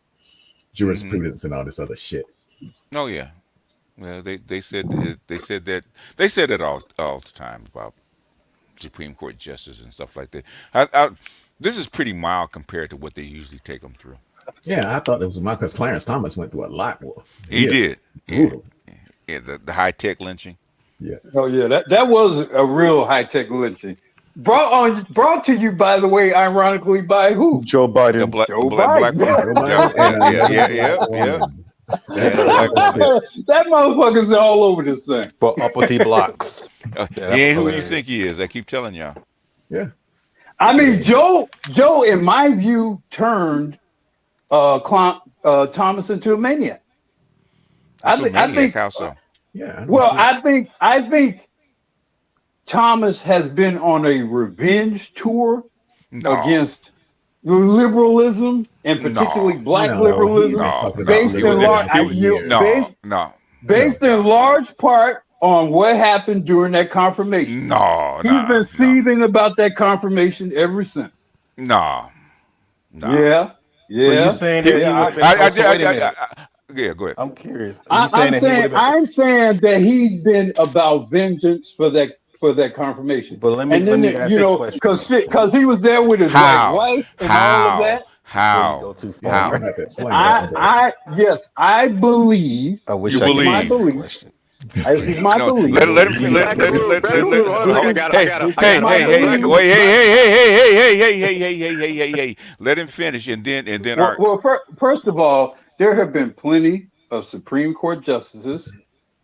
jurisprudence and all this other shit. Oh yeah. Well, they said that all the time about Supreme Court justices and stuff like that. This is pretty mild compared to what they usually take them through. Yeah, I thought it was mild because Clarence Thomas went through a lot more. He did. Brutal. Yeah, the high tech lynching. Yeah. Oh yeah, that was a real high tech lynching. Brought to you, by the way, ironically by who? Joe Biden. The black Joe black Biden. woman. Yeah. That motherfucker's all over this thing. For uppity blocks. He ain't who you think he is. I keep telling y'all. Yeah. I mean, Joe, in my view, turned Thomas into a maniac. I think. How so? Yeah. I think Thomas has been on a revenge tour against liberalism and particularly black liberalism, based in large part on what happened during that confirmation. He's been seething about that confirmation ever since. No. Yeah. So you're saying that yeah, go ahead. I'm curious. I'm saying that he's been about vengeance for that confirmation. But let me ask you a question. Because he was there with his white wife and all of that. How? Go too far. I believe. I wish you I believe. My belief. This is my belief. Let him. Hey. Let him finish, and then. First of all, there have been plenty of Supreme Court justices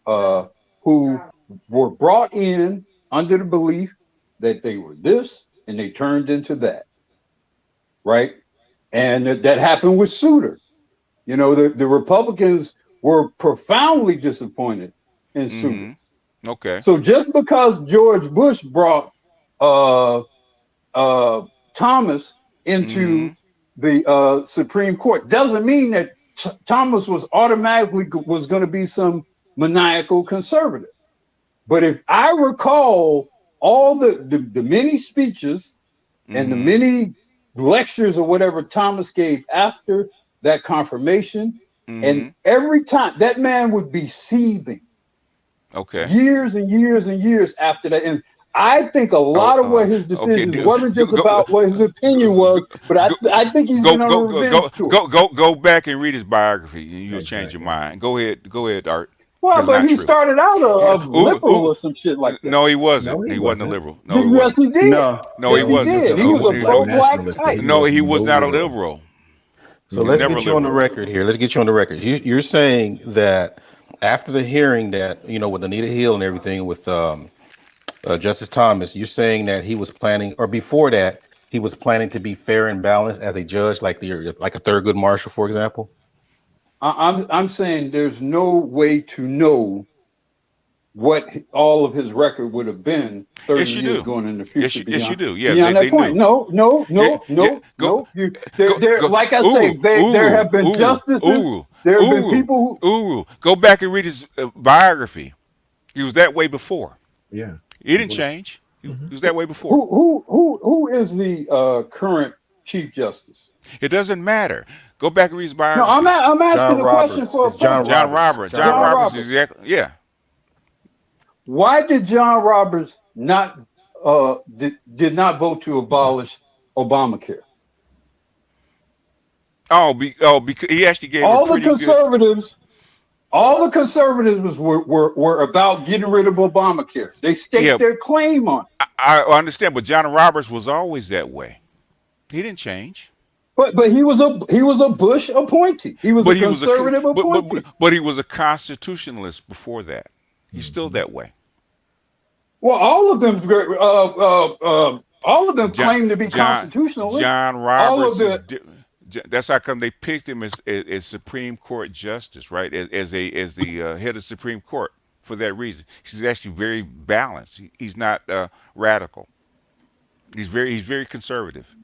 who were brought in under the belief that they were this, and they turned into that, right? And that happened with Souter. You know, the Republicans were profoundly disappointed in Souter. Okay. So just because George Bush brought Thomas into the Supreme Court doesn't mean that Thomas was automatically going to be some maniacal conservative. But if I recall all the many speeches and the many lectures or whatever Thomas gave after that confirmation, and every time that man would be seething Okay. years and years and years after that. And I think a Oh, lot of what his okay. decisions wasn't just about what his opinion Go, was, but I think he's been on a revenge tour. go back and read his biography, and you'll change your Exactly. mind. Go ahead, Art. Well, That's but not he true. started out Yeah. a liberal or some shit like that. No, he No, wasn't. he He wasn't a wasn't. liberal. No, he Yes, wasn't. he did. No. No, he Yes, he He was wasn't. a did. No, He he was was a a he white wasn't. pro-black nationalist, but type. he No, was he was no not a liberal. liberal. So He was let's never get you on the liberal. record here. Let's get you on the record. You're saying that after the hearing that with Anita Hill and everything with Justice Thomas, you're saying that he was planning, or before that, he was planning to be fair and balanced as a judge, like a Thurgood Marshall, for example. I'm saying there's no way to know what all of his record would have been 30 Yes, you years do. going in the Yes, future you beyond do. Yeah, beyond that they point. knew. No, no, Yeah, no, yeah. no, Go, no. There, go. like I say, Uru, there Uru, have been Uru, justices. Uru, There have been Uru, people Uru. Go back and read his biography. He was that way before. Yeah. He didn't change. He was that way before. who is the current Chief Justice? It doesn't matter. Go back and read his No, biography. I'm asking John a question Roberts. for a It's John fact. John Roberts. Roberts. John John John Roberts Roberts. is Roberts. exactly. Yeah. Why did John Roberts not did not vote to abolish Obamacare? Because he actually gave a All the pretty good. conservatives, were about getting rid of Obamacare. They Yeah, staked their claim on it. I understand, but John Roberts was always that way. He didn't change. But he was a Bush appointee. He was a But he was a conservative appointee. but he was a constitutionalist before that. He's still that way. Well, all of them John claim to be constitutionalists. John All of Roberts is. the That's how come they picked him as Supreme Court Justice, right? As the head of Supreme Court for that reason. He's actually very balanced. He's not radical. He's very conservative,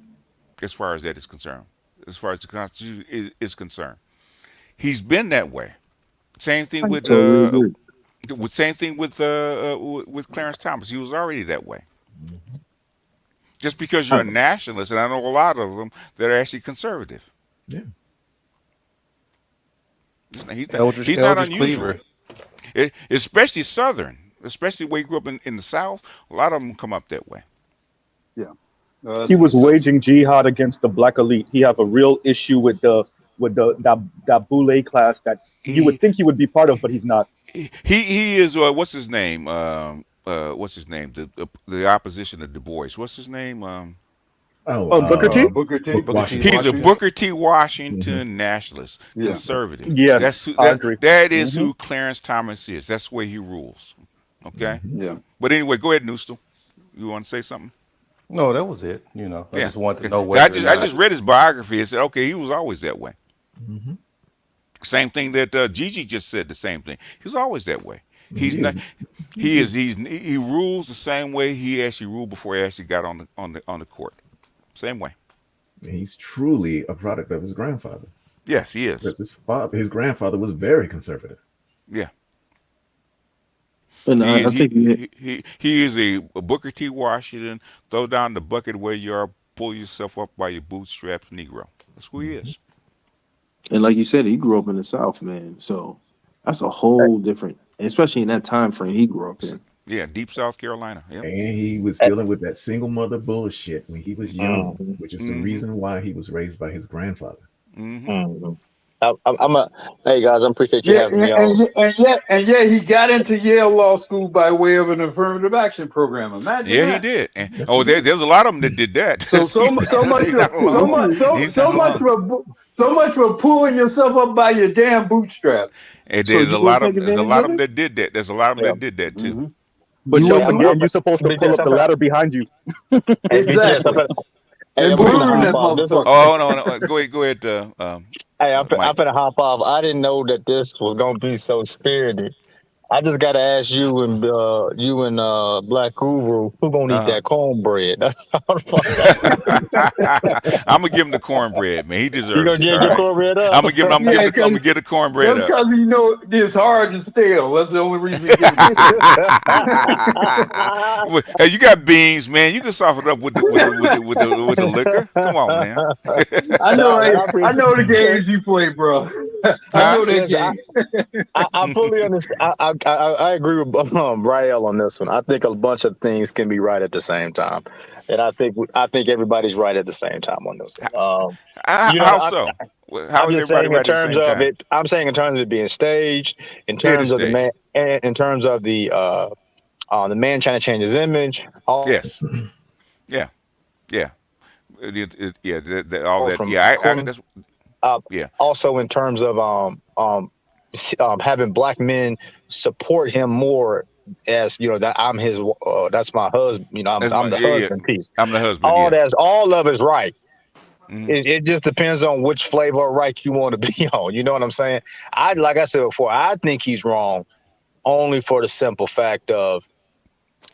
as far as that is concerned. As far as the Constitution is concerned, he's been that way. Same thing I with totally agree. with Clarence Thomas. He was already that way. Just because you're a nationalist, and I know a lot of them that are actually conservative. Yeah. He's not Eldridge unusual. Cleaver. Especially Southern, especially where he grew up in the South. A lot of them come up that way. yeah. He was So waging jihad against the black elite. He have a real issue with that boule class that you would think he would be part of, but he's not. he is what's his name? What's his name? The opposition to Du Bois. What's his name? Oh, Booker T? Booker T. Washington. He's a Booker T. Mm-hmm. Washington nationalist, Yeah. conservative. Yes, That's I agree. that is who Clarence Thomas is. That's the way he rules. Okay. Yeah. But anyway, go ahead, Nustel. You want to say something? No, that was it. I Yeah. just wanted to know I whether or just not. read his biography and said, okay, he was always that way. Mm-hmm. Same thing that Gigi just said. The same thing. He's always that way. He's He not. is. He rules the same way he actually ruled before he actually got on the court. Same way. He's truly a product of his grandfather. Yes, he is. Because his grandfather was very conservative. Yeah. And I think He is a Booker T. Washington. Throw down the bucket where you are. Pull yourself up by your bootstraps, Negro. That's who he is. and like you said, he grew up in the South, man. So that's a whole different, especially in that time frame he grew up in. Yeah, deep South Carolina. Yeah. And he was dealing with that single mother bullshit when he was young, which is the reason why he was raised by his grandfather. Hey guys, I appreciate you having me on. And yet he got into Yale Law School by way of an affirmative action program. Imagine Yeah, that. he did. And, there's a lot of them that did that. So much for pulling yourself up by your damn bootstraps. And So there's you a lot gonna of take there's a advantage lot of of them it? that did that. There's a lot of them that did that too. But You yo, ain't- again, you're supposed to pull up the ladder behind you. Exactly. Hey, I'm Burn finna that hop off. This motherfucker. Oh no, go ahead. Hey, I'm Mike. finna hop off. I didn't know that this was gonna be so spirited. I just gotta ask you and Black Guru, who gonna eat that cornbread? That's all the fuck. I'm gonna give him the cornbread, man. He deserves You gonna it. get All your right? cornbread up? I'm gonna get the cornbread That's up. because he know it's hard and stale. That's the only reason he gives it. Hey, you got beans, man. You can soften it up with the liquor. Come on, man. I know man, I I appreciate know the it. games you play, bro. I know that Listen, game. I fully understand. I agree with Rael on this one. I think a bunch of things can be right at the same time, and I think everybody's right at the same time on this one. You know, How so? How I'm is just everybody saying in right at the terms same of time? it. I'm saying in terms of it being staged, in It is terms of staged. in terms of the man trying to change his image, all Yes. Yeah. Yeah. Yeah. All that. from Yeah. women. That's. Uh, Yeah. Also in terms of having black men support him more as that I'm his that's my husband. That's I'm my. the Yeah. Yeah. husband piece. I'm the husband. Yeah. All of it's right. Hmm. It just depends on which flavor of right you want to be on. You know what I'm saying? Like I said before, I think he's wrong only for the simple fact of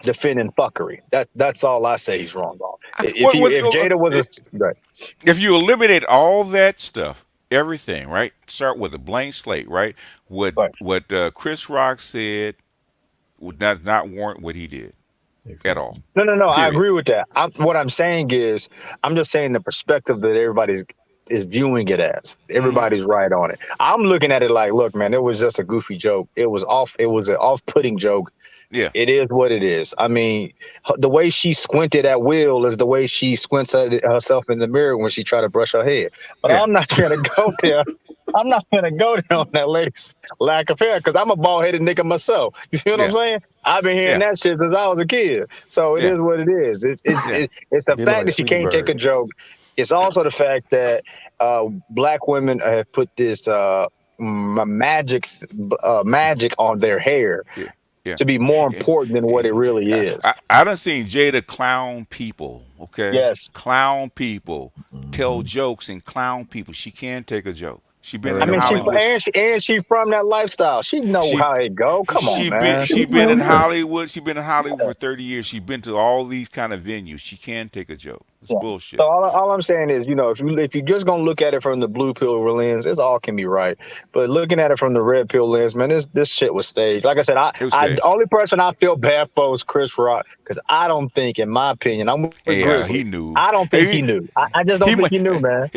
defending fuckery. That's all I say he's wrong on. If Jada was right, If you eliminate all that stuff, everything, right? Start with a blank slate, right? What right. Chris Rock said would not warrant what he did at all. Exactly. No. I Period. agree with that. What I'm saying is, I'm just saying the perspective that everybody's is viewing it as. Hmm. Everybody's right on it. I'm looking at it like, look, man, it was just a goofy joke. It was off. It was an off-putting joke. Yeah. It is what it is. I mean, the way she squinted at Will is the way she squints at herself in the mirror when she try to brush her hair. But Yeah. I'm not gonna go there. I'm not gonna go there on that lady's lack of hair because I'm a bald headed nigga myself. You see what I'm Yeah. saying? I've been hearing Yeah. that shit since I was a kid. So it Yeah. is what it is. Yeah. It's He the looked fact like that she Tweety can't take a Bird. joke. It's also the fact that black women have put this magic on their hair Yeah. Yeah. to be more Yeah. important than what it really is. I done seen Jada clown people. Okay, Yes. clown people tell Hmm. jokes and clown people. She can take a joke. She been Her I in and mean, Obama. Hollywood. she from that lifestyle. She know She how it go. Come on, man. she been Well, in yeah. Hollywood. She been in Hollywood for 30 years. She been to all these kind of venues. She can take a joke. It's Yeah. So bullshit. all I'm saying is, if you're just gonna look at it from the blue pill lens, it's all can be right. But looking at it from the red pill lens, man, this shit was staged. Like I said, It was I the staged. only person I feel bad for is Chris Rock because I don't think, in my opinion, I'm with Yeah, Grizzly. he knew. I don't think he He knew. I just don't he. think he knew, man.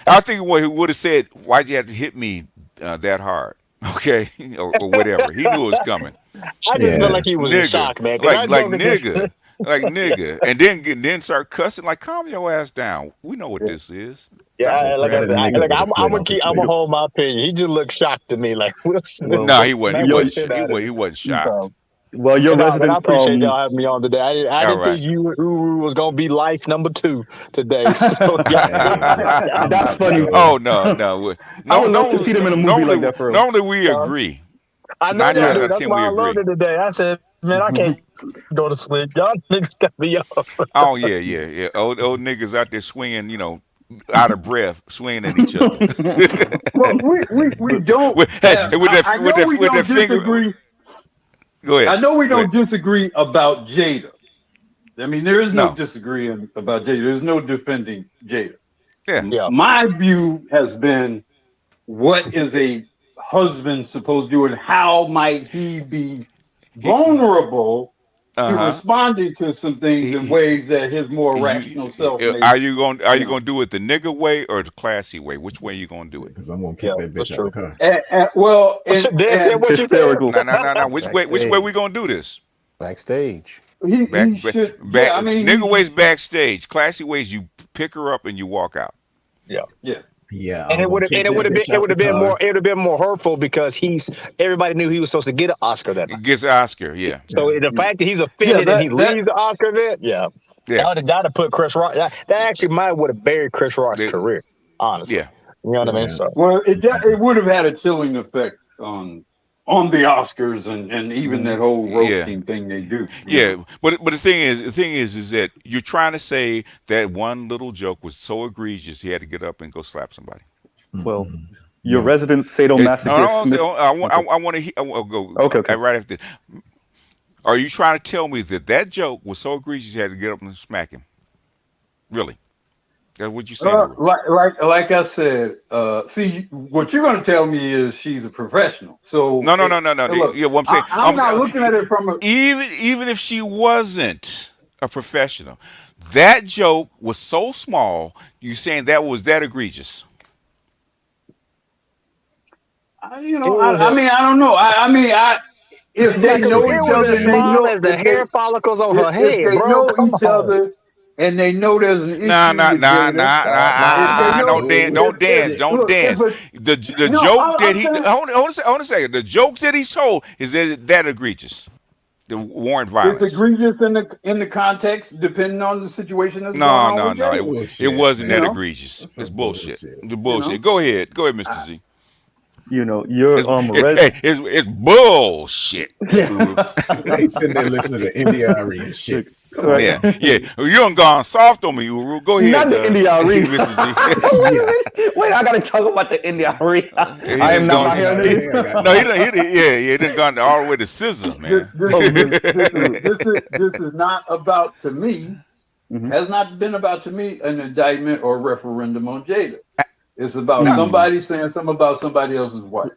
I think what he would have said. Why'd you have to hit me that hard? Okay, or whatever. He knew it was coming. I just felt Yeah. like he was in Nigga, shock, man. Because that like joke is just nigga, and then start cussing like, calm your ass down. We know what this is. yeah. Stop Just Like I grabbed said, the nigga with a slit off his I'm gonna face. hold my opinion. He just looked shocked to me, like Will Smith Well, No, just he wasn't. smacked the shit out of He him. wasn't shocked. So, well, your but I residence. appreciate y'all having me on today. I All didn't right. think you Uru was gonna be life number 2 today. So y'all Hey, I'm That's about to funny. go. Oh no, no, I no, would love to see them in a movie like that for real. normally we uh, agree. I know Nine y'all times Yeah. out do. of That's ten we why I loved agree. it today. I said, man, I can't go to sleep. Y'all niggas got me up. Oh yeah, yeah, yeah. Old niggas out there swinging, out of breath, swinging at each other. Well, we don't Hey, have. I with know we that don't finger. disagree. Go ahead. I know we Go ahead. don't disagree about Jada. I mean, there is no No. disagreeing about Jada. There's no defending Jada. Yeah. Yeah. My view has been, what is a husband supposed to do, and how might he be vulnerable to Uh responding to some things in huh. ways that his more rational self may, Are you you know. going to do it the nigga way or the classy way? Which way you going to do it? Because I'm gonna Yeah, kick that that's bitch out the true. car. Well, That's and what you said. Hysterical. No, no, no, no. Which way we Backstage. going to do this? Backstage. he should. Back. Yeah, I mean, Nigga ways backstage. Classy ways you pick her up and you walk out. Yeah. yeah. Yeah, And I'm gonna kick that bitch out the car. it would have been more hurtful because everybody knew he was supposed to get an Oscar that night. It gets an Oscar. Yeah. So Yeah. the fact that he's Yeah, offended and he that leaves the Oscar event, yeah, Yeah. that would have put Chris Rock. That actually might would have buried Chris Rock's They- career, honestly. yeah. You know what I mean? Yeah. So Well, it would have had a chilling effect on the Oscars and even that whole Yeah. roasting thing they do. Yeah, but the thing is that you're trying to say that one little joke was so egregious he had to get up and go slap somebody. Well, Mm-mm. your No. resident No, sadomasochist. I want to. I'll go Okay, okay. right after. Are you trying to tell me that joke was so egregious you had to get up and smack him? Really? That's what you saying, Uru? Like I said, see, what you're going to tell me is she's a professional. So No. look, Yeah, what I'm saying, I'm not looking at it from a. even if she wasn't a professional, that joke was so small. You saying that was that egregious? You it know, was I mean, I don't know. I mean, if That they know it each was other as and they small know as the hair follicles on her if head, they bro. know Come each on. other and they know there's an Nah, issue nah, with nah, Jada, nah, if they nah. know Don't dance, don't dance, if don't look if dance. a The no, joke that I'm he saying hold on a second. The joke that he told is that egregious. The warrant it's violence. egregious in the context, depending on the situation that's going No, on no, with no. Jada. It Bullshit, wasn't You that know, man. egregious. That's It's some bullshit. bullshit. The you bullshit. know. Go ahead, Mr. Z. Your Hey, it's bullshit. Uru. They sitting there listening to NDRE and look, shit. Come on right. Yeah, now. yeah. You done gone soft on me, Uru. Go Not ahead, the NDRE. Mr. Z. Wait Yeah. a minute. Wait, I gotta talk about the NDRE. He I am just not You gone. my ain't hair out of He, here. nigga. no, he Goddamn. done. He done gone all the way to scissor, This man. this Oh, this really? this is not about to me. Hmm. Has not been about to me an indictment or referendum on Jada. It's about Now, somebody saying something about somebody else's wife.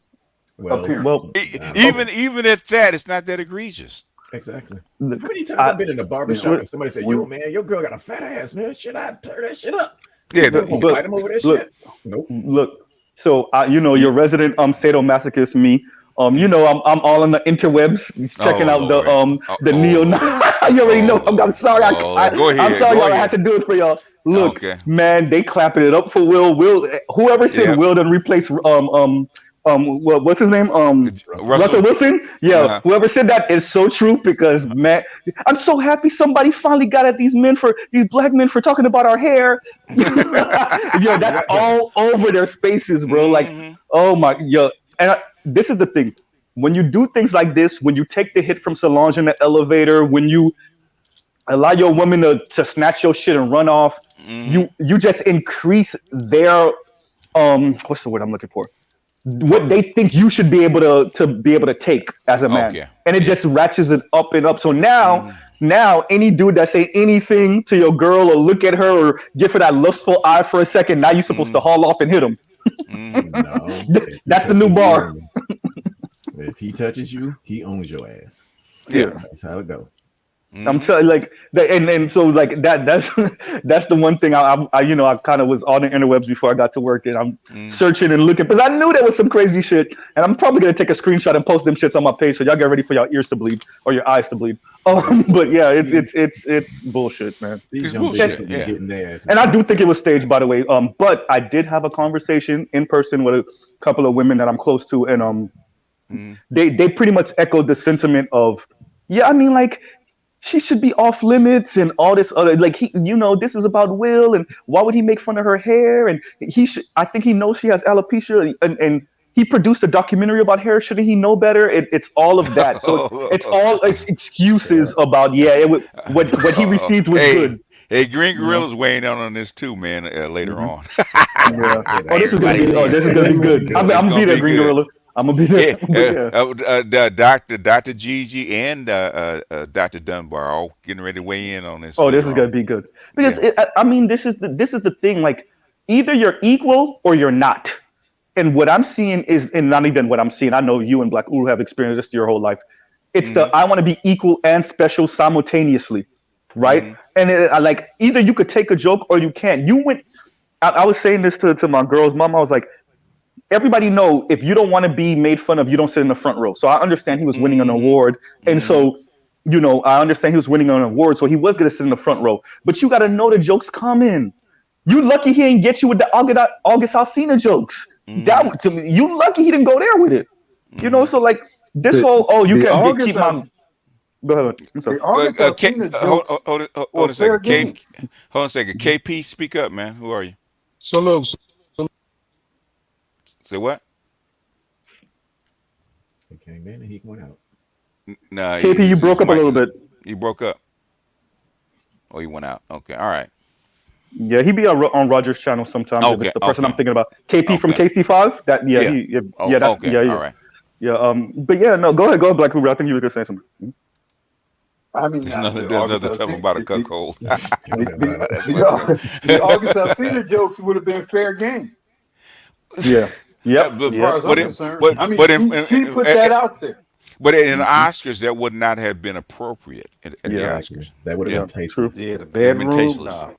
Well, Apparently, Well, I don't okay. know. even at that, it's not that egregious. Exactly. Look, How many times I, I've been in a you barber know, shop what, and somebody said, "Yo, when man, your girl got a fat ass, man. Should I tear that shit up?" Yeah, You gonna but fight him over that look, shit? Nope. look. So, you. your resident sadomasochist, me. Mm, I'm all on the interwebs, checking oh out the Lord. the Oh neo. Lord. You already Oh know. I'm Lord. sorry. Oh Lord. Go I'm ahead. sorry, Go y'all. I had ahead. to do it for y'all. Look, Okay. man, they clapping it up for Will. Whoever said Yep. Will done replace what's his name? Russell Russell Russell. Wilson. Wilson. Yeah, Uh whoever said that is so true because man, I'm so happy somebody finally got at these black men for talking about our hair. Yo, that's Yeah. all over their spaces, bro. Like, hmm oh my, yo, this is the thing. When you do things like this, when you take the hit from Solange in the elevator, when you allow your woman to snatch your shit and run off, hmm you just increase their what's the word I'm looking for? What Pro- they think you should be able to take as a man, okay. and it Yeah. just ratchets it up and up. So now, hmm any dude that say anything to your girl or look at her or give her that lustful eye for a second, now you're supposed to hmm haul off and hit him. hmm No. If he That's the new touches you, bar. own him. If he touches you, he owns your ass. Yeah. Yeah. That's how it go. I'm hmm telling like that, and so like that's that's the one thing I kind of was on the interwebs before I got to work, and I'm hmm searching and looking because I knew there was some crazy shit, and I'm probably gonna take a screenshot and post them shits on my page, so y'all get ready for your ears to bleed or your eyes to bleed. Oh But boy. yeah, it's bullshit, man. These It's young bitches And bullshit. will be Yeah. getting their asses and I beat. do think it was staged, by the way. But I did have a conversation in person with a couple of women that I'm close to, and hmm they pretty much echoed the sentiment of, yeah, I mean, like she should be off limits and all this other like this is about Will and why would he make fun of her hair and he should I think he knows she has alopecia and he produced a documentary about hair, shouldn't he know better? It's all of that, so it's all excuses about what he received was hey, good, hey, Green you know. Gorilla's weighing in on this too, man. Later Hmm. on. Yeah. Oh, this is gonna Everybody be see it. this is gonna be It's gonna be good. I'm good. It's gonna be gonna there, be Green good. Gorilla. I'm gonna be there. Yeah, But yeah. Dr. Gigi and Dr. Dunbar are all getting ready to weigh in on this Oh, this later is gonna on. be good because Yeah. I mean this is the thing, like either you're equal or you're not. And what I'm seeing is, and not even what I'm seeing, I know you and Black Uru have experienced this your whole life. It's the hmm I want to be equal and special simultaneously, right? hmm And like either you could take a joke or you can't. I was saying this to my girl's mom. I was like, everybody know if you don't want to be made fun of, you don't sit in the front row. So I understand he was winning an hmm award, and hmm so I understand he was winning an award, so he was gonna sit in the front row. But you got to know the jokes coming. You lucky he ain't get you with the August Alsina jokes. hmm That to me, you lucky he didn't go there with it. hmm So like this the whole you the can August keep my go ahead. I'm sorry. the August Alsina jokes Hold on were a fair second. game. Hold on a second. KP, speak up, man. Who are you? So look, Say what? He came in and he went out. Nah, KP, you his broke up a mic little is. bit. He broke up. Oh, he went out. Okay. All right. Yeah, he be on Roger's channel sometimes if it's Okay. the person I'm Okay. thinking about. KP from Okay. KC5. That yeah Yeah. he yeah, Oh, yeah that's okay. yeah All yeah right. yeah but yeah no go ahead Black Cooper. I think you were gonna say something. I mean, the There's August nothing tough Alsina about a cuckold. Tell me about it. That's what's up. the August Alsina jokes would have been fair game Yeah. Yep. as far Yep. as I'm But it, Yep. concerned. but I mean, but she put that out there. but in the Hmm. Oscars, that would not have been appropriate at the Yeah. Exactly. Oscars. That would have Yeah, been True. tasteless. Yeah, the it would have been bedroom. tasteless. Nah.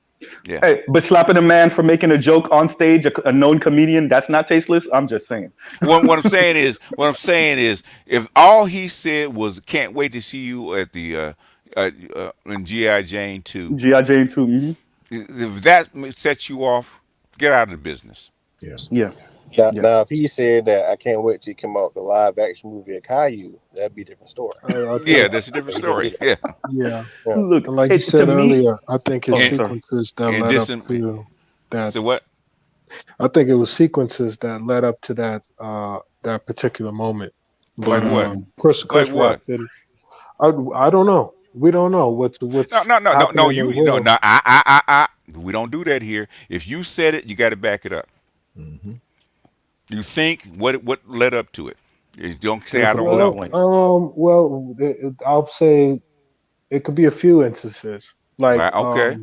Yeah. Hey, but slapping a man for making a joke on stage, a known comedian, that's not tasteless. I'm just saying. What I'm saying is, if all he said was "Can't wait to see you at the in GI Jane 2," G.I. Jane too. Hmm. if that sets you off, get out of the business. Yeah. Yeah. Now, Yeah. now, if he said that I can't wait to come out the live action movie of Caillou, that'd be a different story. I Yeah, think, that's a different But he didn't story. do that. Yeah, yeah. Yeah. Look, And like you it to said me. earlier, I think it's Oh, and sorry. sequences that and led up this to that. so what? I think it was sequences that led up to that that particular moment. But Like what? Like Chris Rock what? did. I don't know. We don't know No, what's no, no, no, no. happening in No, Will. no. We don't do that here. If you said it, you got to back it up. Mm-hmm. You think what led up to it. You don't say Give I us a don't bullet know. point. I'll say it could be a few instances. Like Right? Okay.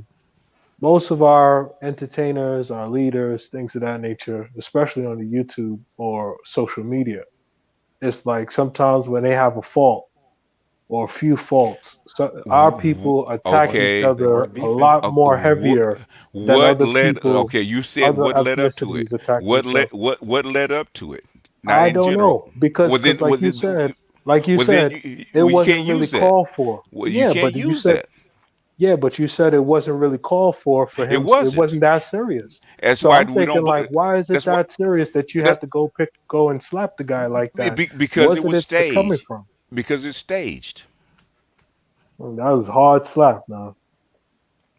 most of our entertainers, our leaders, things of that nature, especially on the YouTube or social media, it's like sometimes when they have a fault or a few faults, so our people attack each Okay. They other weren't a beefing. lot more heavier than What other led? people, Okay, you said other what led up to it. ethnicities attack themselves. What led up to it? Not I in don't general. know because Well then, well then, like you well then said, it you can't wasn't really use that. called for. Well, you Yeah, can't but you use said that. yeah, but you said it wasn't really called for It him. It wasn't. wasn't that serious. That's So why I'm we thinking don't. like, why is it That's why. that serious that you That, had to go and slap the guy like that? because it Wasn't was it coming staged. from? Because it's staged. That was a hard slap, man.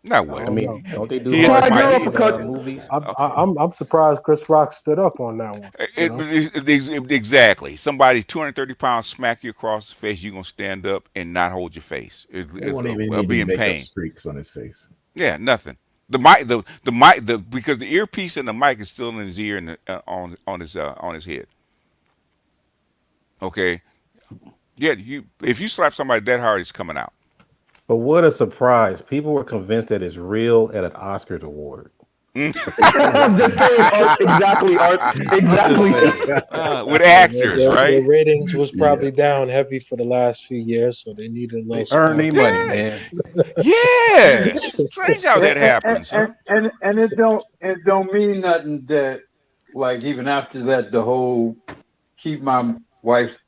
Now I what? I don't know. mean, don't they do He hit the hard Flag mic. slaps girl in uppercut. movies? I'm surprised Chris Rock stood up on that one. You know, Exactly. Somebody 230 pounds smack you across the face, you're gonna stand up and not hold your face. There won't even be Be any in makeup pain. streaks on his face. Yeah, nothing. The mic, because the earpiece and the mic is still in his ear and on his head. Okay. Yeah, if you slap somebody that hard, it's coming out. But what a surprise! People were convinced that it's real at an Oscars award. I'm just saying, Art. Exactly, Art. Exactly. With actors, their right? ratings was Yeah. probably down heavy for the last few years, so they needed a little They earn spark. their money, Yeah. man. Yes. Strange how that And happens, huh? it don't mean nothing that like even after that the whole keep my wife's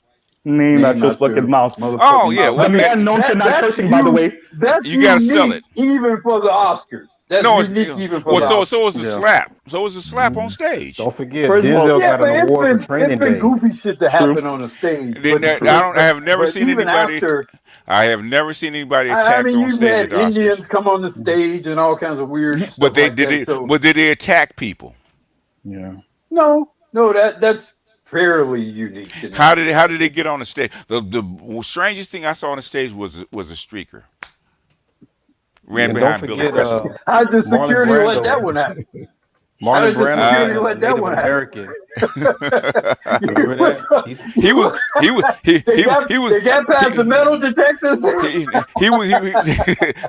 Name out name your out your fucking mouth. Oh motherfucking yeah. mouth. A I Well, mean man known for not that's cursing, by the way. that's you got to sell unique it. even for the Oscars. That's No, it's unique even for well. the So Oscars. it's a Yeah. slap. So it's a slap on stage. Don't forget, First of all, Denzel Yeah, got an but award for it's Training been Day. goofy shit to true. happen on the stage. Then I don't. I have never But seen even anybody. after I have never seen anybody I attacked mean, on you've stage had at the Oscars. Indians come on the stage and all kinds of weird But stuff they like did that. it. So But did they attack people? Yeah. no, that's fairly unique in How that. did they get on the stage? The strangest thing I saw on the stage was a streaker ran And don't behind Billy forget, Crystal. How did Marlon security let that Brando. one happen? How Marlon did the security Brando, a let that Native one happen? American. Remember that? he was They got past the metal detectors.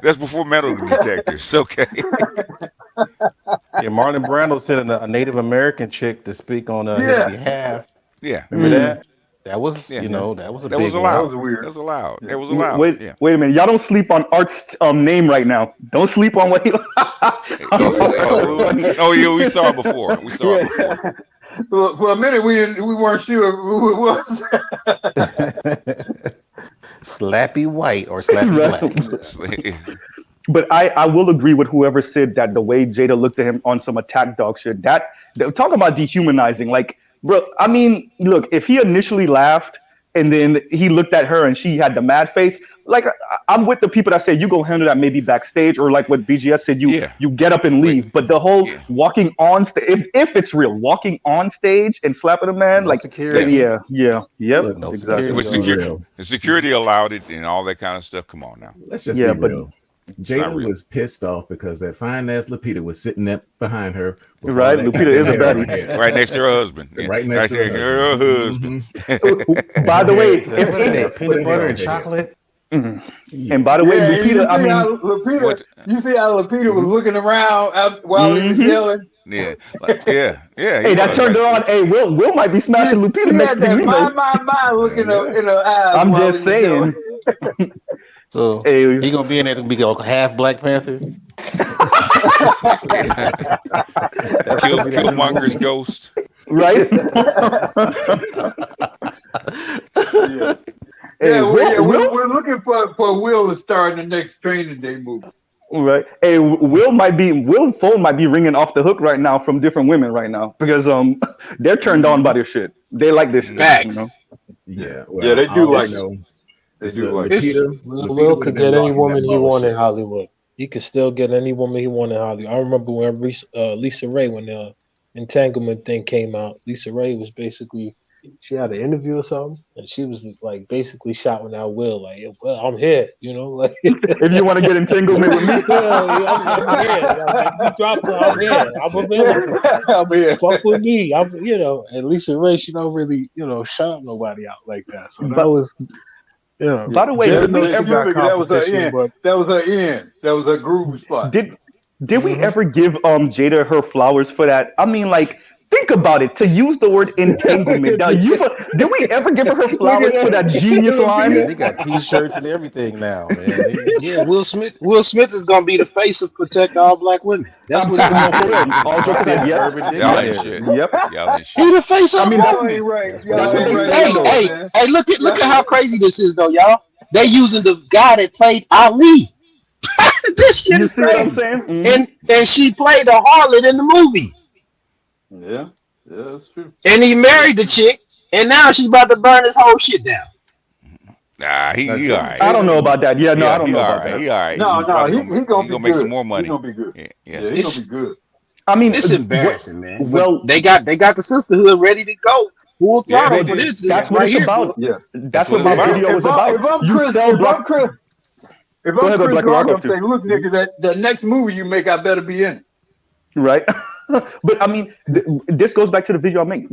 that's before metal detectors. Okay. Yeah, Marlon Brando sent a Native American chick to speak on his Yeah. behalf. Yeah. Remember that? That was, Yeah. that was a That big was one. That allowed. was weird. That was allowed. Yeah. That was allowed. Wait, Yeah. wait a minute. Y'all don't sleep on Art's name right now. Don't sleep on what he. Oh yeah, we saw it before. We saw it before. Well, for a minute, we weren't sure who it was. Slappy white or slappy black. But I will agree with whoever said that the way Jada looked at him on some attack dog shit. Talk about dehumanizing. Like, bro, I mean, look, if he initially laughed and then he looked at her and she had the mad face, like I'm with the people that say you go handle that maybe backstage, or like what BGS said, you get up and leave. But the whole walking on stage, if it's real, walking on stage and slapping a man, like security. yep, No exactly. The security allowed it and all that kind of stuff. Come on now. Let's just be real. Jada was pissed off because that fine ass Lupita was sitting there behind her. Right, Lupita is a baddie. Right next to her husband. Yeah. Right next to her husband. By the way, peanut butter and chocolate. Mm-hmm. And by the way, Lupita, I mean, you see how Lupita was looking around while he was yelling? Yeah, yeah. Hey, that turned her on. Hey, Will might be smashing Lupita next thing we know. My looking in her eyes. I'm just saying. So he gonna be in there to be half Black Panther. That's gonna be that new Killmonger's movie. ghost. Right? Yeah, Hey, Will, we're looking for Will to star in the next Training Day movie. right? Hey, Will's phone might be ringing off the hook right now from different women right now because they're turned on by this shit. They like this shit. Facts. Yeah, Yeah, well, they I do already like it. know. They It's do like it. It's Will would could have been get any rocking woman that he ball want in shit. Hollywood. He could still get any woman he want in Hollywood. I remember when Lisa Ray, when the entanglement thing came out, Lisa Ray was basically, she had an interview or something, and she was like basically shouting out Will, like, well, I'm here, like. If you want to get entanglement with me, Yeah, I'm here. Like, if you drop her, I'm here. I'm available. I'm here. Fuck with me. And Lisa Ray, she don't really, shout nobody out like that. So that but was, by the way, Jada, did we she ever figured that was her competition, end. but That was her end. That was her groove spot. did we ever give Jada her flowers for that? I mean, like, think about it. To use the word entanglement, did we ever give her flowers for that genius line? Man, they got T-shirts and everything now, man. Yeah, Will Smith. Will Smith is gonna be the face of protect all black women. That's what he's No, gonna for do. real. All jokes aside, yes. Urban Y'all ain't Dictionary. shit. Yep. Y'all ain't He shit. the face of I the mean, Y'all movement. ain't right. That's Y'all that's what ain't they right say, at though. all, Hey, man. look at how crazy this is, though, y'all. They using the guy that played Ali. This shit You is see what I'm crazy. saying? And she played a harlot in the movie. Yeah, that's true. And he married the chick, and now she's about to burn his whole shit down. Nah, Now, he all didn't right. I don't know Jada? about that. Yeah, no, I Yeah, don't he know all about right. that. He all right. No, He's probably he gonna he be gonna make some good. more He money. gonna be good. Yeah. Yeah, he gonna be good. I mean, It's embarrassing, man. But well, they got the sisterhood ready to go full Yeah, they throttle for did. this Yeah, that's what right it's here, boy. about. Yeah. that's That's what what it's my about. video was about. If I'm You Chris, sell black. if Go I'm ahead, Chris Black Rock, Rock. I'm saying, look, nigga, that next movie you make, I better be in it. Right? But I mean, this goes back to the video I make.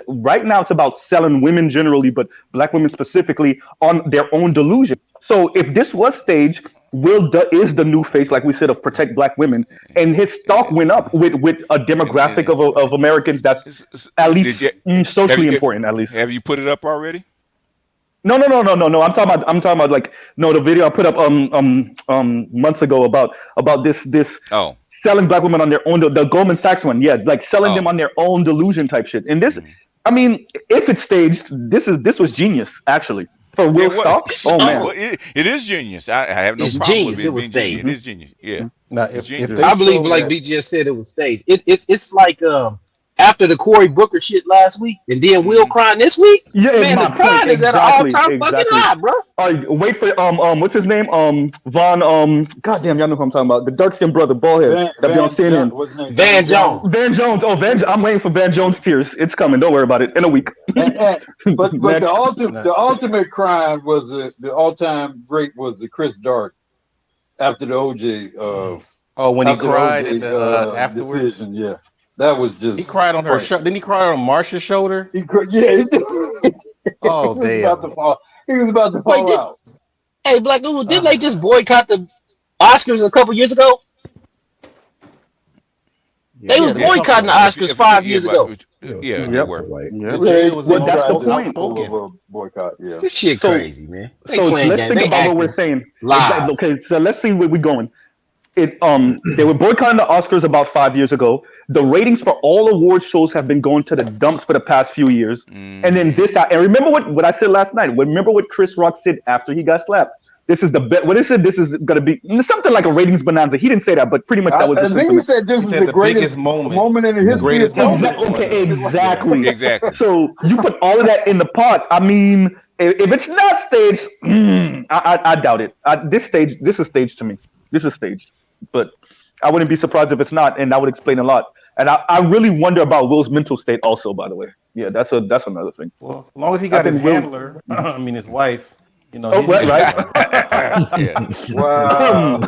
Right now, it's about selling women generally, but black women specifically on their own delusion. So if this was staged, is the new face, like we said, of protect black women, and his stock went up with a demographic of Americans that's at Did least you socially important, at least. have you put it up already? No. I'm talking about like no, the video I put up months ago about this Oh, selling black women on their own, the Goldman Sachs one, yeah, like selling them oh. on their own delusion type shit. And this, I mean, if it's staged, this was genius actually for Yeah, Will what? Stock. Oh man, Well, it is genius. I have no It's problem with genius. It it was being genius. It staged. is genius. Yeah, Now, it's if genius. they I believe, show like that, B just said, it was staged. It's like after the Cory Booker shit last week, and then Will crying this week. yeah, it's Man, the my point crying is at an exactly, all-time fucking exactly. high, bro. All right, wait for what's his name? Von goddamn, y'all know who I'm talking about. The dark skinned brother, bald head that be on CNN. What's his name? Van Jones. Van Jones. Oh, I'm waiting for Van Jones tears. It's coming. Don't worry about it. In a week. But Next. the ultimate crime was the all-time great was the Chris Dark after the OJ. oh, when he After the cried OJ at the afterwards, decision, yeah, that was just he cried on her crazy. shoulder. Didn't he cry on Marsha's shoulder? He did. Oh, He was about to damn. fall. He was about to Wait, fall out. hey, Black Google, didn't they just boycott the Oscars a couple years ago? They was Yeah, they boycotting the also, Oscars 5 years ago. Yeah, they Yep. were. yeah, Yeah, Jada was the Well, that's the most point. outspoken. boycott. Yeah. This shit So, crazy, man. They so playing let's games. think They about what we're acting saying. live. Exactly. Okay, so let's see where we're going. They were boycotting the Oscars about 5 years ago. The ratings for all award shows have been going to the dumps for the past few years. And then and remember what I said last night. Remember what Chris Rock said after he got slapped. This is the best. What he said, this is gonna be something like a ratings bonanza. He didn't say that, but pretty much that was the I think he sentiment. said this He is said the the greatest biggest moment. moment in the The history of greatest moment. television. Okay, exactly. Exactly. So you put all of that in the pot. I mean, if it's not staged, I doubt it. This is staged to me. This is staged, but I wouldn't be surprised if it's not, and that would explain a lot. And I really wonder about Will's mental state also. By the way, yeah, that's another thing. Well, as long as he got his think Will- handler, I mean his wife, Oh, he's right. Yeah. Wow.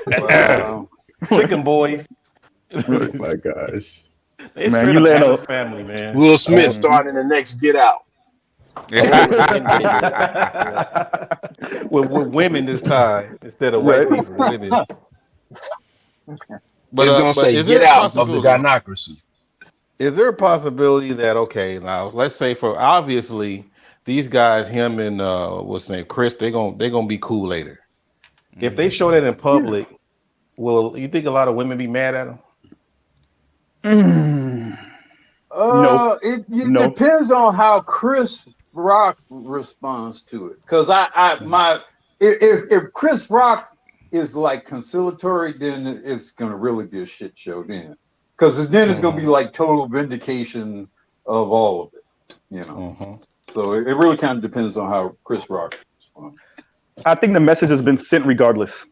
Wow. chicken boys. Oh my gosh. They Man, straight you up let Addams up. family, man. Will Smith starring in the next Get Out. with women this time instead of white Right. people, women. But it's gonna say is there Get a Out of the possibility? Gynocracy. Is there a possibility that now let's say for obviously these guys, him and what's his name, Chris, they're gonna be cool later. If they show that in public, Will you think a lot of women be mad at him? No, It no. depends on how Chris Rock responds to it. Because if Chris Rock is like conciliatory, then it's gonna really be a shit show then. Because then it's gonna be like total vindication of all of it, you know. So it really kind of depends on how Chris Rock responds. I think the message has been sent regardless.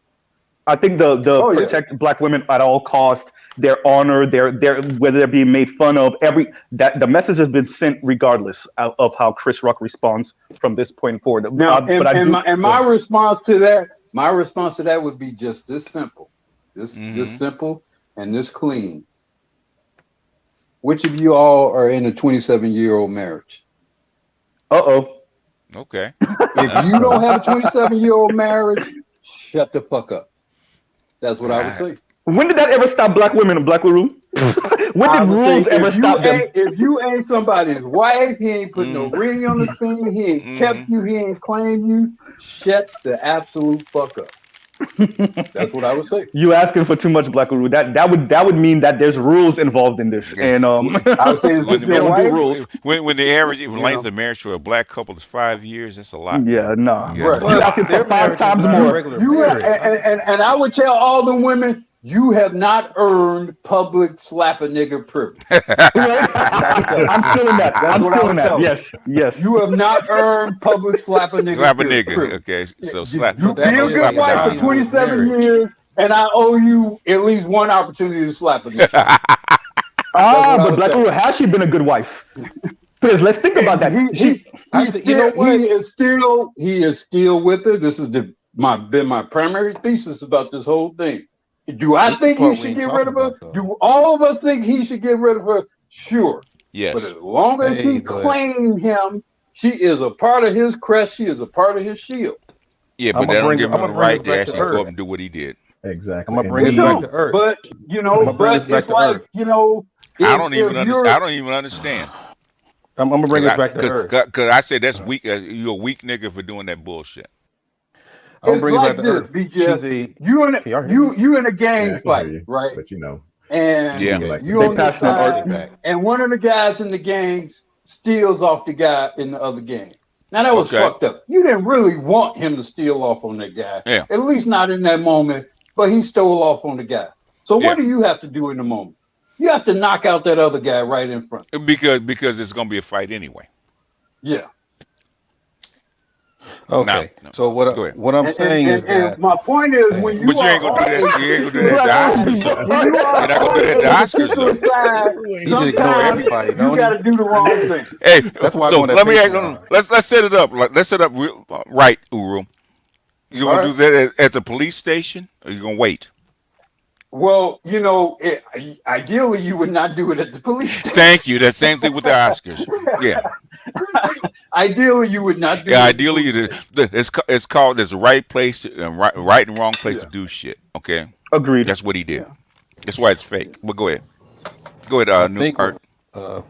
I think the protect black women at all cost, their honor, their whether they're being made fun of, that the message has been sent regardless of how Chris Rock responds from this point forward. Now, my response to that would be just this simple, this simple and this clean. Which of you all are in a 27-year-old marriage? Okay. If you don't have a 27-year-old marriage, shut the fuck up. That's what I would say. When did that ever stop black women in Black Room? When did rules ever stop them? If you ain't somebody's wife, he ain't put no ring on the thing, he ain't kept you, he ain't claimed you, shut the absolute fuck up. That's what I would say. You asking for too much, Black Room. That would mean that there's rules involved in this. And I would say when the average length of marriage for a black couple is 5 years, that's a lot. Yeah, no. Right. You asking for 5 times more. And I would tell all the women, you have not earned public slap a nigga privilege. I'm feeling that. I'm feeling that. Yes. You have not earned public slap a nigga. Slap a nigga. Okay, so slap. You be a good wife for 27 years, and I owe you at least one opportunity to slap a nigga. But Black Widow, has she been a good wife? Because let's think about that. He is still with her. This is been my primary thesis about this whole thing. Do I think he should get rid of her? Do all of us think he should get rid of her? Sure. Yes. But as long as he claimed him, she is a part of his crest. She is a part of his shield. Yeah, but that don't give him the right to actually go up and do what he did. Exactly. I'm gonna bring it back to earth. But it's like I don't even understand. I'm gonna bring it back to earth. Because I said that's weak. You're a weak nigga for doing that bullshit. It's like this, BJ. You in a gang fight, right? But and you on the side, and one of the guys in the gang steals off the guy in the other gang. Now that was fucked up. You didn't really want him to steal off on that guy. Yeah. At least not in that moment. But he stole off on the guy. So what do you have to do in the moment? You have to knock out that other guy right in front. Because it's gonna be a fight anyway. Yeah. Okay. No. So what I'm saying is that my point is when you but you ain't gonna do that. You ain't gonna do that to Oscars. You're not gonna do that to Oscars though. You just ignore everybody. You got to do the wrong thing. Hey, that's why. So let me let's set it up. Let's set it up right, Uru. You gonna do that at the police station, or you gonna wait? Well, ideally you would not do it at the police station. Thank you. That same thing with the Oscars. Yeah. Ideally, you would not do it. Ideally, it's called there's a right place right and wrong place to do shit. Okay. Agreed. That's what he did. That's why it's fake. But go ahead. Go ahead, New Art. If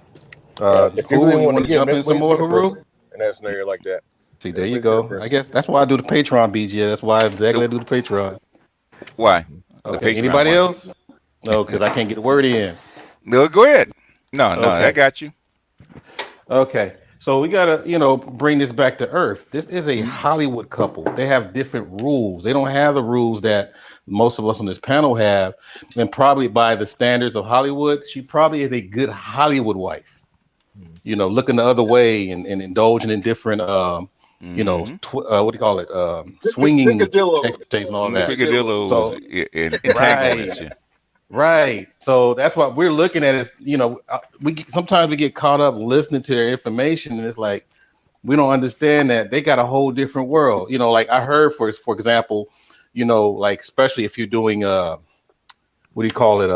you really want to jump in some more, in that scenario like that. See, there you go. I guess that's why I do the Patreon, BG. That's why exactly I do the Patreon. Why? Okay. Anybody else? No, because I can't get a word in. No, go ahead. No, I got you. Okay. So we gotta, bring this back to earth. This is a Hollywood couple. They have different rules. They don't have the rules that most of us on this panel have. And probably by the standards of Hollywood, she probably is a good Hollywood wife. Looking the other way and indulging in different, what do you call it? Swinging expertise and all that. Picadillos entanglements. Right. So that's what we're looking at is, sometimes we get caught up listening to their information and it's like, we don't understand that they got a whole different world. Like I heard for example, like, especially if you're doing, what do you call it?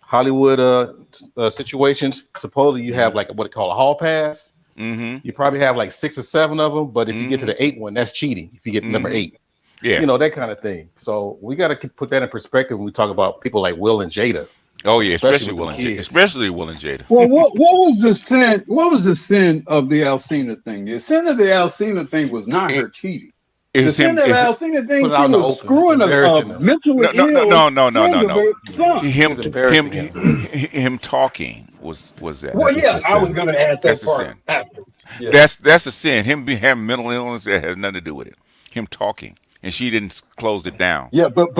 Hollywood situations. Supposedly you have like what they call a hall pass. Mm-hmm. You probably have like 6 or 7 of them, but if you get to the 8th one, that's cheating. If you get number 8. Yeah. That kind of thing. So we got to put that in perspective when we talk about people like Will and Jada. Oh yeah, especially Will and Jada. Especially Will and Jada. Well, what was the sin? What was the sin of the Alcina thing? The sin of the Alcina thing was not her cheating. To It's send him. that It's Alcina Put thing, it she out in the was open. screwing a Embarrassing them. mentally no, no, no, ill no, no, no, no, friend of no. her son. It was embarrassing him. Him talking was that. Well, That's yeah, the I was sin. going to add That's that the part sin. after. Yeah. That's a sin. Him having mental illness that has nothing to do with it. Him talking, and she didn't close it down. Yeah, but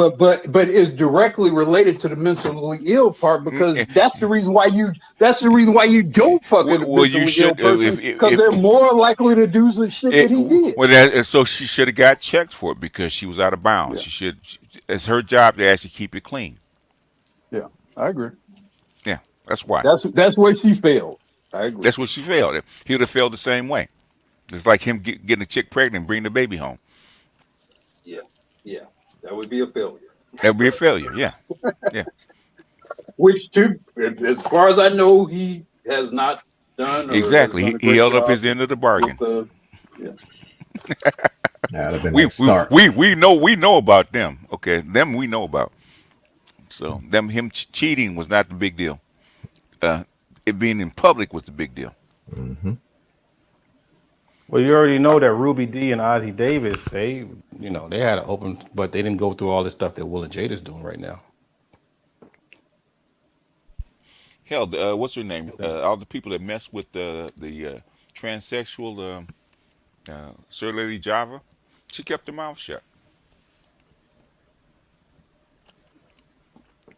it's directly related to the mentally ill part because Mm, that's the reason why you don't fuck a Well, you mentally ill should person because they're more likely to do some shit that he did. well, so she should have got checked for it because she was out of bounds. Yeah, She should. It's her job to actually keep it clean. yeah, I agree. Yeah, that's why. That's where she failed. I agree. That's what she failed. He would have failed the same way. It's like him getting a chick pregnant and bringing the baby home. Yeah, yeah, that would be a failure. That would be a failure. Yeah, yeah. Which, too, as far as I know, he has not done or has Exactly. done a He great held up job his end of the with bargain. the. Yeah. That'd have been We like we Stark. we know about them. Okay, them we know about. So him cheating was not the big deal. It being in public was the big deal. Mm-hmm. Well, you already know that Ruby D and Ozzy Davis, they had an open, but they didn't go through all this stuff that Will and Jada's doing right now. Hell, what's her name? All the people that mess with the transsexual Sir Lady Java, she kept her mouth shut.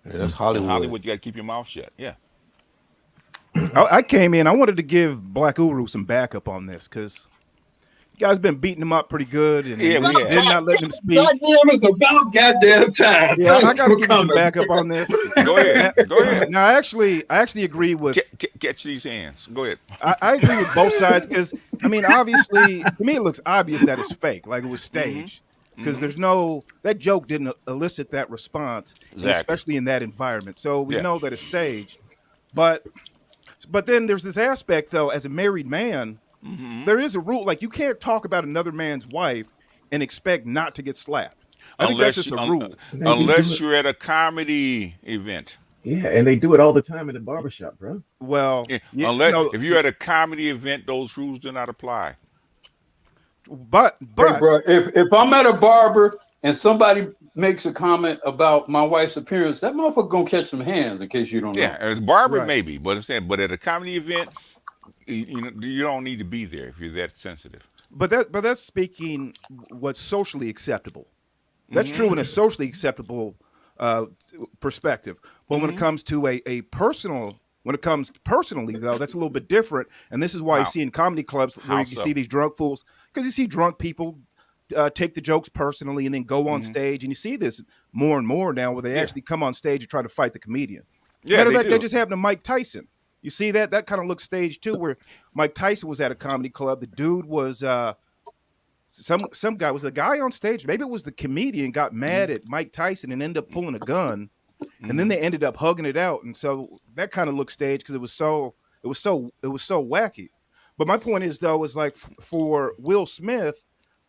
Yeah, that's In Hollywood. Hollywood, you got to keep your mouth shut. Yeah. I came in. I wanted to give Black Uru some backup on this because you guys been beating him up pretty good and Yeah, we have. then not letting him speak. Goddamn, it's about goddamn time. Yeah, I Thanks got to for give you some coming. backup on this. Go ahead. Go ahead. Now, I actually agree with. Catch these hands. Go ahead. I agree with both sides because I mean, obviously, to me, it looks obvious that it's fake, like it was staged. Because there's no that joke didn't elicit that response, and Exactly. especially in that environment. So we Yeah. know that it's staged. But then there's this aspect though, as a married man, there is a rule like you can't talk about another man's wife and expect not to get slapped. I think that's just a rule. Unless you're at a comedy event. Yeah, and they do it all the time at the barbershop, bro. Well, Yeah, unless if you're at a comedy event, those rules do not apply. But Hey, bro, if I'm at a barber and somebody makes a comment about my wife's appearance, that motherfucker gonna catch some hands. In case you don't know. Yeah, as a barber Right. maybe, but I'm saying, but at a comedy event, you don't need to be there if you're that sensitive. But that's speaking what's socially acceptable. That's true in a socially acceptable perspective. But when it comes to a personal, when it comes personally though, that's a little bit different. And this is why you see in comedy clubs where you can see these drunk fools, because you see drunk people take the jokes personally and then go on stage, and you see this more and more now where they actually come on stage and try to fight the comedian. Yeah, Matter of they fact, do. that just happened to Mike Tyson. You see that? That kind of looks staged too, where Mike Tyson was at a comedy club. The dude was some guy was the guy on stage. Maybe it was the comedian got mad at Mike Tyson and ended up pulling a gun, and then they ended up hugging it out. And so that kind of looked staged because it was so wacky. But my point is though, is like for Will Smith,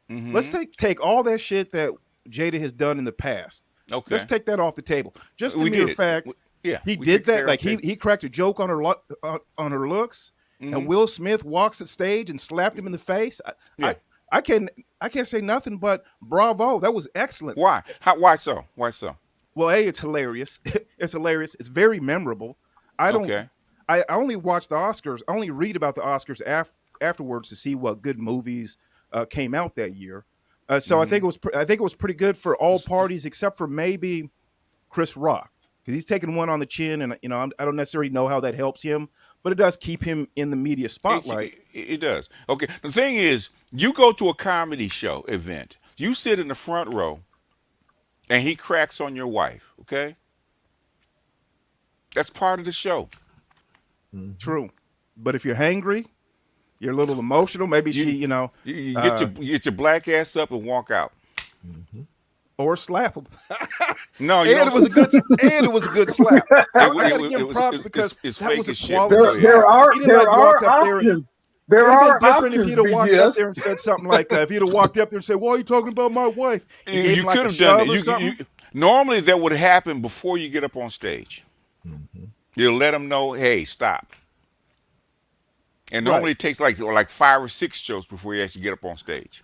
let's take all that shit that Jada has done in the past. Okay. Let's take that off the table. Just the We mere did it. fact, Yeah, he we did took care that. of Like it. he cracked a joke on her looks, and Will Smith walks the stage and slapped him in the face. I can't say nothing but bravo. That was excellent. Why? Why so? Why so? Well, it's hilarious. It's hilarious. It's very memorable. I don't. Okay. I only watch the Oscars. I only read about the Oscars afterwards to see what good movies came out that year. So I think it was pretty good for all parties except for maybe Chris Rock, because he's taking one on the chin, and I don't necessarily know how that helps him, but it does keep him in the media spotlight. It does. Okay. The thing is, you go to a comedy show event, you sit in the front row, and he cracks on your wife. Okay. That's part of the show. True, but if you're hangry, you're a little emotional. Maybe You get your black ass up and walk out. Or slap him. No, and it was a good slap. I gotta give him props because it's that fake was a as shit. quality. There are He didn't, walk up there and- options. There It'd have are been different options. if he'd have walked BGS. up there and said something like, if he'd have walked up there and said, "Why are you talking about my wife?" And gave You him like could a have done shove or that. something. Normally, that would happen before you get up on stage. You'll let them know, hey, stop. And normally it takes like 5 or 6 shows before you actually get up on stage.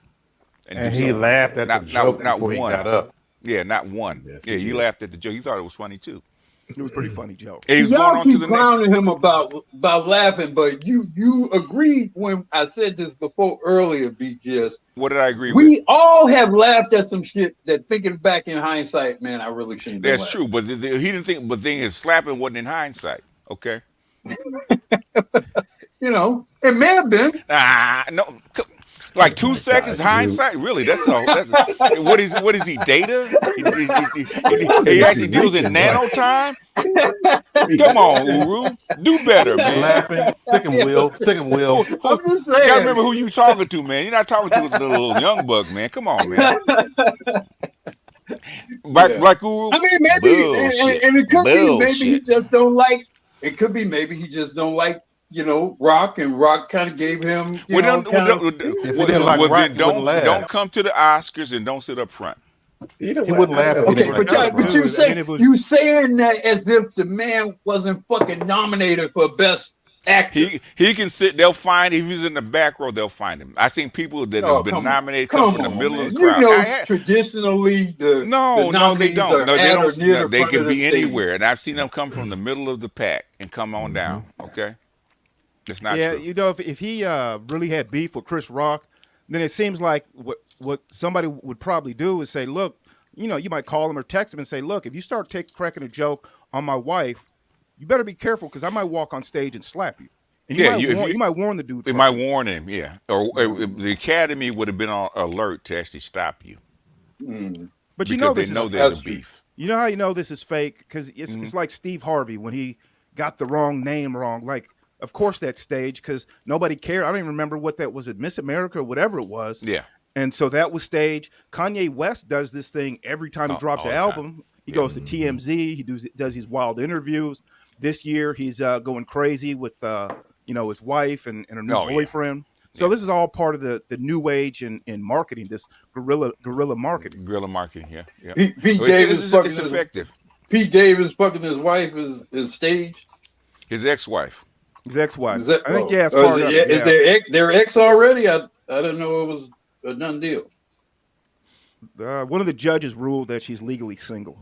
do And he something like laughed that. at the joke Not before he one. got up. Yeah, not one. Yes, Yeah, he he did. laughed at the joke. He thought it was funny too. It was a pretty funny joke. And he was going Y'all on to keep the next. clowning him about laughing, but you agreed when I said this before earlier, BGS. What did I agree with? We all have laughed at some shit that, thinking back in hindsight, man, I really shouldn't have been That's laughing. true, but he didn't think. But the thing is, slapping wasn't in hindsight. Okay. You know, it may have been. No. Like 2 seconds hindsight, really? That's what is he? Data? He actually deals in nano time. Come on, Uru, do better, man. Laughing. Stick him, Will. Stick him, Will. I'm just You gotta saying. remember who you talking to, man. You're not talking to the little young buck, man. Come on, man. Like Uru. I mean, maybe, and it could be maybe he Bullshit. just don't like. It could be maybe he just don't like, Rock, and Rock kind of gave him, Don't come to the Oscars and don't sit up front. He wouldn't laugh if he Okay, didn't like but you saying that as if the man wasn't fucking nominated for best actor. He can sit. They'll find if he's in the back row. They'll find him. I've seen people that have been nominated come from the middle of the crowd. Traditionally, the they don't. No, they don't. No, they can be anywhere, and I've seen them come from the middle of the pack and come on down. Okay, it's not true. If he really had beef with Chris Rock, then it seems like what somebody would probably do is say, look, you might call him or text him and say, look, if you start cracking a joke on my wife, you better be careful because I might walk on stage and slap you. And you might warn the dude. It might warn him, yeah. Or the Academy would have been on alert to actually stop you. But there's a beef. You know how you know this is fake? Because it's like Steve Harvey when he got the wrong name wrong. Like, of course that's staged because nobody cared. I don't even remember what that was. At Miss America or whatever it was. Yeah. And so that was staged. Kanye West does this thing every time he drops an album. He goes to TMZ. He does these wild interviews. This year he's going crazy with his wife and her new boyfriend. So this is all part of the new age in marketing. This guerrilla marketing. Guerrilla marketing, yeah. Pete Davis it's effective. Pete Davis fucking his wife is staged. His ex-wife. His ex-wife. Is that, I think it's part of it. Is their ex already? I didn't know it was a done deal. One of the judges ruled that she's legally single.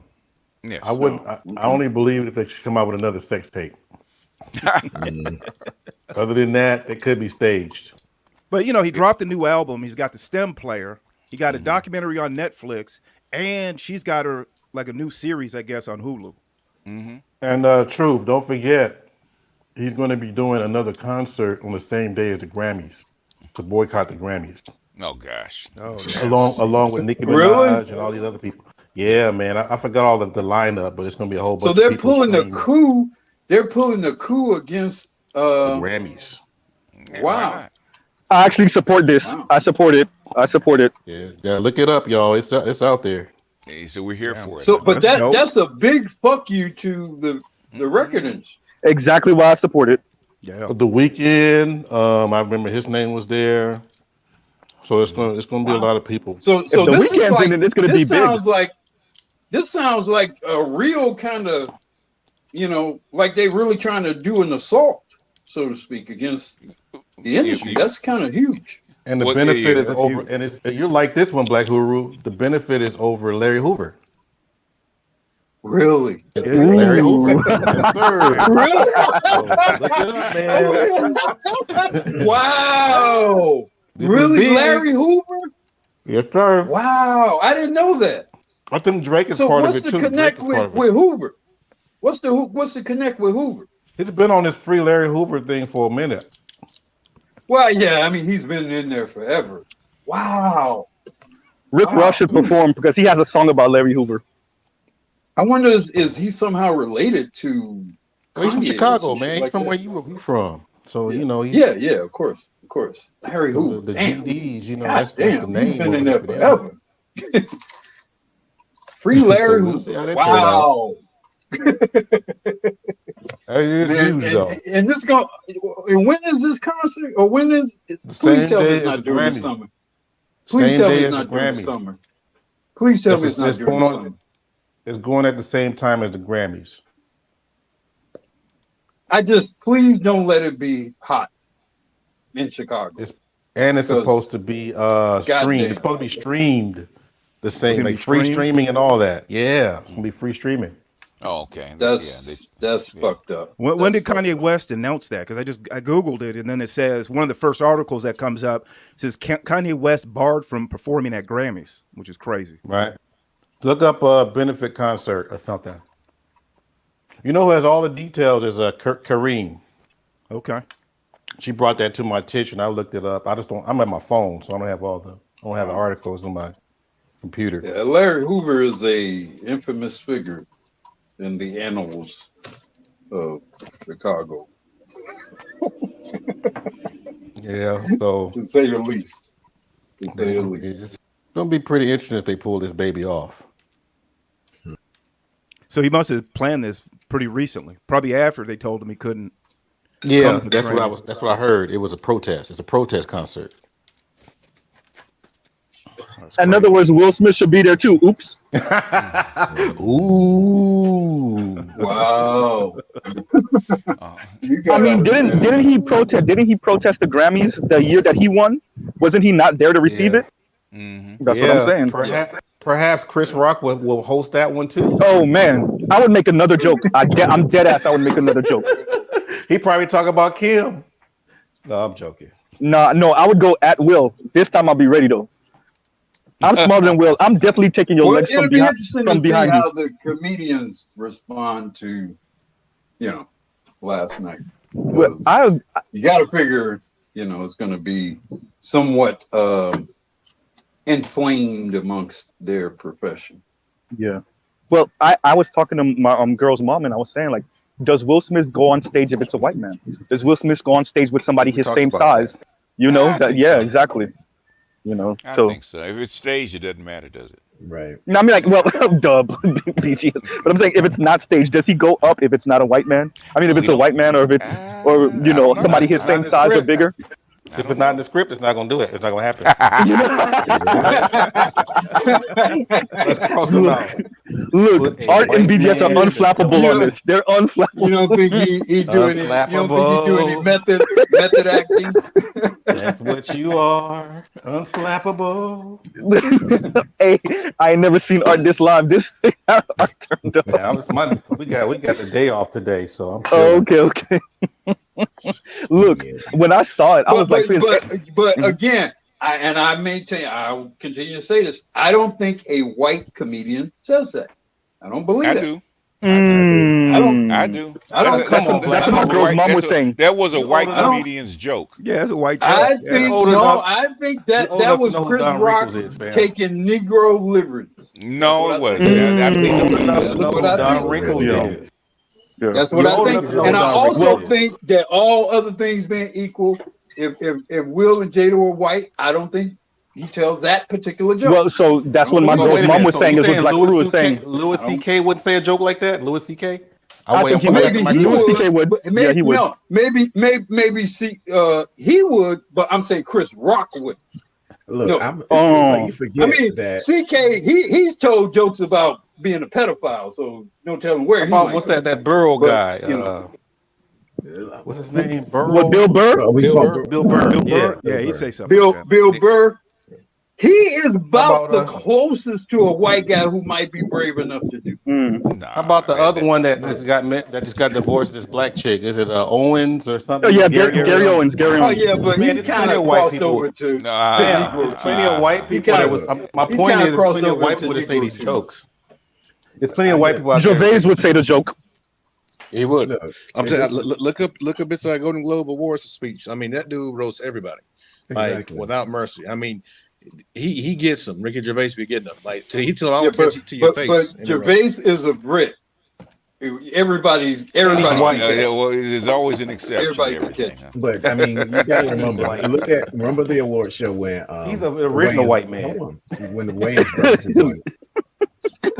Yes. I wouldn't. I only believe if they should come out with another sex tape. Other than that, it could be staged. But he dropped a new album. He's got the stem player. He got a documentary on Netflix, and she's got her like a new series, I guess, on Hulu. Mm-hmm. And Truth, don't forget, he's going to be doing another concert on the same day as the Grammys to boycott the Grammys. Oh gosh. Along with Nicki Minaj and all these other people. Yeah, man. I forgot all the lineup, but it's going to be a whole bunch. So they're of people pulling the screaming. coup. They're pulling the coup against The Grammys. Wow. I actually support this. Wow. I support it. Yeah, look it up, y'all. It's out there. Hey, so we're here for it. So, but That's that's a big fuck you to the record industry. Exactly why I support it. Yeah. The Weeknd, I remember his name was there. So it's gonna be a lot of people. So If the this is Weeknd's like, in it, it's gonna be big. This sounds like a real kind of, like they really trying to do an assault, so to speak, against the industry. That's kind of huge. And the benefit is over, and you're like this one, Black Huru. The benefit is over Larry Hoover. Really? It's Larry Hoover. Yes, sir. Really? Look it up, man. Wow. Really, Larry Hoover? Yes, sir. Wow, I didn't know that. I think Drake is So part of what's it the too. connect with Hoover? What's the connect with Hoover? He's been on this free Larry Hoover thing for a minute. Well, yeah, I mean he's been in there forever. Wow. Rick Ross should perform because he has a song about Larry Hoover. I wonder is he somehow related to? Well, he's from Kanye or Chicago, some man. shit He's like from that? where you from. So Yeah. He's, Of course. Larry Hoover. the Damn. GDs, God that's the damn, name. he's been in over there there. forever. Free Larry So we'll see how Hoover. that turn out. Wow. That is Man, huge, though. and this go. And when is this concert? Or when is? The Please same tell me day it's as not the during the Grammys. summer. Please Same tell me day it's as the not during the Grammys. summer. Please tell me it's not It's during going the on. summer. It's going at the same time as the Grammys. Please don't let it be hot in Chicago. And it's 'Cause supposed to be streamed. goddamn. It's supposed to be streamed the same, Gonna like be free streamed? streaming and all that. Yeah, it's gonna be free streaming. Oh, okay. That's Yeah. fucked up. When did That's fucked Kanye up. West announce that? Because I googled it, and then it says one of the first articles that comes up says Kanye West barred from performing at Grammys, which is crazy. Right. Look up a benefit concert or something. You know who has all the details is Kareem. Okay. She brought that to my attention. I looked it up. I just don't. I'm at my phone, so I don't have the articles on my computer. Yeah, Larry Hoover is a infamous figure in the annals of Chicago. Yeah. So to say the least. To say the least. it's gonna be pretty interesting if they pull this baby off. So he must have planned this pretty recently, probably after they told him he couldn't. Yeah, come to the that's what Grammys. That's what I heard. It was a protest. It's a protest concert. In other words, Will Smith should be there too. Oops. Ooh. Wow. I mean, didn't he protest? Didn't he protest the Grammys the year that he won? Wasn't he not there to receive it? Mm-hmm. That's what I'm saying. Perhaps Chris Rock will host that one too. Oh man, I would make another joke. I'm dead ass. I would make another joke. He probably talk about Kim. No, I'm joking. No, I would go at Will. This time I'll be ready though. I'm smarter than Will. I'm definitely taking your Well, legs it'll from be behind, interesting from to see behind how you. the comedians respond to, last night. Well, You got to figure, it's going to be somewhat inflamed amongst their profession. Yeah. Well, I was talking to my girl's mom, and I was saying, like, does Will Smith go on stage if it's a white man? Does Will Smith go on stage with somebody his same size? I think Yeah, so. exactly. I think so. If it's staged, it doesn't matter, does it? Right. No, I mean, like, well, duh, BGS. But I'm saying, if it's not staged, does he go up if it's not a white man? I mean, if it's a white man, or if it's, somebody his same size or bigger. If it's not in the script, it's not gonna do it. It's not gonna happen. Let's cross them out. Look, Art and BGS are unflappable on this. They're unflappable. You don't think he doing it? You don't think he doing any method acting? That's what you are, unflappable. Hey, I ain't never seen Art this live. This Art turned up. Yeah, we got the day off today, so I'm Oh, okay. Look, when I saw it, I was like, but again, I maintain, I'll continue to say this. I don't think a white comedian says that. I don't believe I that. do. I don't. I do. That's what my girl's mom was saying. That was a white comedian's joke. Yeah, it's a white joke. I think that was Chris Rock taking Negro liberties. No, it wasn't. That's what I think. And I also think that all other things being equal, if Will and Jada were white, I don't think he tells that particular joke. Well, so that's what my girl's mom was saying. Is what Black Guru was saying. Louis C.K. wouldn't say a joke like that. Louis C.K. I think Louis C.K. would. Maybe, Yeah, he would. No, maybe he would, but I'm saying Chris Rock would. Look, No. it's like you forget I mean, that. CK, he's told jokes about being a pedophile, so no telling where he might what's go. that Burrow But, guy? What's his name? Burrow? What, Bill Burr? Bill Burr. Yeah, he say something. Bill Burr. He is about the closest to a white guy who might be brave enough to do. How about the other one that just got divorced? This black chick. Is it Owens or something? Oh yeah, Gary Owens. Gary Oh Owens. yeah, but he kind of crossed over to Negro. Plenty of white people. My point is, plenty of white people that say these jokes. It's plenty of white people out there. Gervais would say the joke. He would. I'm saying, look up this Golden Globe Awards speech. I mean, that dude roasts everybody, like without mercy. I mean, he gets them. Ricky Gervais be getting them. Like he tell them, I'll catch it to your face. But Gervais is a Brit. Everybody. Well, there's always an exception. Everybody to can everything, catch huh? But I mean, you gotta remember the award show when he's an original Wayans- white man. hold on. When the Wayans brothers won,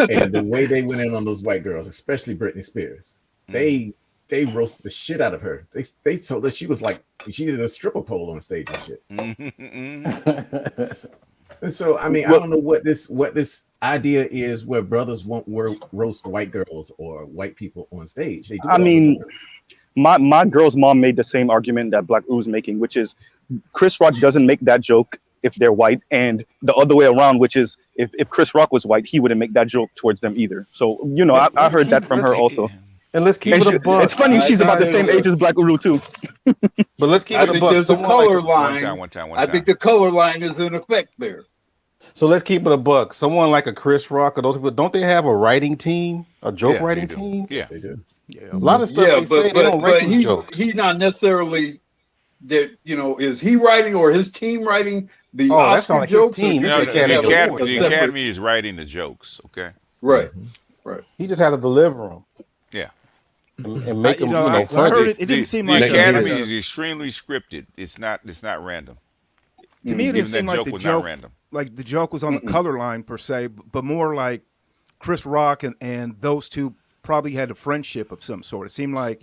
and the way they went in on those white girls, especially Britney Spears, they roasted the shit out of her. They told her she was like she did a stripper pole on stage and shit. And so I mean, I don't know what this idea is where brothers won't roast white girls or white people on stage. They do I mean, my girl's mom made the same argument that Black Oo's making, which is Chris Rock doesn't make that joke if they're white, and the other way around, which is if Chris Rock was white, he wouldn't make that joke towards them either. So I heard that from her also. And let's keep And it a buck. it's funny, she's about the same age as Black Uru too. But let's keep I it a think buck. there's a Someone color like line. I think the color line is in effect there. So let's keep it a buck. Someone like a Chris Rock or those people, don't they have a writing team, a joke writing team? Yeah, they do. A lot of stuff they say, they don't write these jokes. he's not necessarily that. Is he writing or his team writing the that's Oscar not like his jokes? team. No, The Academy. the Academy is writing the jokes. Okay. Right. Right. He just had to deliver them. Yeah. And make them, I funny. heard it didn't seem like the Academy it is extremely scripted. It's not random. to me. It Even didn't seem that like joke the was not joke, random. like the joke was on the color line per se, but more like Chris Rock and those two probably had a friendship of some sort. It seemed like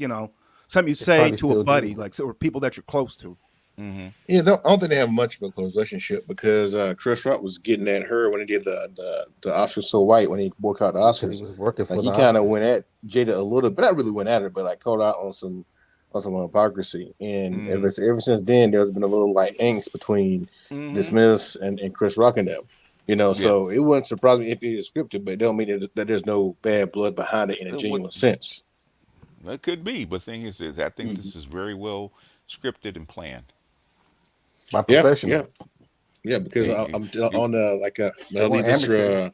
something you say probably to a still buddy, do. like or people that you're close to. Yeah, I don't think they have much of a close relationship because Chris Rock was getting at her when he did the Oscars So White when he boycotted the Oscars. He was working for Like the he kind of Oscars. went at Jada a little, but not really went at her, but like called out on some hypocrisy. And ever since then, there's been a little like angst between Dismiss and Chris Rock and them. So it wouldn't surprise me if it is scripted, but it don't mean that there's no bad blood behind it in a genuine sense. That could be, but thing is, I think this is very well scripted and planned. By professional. Yeah, because I'm on They weren't amateurs.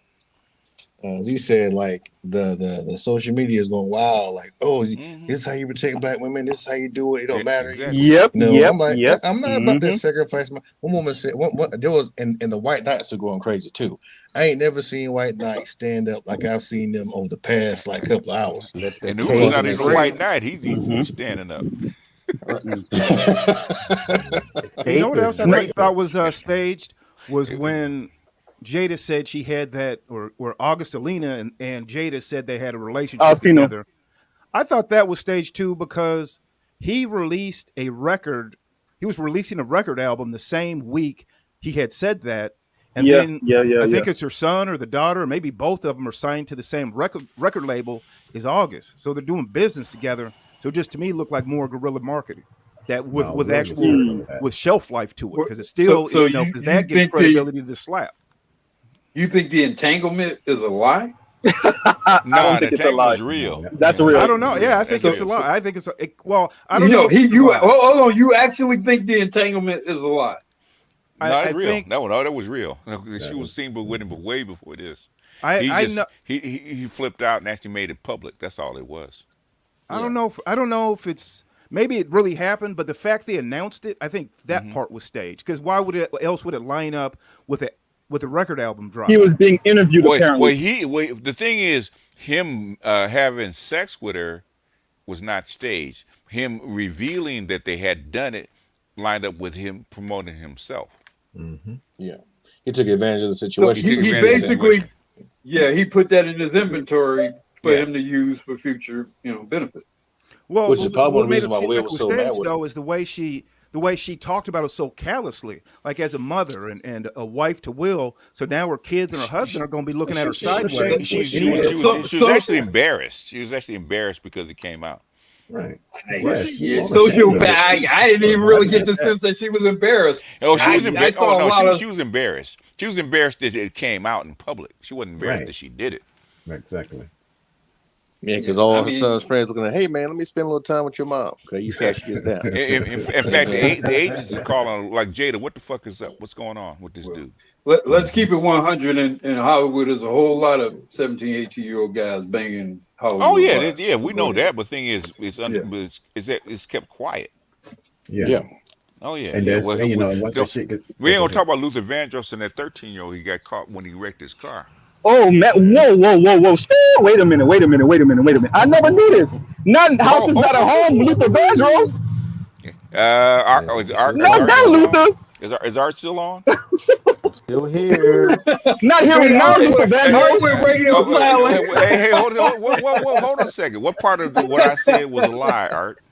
as you said, like the social media is going wild. Like, this is how you protect black women. This is how you do it. It don't matter. Exactly. Yep. I'm like, I'm not about that sacrifice. One woman said, there was, and the white knights are going crazy too. I ain't never seen white knights stand up like I've seen them over the past like couple of hours. And who's not even a white knight? He's standing up. You know what else I thought was staged was when Jada said she had that, or August Alina and Jada said they had a relationship together. I thought that was staged too because he released a record. He was releasing a record album the same week he had said that. And then I think it's her son or the daughter, or maybe both of them are signed to the same record label as August. So they're doing business together. So just to me looked like more guerrilla marketing that with actual with shelf life to it, because it's still because that gives credibility to the slap. You think the entanglement is a lie? No, the entanglement is real. That's real. I don't know. Yeah, I think it's a lie. I think it's I don't know. Hold on. You actually think the entanglement is a lie? No, it's real. No, that was real. She was seen with him way before this. He flipped out and actually made it public. That's all it was. I don't know if it's maybe it really happened, but the fact they announced it, I think that part was staged. Because why would it line up with a record album drop? He was being interviewed apparently. The thing is, him having sex with her was not staged. Him revealing that they had done it lined up with him promoting himself. Yeah, he took advantage of the situation. So he basically, he put that in his inventory for him to use for future, benefit. Well, which is probably what the made reason it why seem Will like was was so mad staged, with though, him. is the way she talked about it so callously, like as a mother and a wife to Will. So now her kids and her husband are going to be looking at her sideways. She was actually embarrassed. She was actually embarrassed because it came out. Right. Social bag. I didn't even really get the sense that she was embarrassed. Oh, she was embarrassed. She was embarrassed. She was embarrassed that it came out in public. She wasn't embarrassed that she did it. Right, exactly. Yeah, because all her son's friends looking at, hey man, let me spend a little time with your mom. Okay, you see how she gets down. In fact, the agents are calling like, Jada, what the fuck is up? What's going on with this dude? Let's keep it 100 in Hollywood. There's a whole lot of 17, 18-year-old guys banging Hollywood. Oh yeah, we know that. But the thing is, it's kept quiet. Yeah. Oh yeah. And yeah. once that shit gets, we ain't gonna talk about Luther Vandross and that 13-year-old he got caught when he wrecked his car. Oh man! Whoa! Wait a minute! I never knew this. Not House is not a home. Luther Vandross. Not that Luther. Is Art still on? Still here. Not hearing now, Luther Vandross. Radio silence. Hey, hold on a second. What part of what I said was a lie, Art?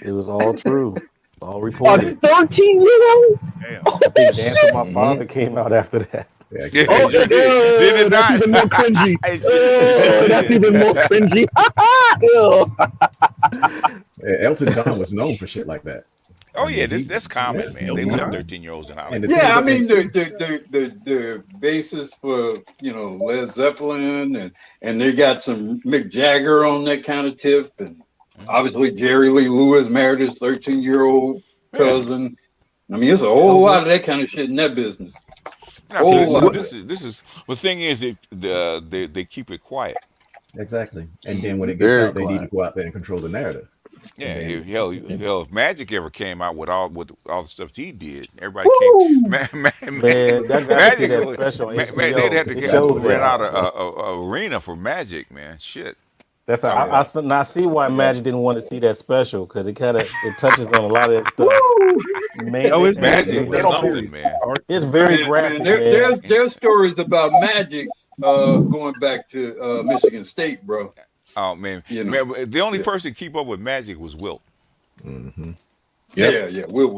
It was all true. All reported. A 13-year-old. Damn. Dance with My Father came out after that. Yeah, did it that's not? even more cringy. That's even more cringy. Elton John was known for shit like that. Oh I yeah, mean, he, that's yeah, common, man. They love 13-year-olds in and the Hollywood. thing Yeah, I about mean and the basis for Led Zeppelin and they got some Mick Jagger on that kind of tip, and obviously Jerry Lee Lewis married his 13-year-old Yeah. cousin. I mean, it's a whole lot of that kind of shit in that business. Now, see, Whole lot of that. this is the thing is they keep it quiet. exactly, and then when it gets Very out, they need to quiet. go out there and control the narrative, and Yeah, then if Magic ever came out with all the stuff he did, everybody came. Woo! Man, I got to see Magic, that special on they'd have HBO. to It shows rent that. out a arena for Magic, man. Shit, That's talk I, about. I, now see why Yeah. Magic didn't want to see that special because it touches on a lot of that stuff. Woo! Man, Oh, it's Magic they was don't something, man. it's very Man, graphic, man. there's stories about Magic going back to Michigan State, bro. Oh man, You know. man, the only Yeah. person to keep up with Magic was Wilt. hmm Yeah. Will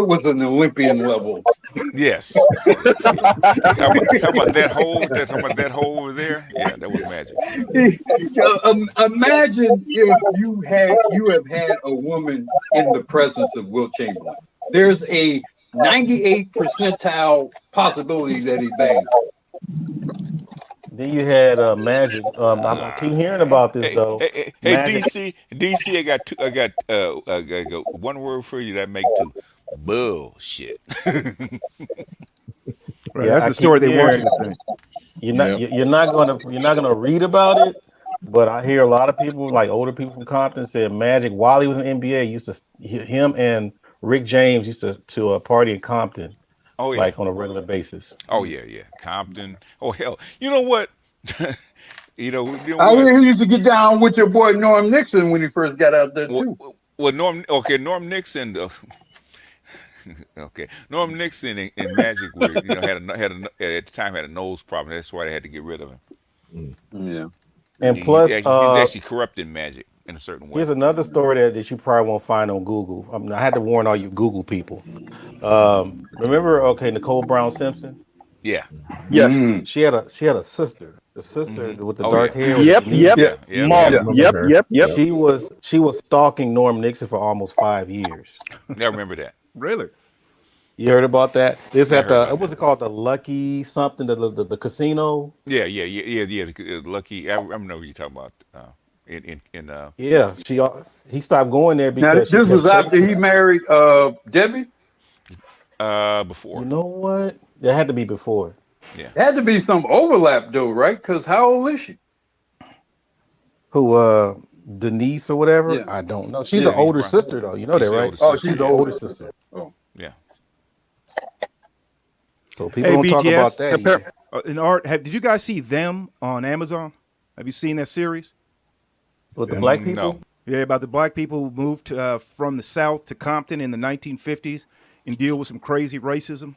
was an Olympian level. Yes. Talk about that hole. Talking about that hole over there. Yeah, that was Magic. Imagine if you have had a woman in the presence of Will Chamberlain. There's a 98 percentile possibility that he banged. Then you had Magic. I keep hearing about this Hey, though. hey, Magic. DC. I got two. I got one word for you that make two. Bullshit. Right, Yeah, that's I the keep story they want you hearing to think. you're not gonna read about it. But I hear a lot of people, like older people from Compton, said Magic while he was in the NBA used to him and Rick James used to party in Compton Oh yeah. like on a regular basis. Oh yeah. Compton. Oh hell. You know what? You know I what? hear he used to get down with your boy Norm Nixon when he first got out there Well, too. well, Norm Nixon. Okay, Norm Nixon and Magic were at the time had a nose problem. That's why they had to get rid of him. Yeah. And He's plus, actually corrupting Magic in a certain way. here's another story that you probably won't find on Google. I had to warn all you Google people. Remember, okay, Nicole Brown Simpson? Yeah. Yes. Mm. She had a sister. The sister with the Oh dark yeah. hair. Was Yep. Denise. Yeah. Mom. Yeah. remember her. Yep. She was stalking Norm Nixon for almost 5 years. I remember that. Really? You heard about that? This I at heard about what's that. it called? The Lucky something, the casino. Yeah. Lucky. I know what you're talking about. In Yeah, he stopped going there Now because she this was kept after chasing he him. married Debbie. before. You know what? It had to be before. Yeah. There had to be some overlap though, right? Because how old is she? Who Denise or whatever? Yeah. I don't know. She's Yeah. an older Brown. sister though. You know She's that, the right? older Oh, sister. she's the Yeah. Older older sister. sister. Oh. Yeah. So people Hey, don't talk about BTS. that. In art, did you guys see Them on Amazon? Have you seen that series? With the black people. No. Yeah, about the black people who moved from the South to Compton in the 1950s and deal with some crazy racism.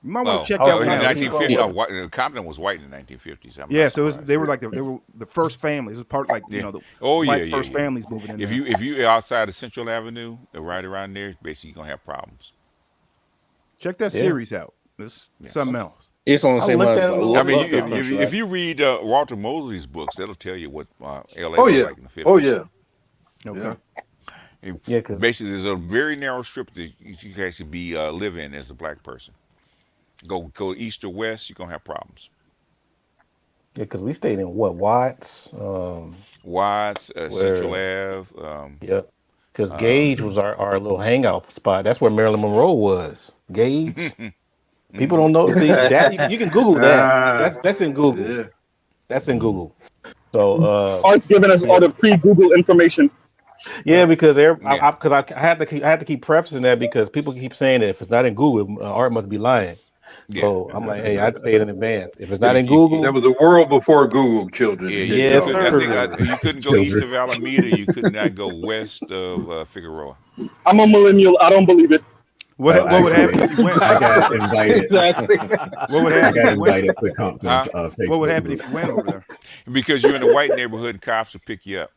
You might want to check that In one the out. 1950s. Yeah. Compton was white in the 1950s. I'm Yeah, not so surprised. they were the first families. It was part like Yeah. the Oh black yeah. first families moving in If there. you outside of Central Avenue, right around there, basically you're gonna have problems. Check that Yeah. series out. It's something else. It's on the I same looked lines at as it a like little I mean, Love Dogs, if right? you read Walter Mosley's books, that'll tell you what LA Oh was yeah. like in the 50s. Oh yeah. Okay. And Yeah, 'cause- basically, there's a very narrow strip that you can actually live in as a black person. Go east or west, you're gonna have problems. Yeah, because we stayed in what Watts. Watts, Central Ave. Yeah, because Gage was our little hangout spot. That's where Marilyn Monroe was. Gage. People don't know. See, that you can Google that. That's in Google. Yeah. That's in Google. So Art's giving us all the pre-Google information. yeah, because Yeah. I had to keep prefacing that because people keep saying that if it's not in Google, Art must be lying. So I'm like, hey, I'd say it in advance. If it's not in Google, There was a world before Google, children. Yeah, Yes, you couldn't, sir. you couldn't go east of Alameda. You could not go west of Figueroa. I'm a millennial. I don't believe it. What would happen if you went? I got invited. Exactly. What would I happen got if you went? invited to Compton's Facebook What would happen group. if you went over there? Because you're in a white neighborhood, and cops will pick you up.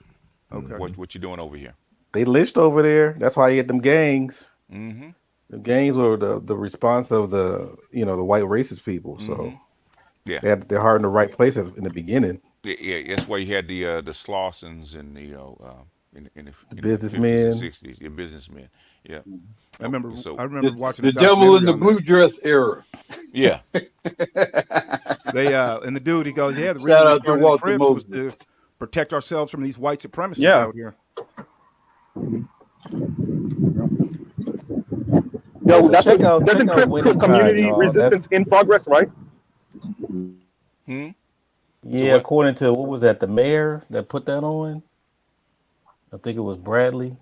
Okay. What you doing over here? they lynched over there. That's why you get them gangs. Mm-hmm. The gangs were the response of the white racist people. So Yeah. they're hard in the right places in the beginning. Yeah, that's why you had the Slawsons and in the businessmen. 50s and 60s, your businessmen, Yeah. I remember The, watching the a devil in documentary the on blue that. dress era. Yeah. They and the dude, he goes, yeah, the reason Shout we out to started the Walter Crips was Mosley. to protect ourselves from these white supremacists Yeah. out here. Yo, But that's check a out doesn't Winning Time, community y'all. That's resistance in progress, right? So yeah, what? according to what was that, the mayor that put that on? I think it was Bradley,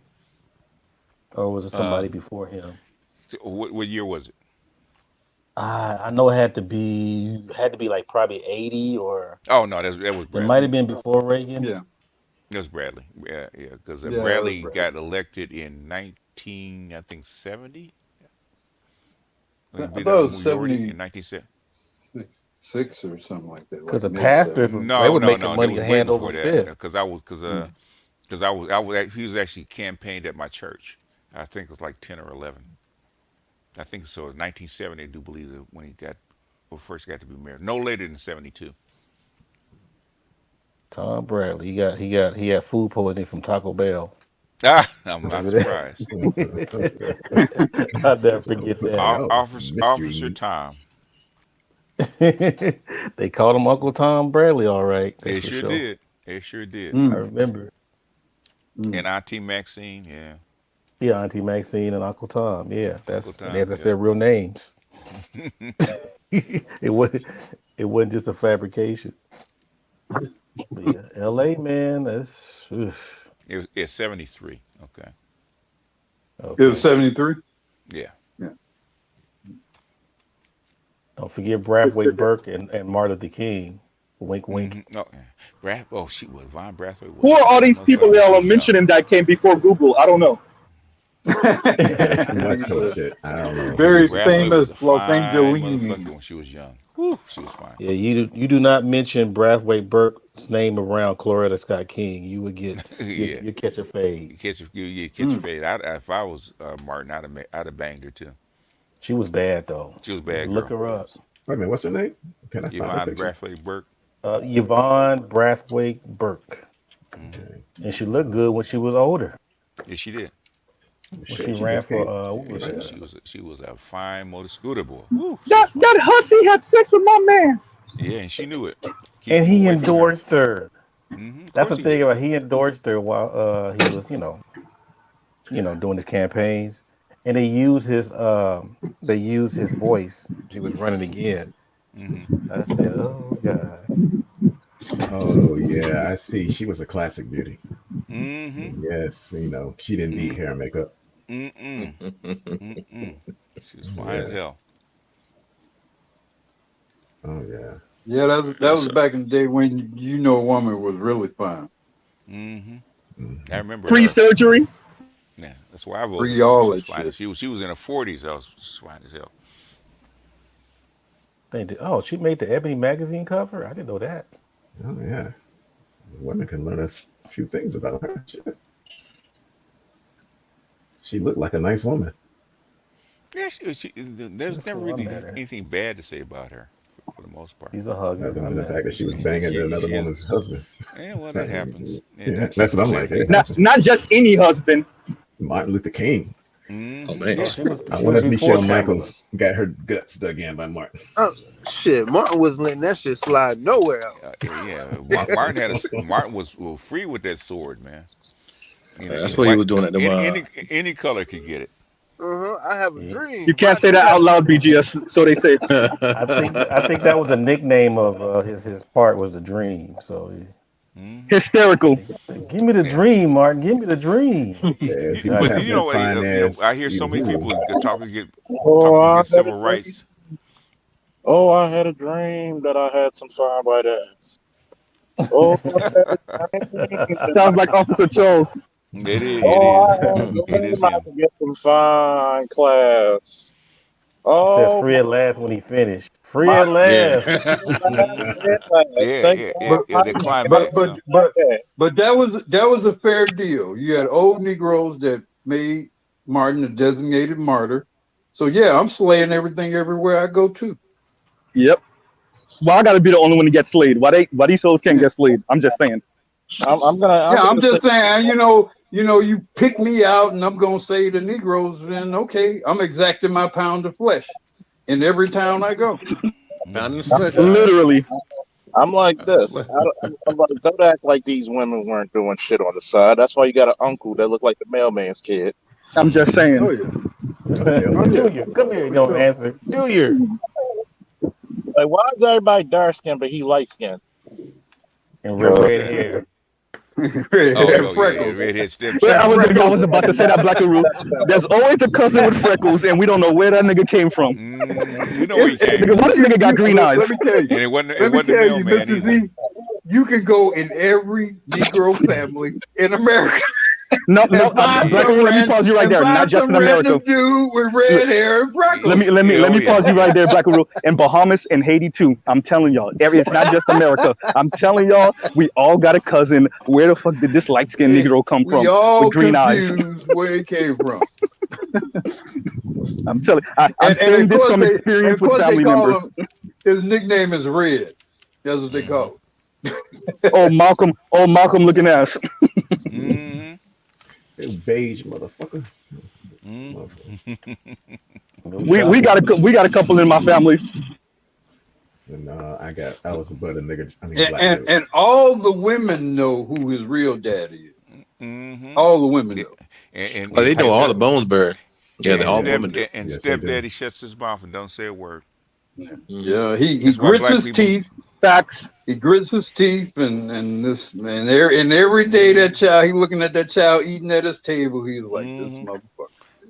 or was it Uh, somebody before him? what year was it? I know it had to be like probably 80, or Oh no, that was it might Bradley. have been before Reagan. Yeah, That was Bradley. Yeah, yeah. Because yeah, that was Bradley right. got elected in 19, I think 70. I He beat thought out it a was majority in 1970. 76 or something like that, Because like the mid pastors 70s. was they No, were no, making no. That money was to way hand before over that. fist. He was actually campaigned at my church. I think it was like 10 or 11. I think so. It was 1970. I do believe that when first got to be mayor. No later than 72. Tom Bradley, he had food poisoning from Taco Bell. Ah, I'm not Remember that? surprised. I'll never forget that. Oh, Officer mystery. Tom. They called him Uncle Tom Bradley, all right. That's They for sure sure. did. They sure did. I remember. And Auntie Maxine, yeah. Yeah, Auntie Maxine and Uncle Tom. Yeah, Uncle that's Tom, their real names. yeah. it wasn't just a fabrication. But yeah, L.A. man, that's oof. It's 73. Okay. It was Okay. 73? Yeah. Yeah. Don't forget Brathwaite Burke and Martin Luther King. Wink, wink. Oh, Von Brathwaite was Who a are all fine these people motherfucker when she y'all are was young. mentioning that came before Google? I don't know. West Coast shit. I don't know. Very Brathwaite was famous a Los fine motherfucker when Angeles. she was young. Whew, she was fine. Yeah, you do not mention Brathwaite Burke's name around Coretta Scott King. You would get Yeah. you catch a fade. You catch a fade. If I was Martin, I'd have banged her too. She was bad though. She was a bad Look girl. her up. Yes. Wait a minute, what's her name? Can I find her Yvonne picture? Brathwaite Burke. Yvonne Brathwaite Burke. Okay. And she looked good when she was older. Yes, she did. When Shit, she she ran just for came. what was Yeah, that? she was a fine motor scooter boy. Whew, she was That fine. that hussy had sex with my man. Yeah, and she knew it. Keep And him he away from her. endorsed her. Of That's course the he thing did. about he endorsed her while he was doing his campaigns, and they used his voice. She was running again. I said, "Oh God." Oh yeah, I see. She was a classic beauty. Mm-hmm. Yes, she didn't need hair and makeup. Mm-mm. Mm-mm. She was fine as Yeah. hell. Oh yeah. Yeah, that was back in the day when a woman was really fine. I remember her. Pre-surgery. Yeah, that's why I voted Free for her. all She was that fine. shit. She was in her 40s. I was fine as hell. Oh, she made the Ebony magazine cover. I didn't know that. Oh yeah. Women can learn a few things about her. Shit. She looked like a nice woman. Yeah, there's never really anything bad to say about her, for the most part. She's a hugger. Other than the fact that she was banging another woman's husband. Yeah, well, that happens. Yeah, that's what I'm like. Hey. Not just any husband. Martin Luther King. Oh, man. I wonder if Michelle Michaels got her guts dug in by Martin. Shit, Martin wasn't letting that shit slide nowhere else. Martin was free with that sword, man. That's what he was doing at the any color could get it. I have a dream. You can't say that out loud, BGS. So they say. I think that was a nickname of his part was the dream. So Hysterical. Give me the dream, Martin. Give me the dream. I hear so many people talking I against had a civil rights. Oh, I had a dream that I had some fine white ass. Oh, sounds like Officer Charles. It is. It is. I could get some fine class. It says Oh, free at last when he finished. Free at last. The climax. But that was a fair deal. You had old Negroes that made Martin a designated martyr. So yeah, I'm slaying everything everywhere I go to. Yep. Well, I got to be the only one to get slayed. Why these souls can't get slayed? I'm just saying. I'm just saying, you pick me out and I'm gonna say the Negroes, then okay, I'm exacting my pound of flesh in every town I go. Literally. I'm like this. I'm like, don't act like these women weren't doing shit on the side. That's why you got an uncle that look like the mailman's kid. I'm just saying. Oh yeah. Do you? Come here, you gonna answer. Do you? Like, why is everybody dark skinned but he light skinned? And Who's red that? hair. Oh, Red oh yeah, freckles. redhead stepchild. Well, I Freckles. was about to say that, Black Guru. There's always a cousin with freckles, and we don't know where that nigga came from. We know where he came Nigga, from, why this nigga got green eyes? Let me tell you. and it wasn't Let me the tell you, mailman Mr. either. Z, you can go in every Negro family in America No, and find Black Guru, let me pause you right there. Not just in America. dude with red hair and freckles. Let me Oh pause yeah, you right there, Black Guru. In Bahamas and Haiti too. I'm telling y'all, it's not just America. I'm telling y'all, we all got a cousin. Where the fuck did this light skinned Hey, Negro come we from all with green eyes? confused where it came from. I'm telling. I'm And saying of this course from experience with family members. his nickname is Red. That's what they call him. Oh Malcolm looking ass. Mm-hmm. Beige motherfucker. We got a couple in my family. And I was a butter nigga. I mean, And, black and, dudes. and all the women know who his real daddy is. All the women know. And they know all the Bonesberry. Yeah, all the women do. And Yes, they do. stepdaddy shuts his mouth and don't say a word. Yeah, he That's why grits black his people. teeth. Facts. He grits his teeth, and this man, and every day that child, he looking at that child eating at his table. He's like, this motherfucker.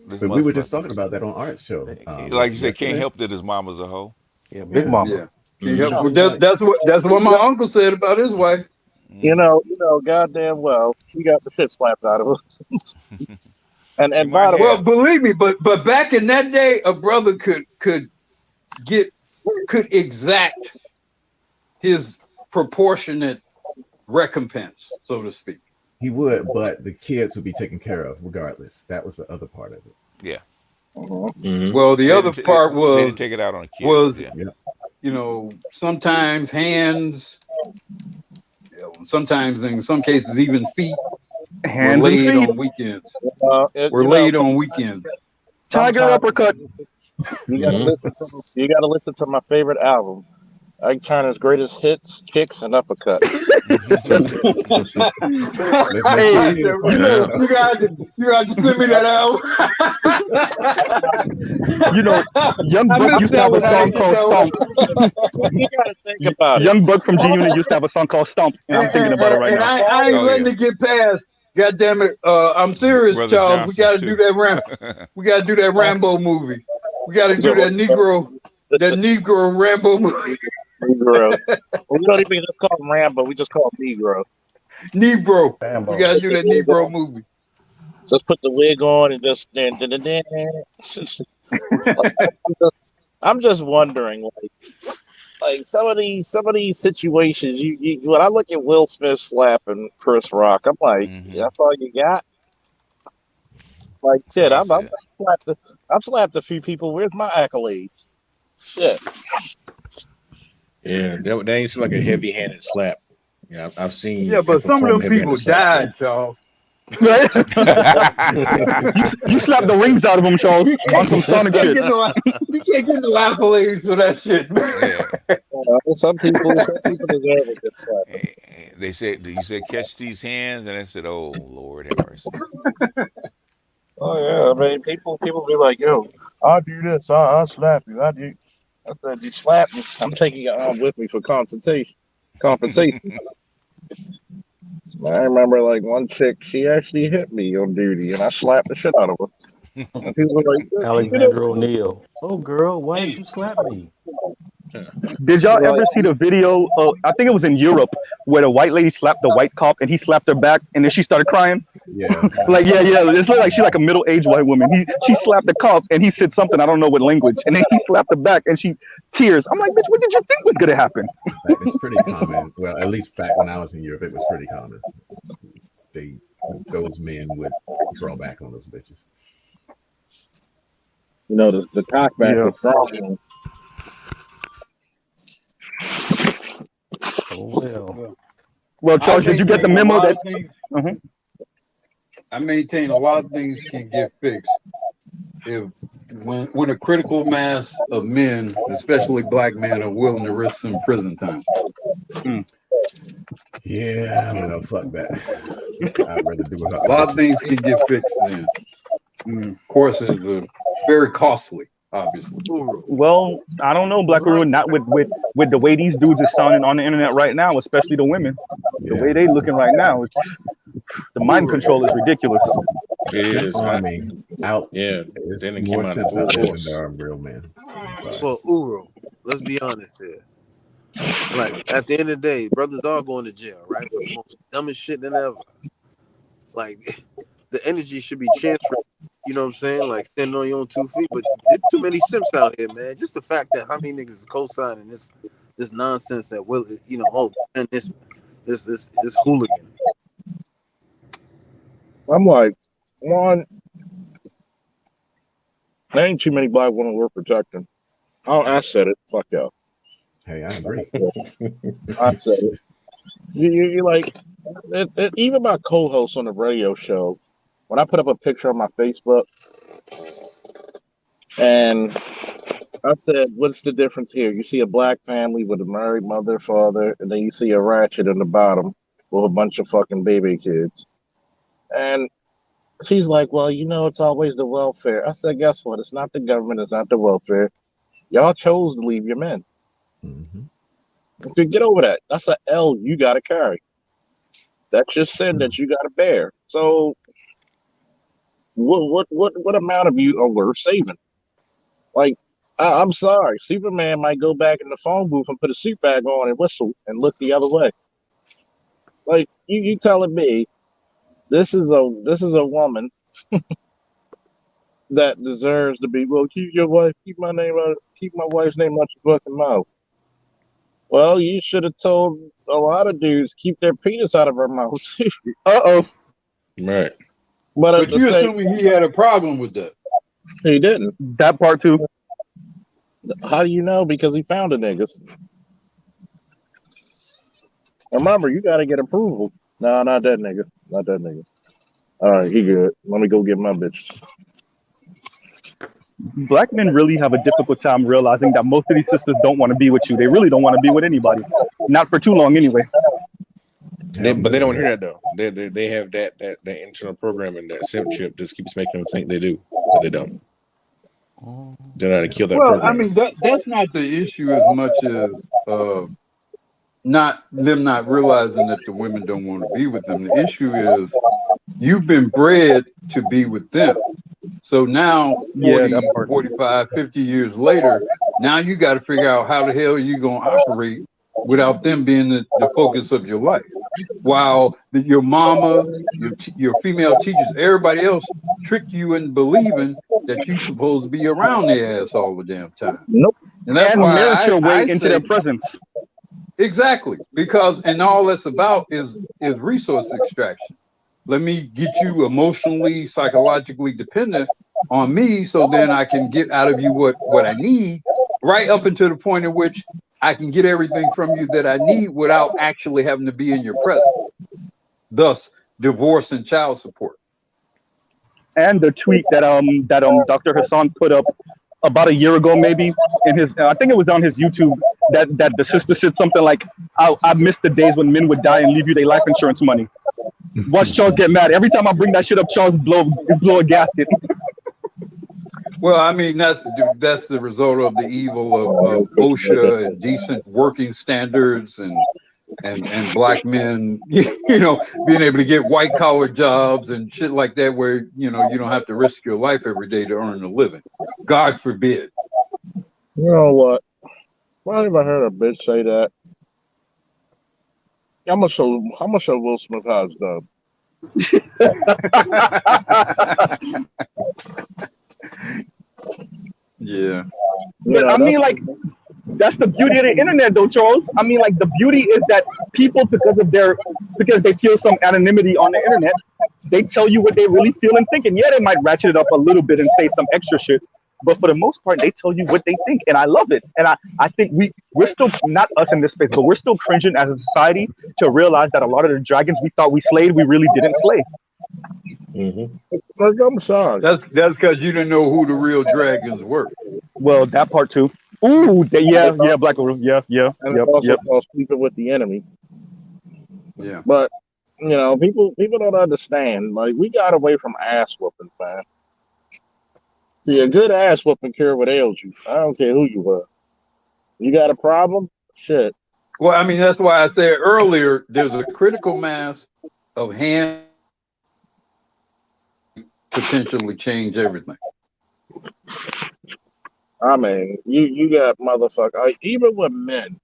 This But we were just motherfucker. talking about that on Art's show. Like you said, can't yesterday. help that his mama's a hoe. Yeah, big mama. Yeah. Can't help- that's what my uncle said about his wife. You know, goddamn well, he got the shit slapped out of him. and by the way, Well, believe me, but back in that day, a brother could exact his proportionate recompense, so to speak. He would, but the kids would be taken care of regardless. That was the other part of it. Yeah. Well, the other part they didn't take it out on the kids. was Yeah. Sometimes hands, sometimes in some cases even feet Hands were and laid feet. on weekends. On weekends. Tiger uppercut. You gotta listen to my favorite album, Ike Turner's greatest hits, kicks, and uppercuts. Hey, you got to send me that album. Young Buck used to have a song called Stomp. You gotta think about it. Young Buck from G Unit used to have a song called Stomp, and I'm thinking about it right And now. I ain't letting it get past. God damn it! I'm serious, Brother Charles. We got to Johnson's do too. that We got to do that Rambo movie. We got to do that Negro Rambo movie. Negro. We don't even just call him Rambo. We just call him Negro. Negro. Rambo. We got to do that Negro movie. Just put the wig on and just. I'm just wondering, like some of these situations. You when I look at Will Smith slapping Chris Rock, I'm like, that's all you got. Like shit, I've slapped a few people. Where's my accolades? Shit. Yeah, that ain't seem like a heavy-handed slap. Yeah, I've seen. Yeah, but some of them people died, Charles. Right? you slapped the rings out of him, Charles, on some Sonic shit. You can't get no accolades for that shit, man. Some people deserve a good slap. They said, you said, catch these hands, and I said, oh Lord have mercy. Oh yeah, I mean, people be like, yo, I'll do this, I'll slap you, I said, you slap me, I'm taking your arm with me for compensation. I remember like one chick, she actually hit me on duty, and I slapped the shit out of her. And people were like, Alexander O'Neal. Oh, girl, why did you slap me? Did y'all ever see the video? I think it was in Europe where the white lady slapped the white cop and he slapped her back and then she started crying. Yeah. Yeah. It's like she's like a middle-aged white woman. She slapped the cop and he said something I don't know what language, and then he slapped her back and she tears. I'm like, bitch, what did you think was gonna happen? It's pretty common. Well, at least back when I was in Europe, it was pretty common. Those men would draw back on those bitches. you know, the cockback is strong. Oh well. Well, Charles, did you get the memo that? I maintain a lot of things can get fixed if when a critical mass of men, especially black men, are willing to risk some prison time. Yeah, well, fuck that. I'd rather do it. A lot of things can get fixed then. Of course, it's very costly, obviously. Well, I don't know, Black Guru, not with the way these dudes are sounding on the internet right now, especially the women. The way they looking right now, the mind control is ridiculous. It Simp is. Army out. Yeah. It's Then it more came out simps full out there than force. there are real men. Sorry. Well, Uro, let's be honest here. Like, at the end of the day, brothers are going to jail, right? For the most dumbest shit than ever. Like, the energy should be transferred, you know what I'm saying? Like, standing on your own 2 feet. But there's too many simps out here, man. Just the fact that how many niggas is co-signing this nonsense that will, you know, oh, man, this hooligan. I'm like, one, there ain't too many black women worth protecting. I said it. Fuck y'all. Hey, I agree. I said it. You like, even my co-host on the radio show, when I put up a picture on my Facebook, and I said, what's the difference here? You see a black family with a married mother, father, and then you see a ratchet in the bottom with a bunch of fucking baby kids. And she's like, well, you know, it's always the welfare. I said, guess what? It's not the government. It's not the welfare. Y'all chose to leave your men. To get over that, that's an L you got to carry. That's your sin that you got to bear. So, what amount of you are worth saving? Like, I'm sorry, Superman might go back in the phone booth and put a suit bag on and whistle and look the other way. Like, you telling me this is a woman that deserves to be, well, keep my wife's name out your fucking mouth. Well, you should have told a lot of dudes keep their penis out of her mouth. Uh-oh. Right. But you assuming he had a problem with that? He didn't. That part too. How do you know? Because he found a niggas. Remember, you got to get approval. No, not that nigga. Not that nigga. All right, he good. Let me go get my bitch. Black men really have a difficult time realizing that most of these sisters don't want to be with you. They really don't want to be with anybody. Not for too long anyway. But they don't hear that though. They have that internal programming, that simp chip just keeps making them think they do, but they don't. They're not to kill that program. I mean, that's not the issue as much as not realizing that the women don't want to be with them. The issue is you've been bred to be with them. So now 40, 45, 50 years later, now you got to figure out how the hell you're going to operate without them being the focus of your life. While your mama, your female teachers, everybody else tricked you into believing that you're supposed to be around their ass all the damn time. Nope. And that's and why merit your way I into say, their presence. Exactly. Because, and all that's about is resource extraction. Let me get you emotionally, psychologically dependent on me so then I can get out of you what I need, right up until the point at which I can get everything from you that I need without actually having to be in your presence. Thus, divorce and child support. And the tweet that Dr. Hassan put up about a year ago, maybe in his, I think it was on his YouTube, that the sister said something like, I miss the days when men would die and leave you their life insurance money. Watch Charles get mad. Every time I bring that shit up, Charles blow a gasket. Well, I mean, that's the result of the evil of OSHA and decent working standards and black men, you know, being able to get white collar jobs and shit like that, where, you know, you don't have to risk your life every day to earn a living. God forbid. You know what? Why have I heard a bitch say that? How much of Will Smith has done? Yeah. But I mean, like, that's the beauty of the internet, though, Charles. I mean, like, the beauty is that people, because they feel some anonymity on the internet, they tell you what they really feel and think. And yeah, they might ratchet it up a little bit and say some extra shit, but for the most part, they tell you what they think, and I love it. And I think we're still, not us in this space, but we're still cringing as a society to realize that a lot of the dragons we thought we slayed, we really didn't slay. Like, I'm sorry. That's because you didn't know who the real dragons were. Well, that part too. Ooh, yeah, Black Widow. Yeah, And it's also called sleeping with the enemy. Yeah. But people don't understand. Like, we got away from ass whooping, man. See, a good ass whooping cure what ails you. I don't care who you are. You got a problem? Shit. Well, I mean, that's why I said earlier, there's a critical mass of hand potentially change everything. I mean, you got motherfucker. Even with men,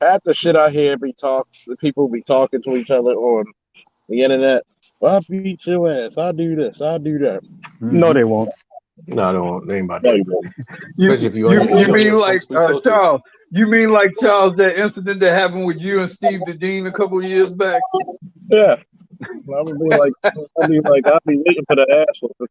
half the shit I hear people be talking to each other on the internet. Well, I beat your ass. I do this. I do that. No, they won't. No, they ain't about No, that. you won't. Especially if You mean like Charles? Charles? You mean like Charles? That incident that happened with you and Steve the Dean a couple of years back? Yeah. I'll be waiting for the ass whooping.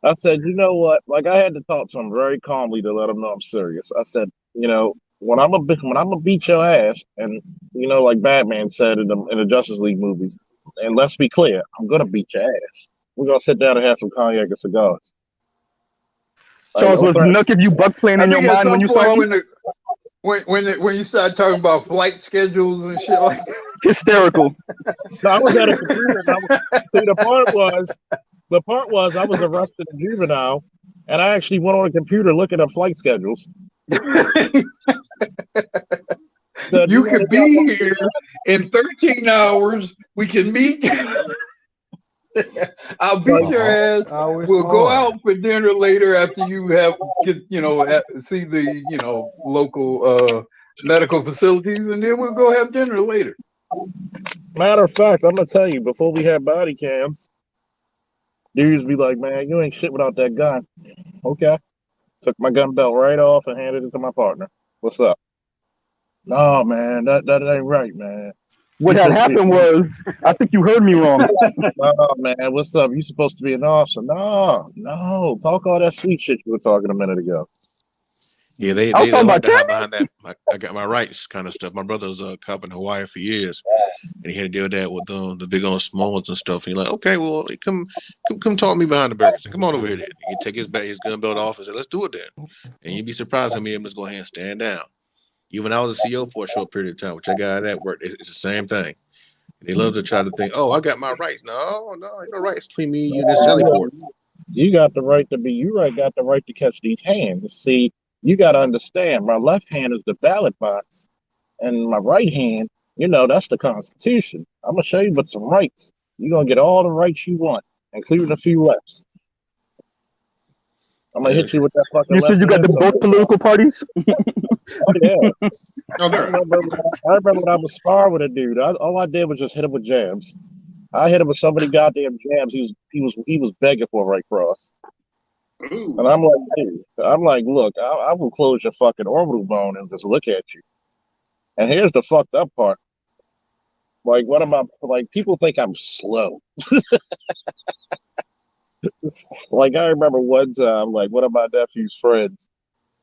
I said, you know what? Like, I had to talk to him very calmly to let him know I'm serious. I said, when I'm gonna beat your ass, and like Batman said in the Justice League movie, and let's be clear, I'm gonna beat your ass. We're gonna sit down and have some cognac and cigars. Charles, was Nuck if you buck playing I in your think at mind when some you saw point him? when you start talking about flight schedules and shit like that. Hysterical. So I was at a computer. The part was I was arrested in juvenile, and I actually went on a computer looking at flight schedules. Said, you could be here in 13 hours. We can meet. I'll beat your ass. We'll go out for dinner later after you see the local medical facilities, and then we'll go have dinner later. Matter of fact, I'm gonna tell you, before we had body cams, dudes be like, "Man, you ain't shit without that gun." Okay. Took my gun belt right off and handed it to my partner. What's up? No, man, that ain't right, man. What had happened was, I think you heard me wrong. No, man, what's up? You supposed to be an officer. No. Talk all that sweet shit you were talking a minute ago. Yeah, they don't like to hide behind that. I got my rights kind of stuff. My brother was a cop in Hawaii for years, and he had to deal with that with the big on Smalls and stuff. And you're like, okay, well, come talk to me behind the barracks. Come on over here, then. You take his gun belt off and say, let's do it then. And you'd be surprised how many of them just go ahead and stand down. Even I was a CO for a short period of time, which I got at work. It's the same thing. They love to try to think, oh, I got my rights. No, ain't no rights between me and you. This Sally Port. You got the right to be. Got the right to catch these hands. See, you got to understand. My left hand is the ballot box, and my right hand, that's the Constitution. I'm gonna show you with some rights. You're gonna get all the rights you want, including a few lefts. I'm gonna hit you with that fucking. You said you got both political parties. Oh yeah. I remember when I was sparring with a dude. All I did was just hit him with jabs. I hit him with so many goddamn jabs. He was begging for a right cross. Ooh. And I'm like, dude, look, I will close your fucking orbital bone and just look at you. And here's the fucked up part. Like, what am I? Like, people think I'm slow. Like, I remember one time, like, one of my nephew's friends,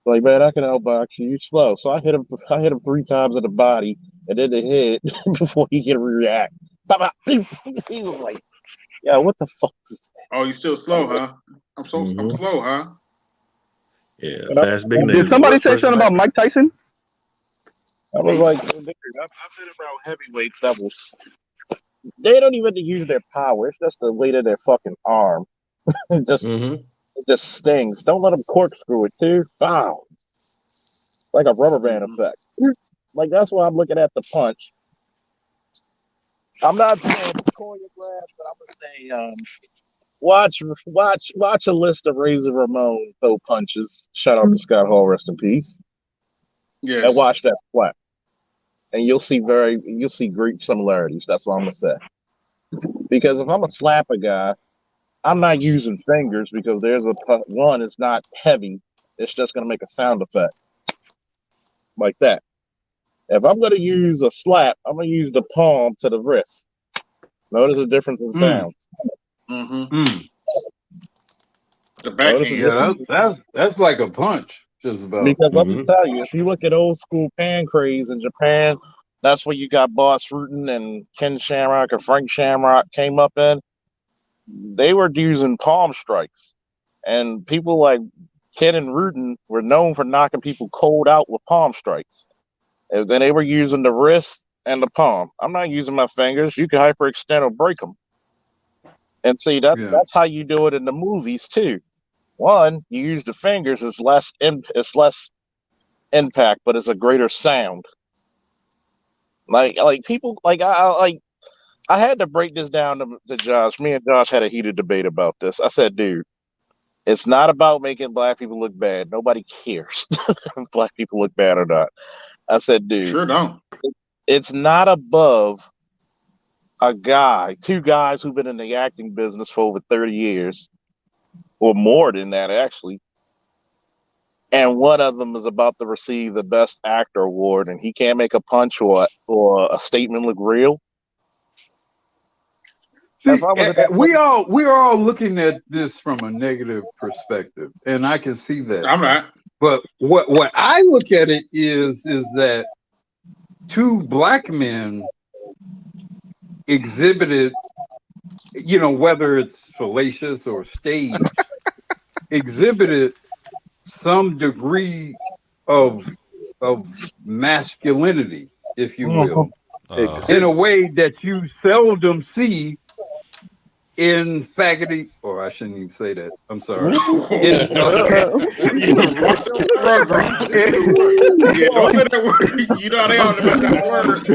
like, man, I can outbox you. You slow. So I hit him 3 times in the body and then the head before he can react. He was like, yeah, what the fuck is that? Oh, you still slow, huh? I'm slow, huh? Yeah, fast big niggas. Did somebody say something about Mike Tyson? I was like, I've been around heavyweights that they don't even use their power. It's just the weight of their fucking arm. It just stings. Don't let them corkscrew it too. Wow. Like a rubber band effect. Like, that's why I'm looking at the punch. I'm not saying choreograph, but I'm gonna say watch a list of Razor Ramon toe punches. Shout out to Scott Hall, rest in peace. Yes. And watch that flat. And you'll see great similarities. That's all I'm gonna say. Because if I'm gonna slap a guy, I'm not using fingers because it's not heavy. It's just gonna make a sound effect. Like that. If I'm gonna use a slap, I'm gonna use the palm to the wrist. Notice the difference in sounds. The backhand. Yeah, that's like a punch, just about. Because let me tell you, if you look at old school pan craze in Japan, that's where you got Boss Rutan and Ken Shamrock or Frank Shamrock came up in. they were using palm strikes, and people like Ken and Rutan were known for knocking people cold out with palm strikes. And then they were using the wrist and the palm. I'm not using my fingers. You can hyperextend or break them. And see that's how you do it in the movies too. One, you use the fingers. It's less impact, but it's a greater sound. Like people I had to break this down to Josh. Me and Josh had a heated debate about this. I said, dude, it's not about making black people look bad. Nobody cares if black people look bad or not. I said, dude, sure don't. It's not above two guys who've been in the acting business for over 30 years, or more than that, actually. And one of them is about to receive the Best Actor award, and he can't make a punch or a statement look real. See, we're all looking at this from a negative perspective, and I can see that. I'm not. But what I look at it is that two black men exhibited, whether it's fallacious or staged, exhibited some degree of masculinity, if you will, in a way that you seldom see in faggoty, or I shouldn't even say that. I'm sorry. Don't say that word. You know they all about that word.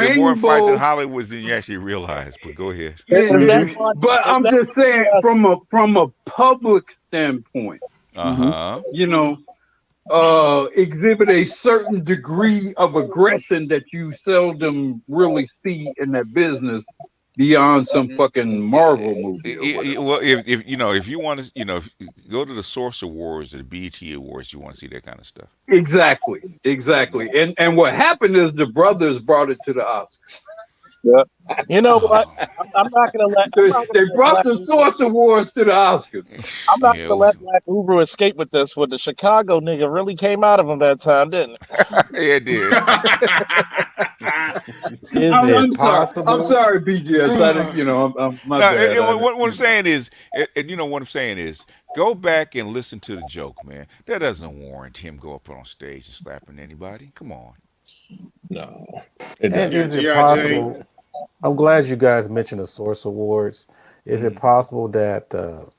They're more fights in Hollywood than you actually realize. But go ahead. But I'm just saying, from a public standpoint, exhibit a certain degree of aggression that you seldom really see in that business beyond some fucking Marvel movie. Well, if you want to, if you go to the Source Awards or the BET Awards, you want to see that kind of stuff. Exactly. And what happened is the brothers brought it to the Oscars. Yeah. You know what? I'm not gonna let. They brought the Source Awards to the Oscars. I'm not gonna let Black Uber escape with this. When the Chicago nigga really came out of him that time, didn't it? Yeah, it did. I'm sorry, BGS. I didn't, I'm my bad. What I'm saying is, what I'm saying is, go back and listen to the joke, man. That doesn't warrant him go up on stage and slapping anybody. Come on. No, it doesn't. Is it possible? I'm glad you guys mentioned the Source Awards. Is it possible that the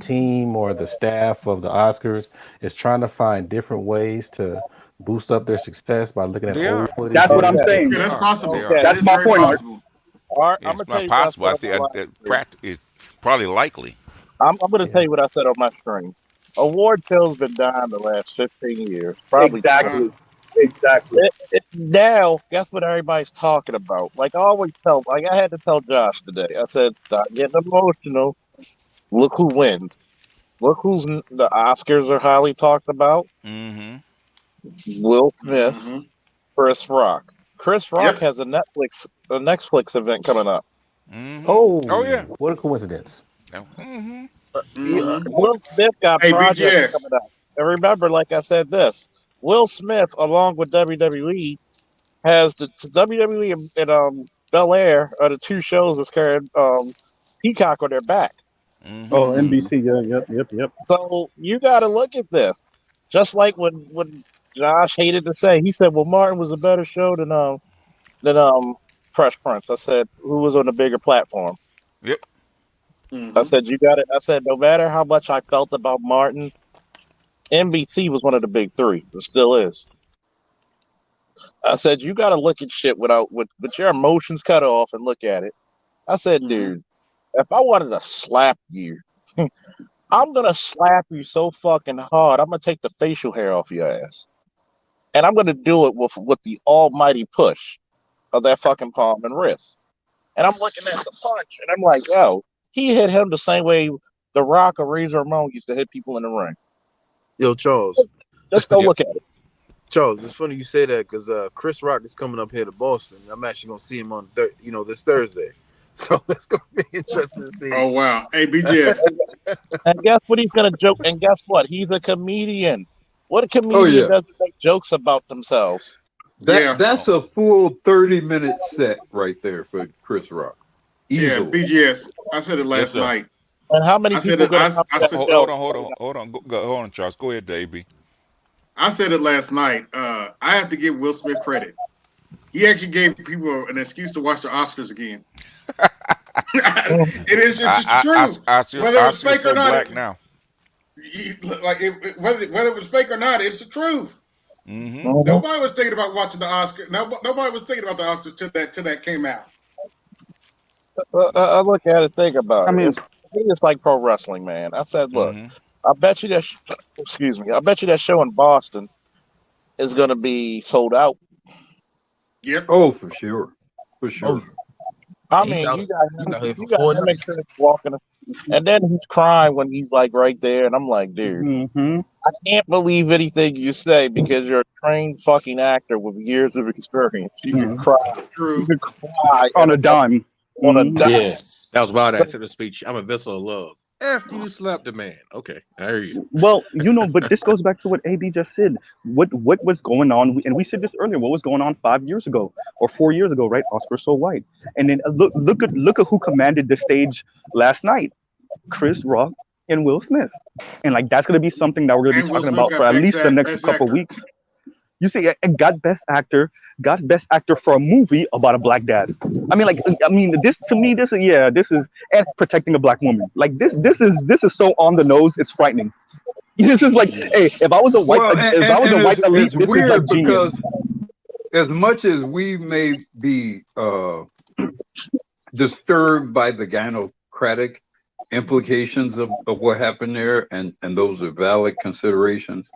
team or the staff of the Oscars is trying to find different ways to boost up their success by looking at old footage? That's what I'm saying. Yeah, that's possible. That's my point. Art. Yeah, it's not possible. I think it's probably likely. I'm going to tell you what I said on my stream. Award show's been dying the last 15 years. Probably. Exactly. Now, guess what everybody's talking about? Like I always tell, I had to tell Josh today. I said, stop getting emotional. Look who wins. Look who's the Oscars are highly talked about. Will Smith, Chris Rock. Chris Rock has a Netflix event coming up. Oh yeah, what a coincidence. Will Smith got projects coming up. And remember, like I said, Will Smith, along with WWE, has the WWE and Bel Air are the two shows that's carrying Peacock on their back. Oh, NBC, yep. So you got to look at this. Just like when Josh hated to say, he said, "Well, Martin was a better show than Fresh Prince." I said, "Who was on a bigger platform?" Yep. I said, "You got it." I said, "No matter how much I felt about Martin, NBC was one of the big three. It still is." I said, "You got to look at shit with your emotions cut off and look at it." I said, "Dude, if I wanted to slap you, I'm gonna slap you so fucking hard. I'm gonna take the facial hair off your ass, and I'm gonna do it with the almighty push of that fucking palm and wrist." And I'm looking at the punch, and I'm like, "Yo, he hit him the same way The Rock or Razor Ramon used to hit people in the ring." Yo, Charles. Let's go look at it. Charles, it's funny you say that because Chris Rock is coming up here to Boston. I'm actually gonna see him on this Thursday, so it's gonna be interesting to see. Oh wow, hey BJ. And guess what? He's gonna joke. And guess what? He's a comedian. What a comedian doesn't make jokes about themselves? That's a full 30-minute set right there for Chris Rock. Easily. Yeah, BGS. I said it last sir. night. And how many I said people it. gonna come to that said, show? Hold on, hold on, Charles. Go ahead, AB. I said it last night. I have to give Will Smith credit. He actually gave people an excuse to watch the Oscars again. It is just true. Whether it's fake or not, black now. Whether it was fake or not, it's the truth. Mm-hmm. Nobody was thinking about watching the Oscars. Nobody was thinking about the Oscars till that came out. I look at it, think about it. It's like pro wrestling, man. I said, look, I bet you that. Excuse me. I bet you that show in Boston is going to be sold out. Yep. Oh, for sure. For sure. I mean, you got him make sure he's walking, and then he's crying when he's like right there, and I'm like, dude, I can't believe anything you say because you're a trained fucking actor with years of experience. You can cry. You can cry on a dime. On a dime. Yeah, that was wild after the speech. I'm a vessel of love. After you slapped the man. Okay, I hear you. Well, but this goes back to what AB just said. What was going on? And we said this earlier. What was going on 5 years ago or 4 years ago, right? Oscar So White. And then look at who commanded the stage last night. Chris Rock and Will Smith. And like that's gonna be something that we're gonna be talking about for at least the next couple weeks. You see, and got best actor for a movie about a black dad. This to me, this is and protecting a black woman. Like this is so on the nose, it's frightening. This is like, hey, if I was a white elite, this is like genius. Because as much as we may be disturbed by the gynocratic implications of what happened there, and those are valid considerations.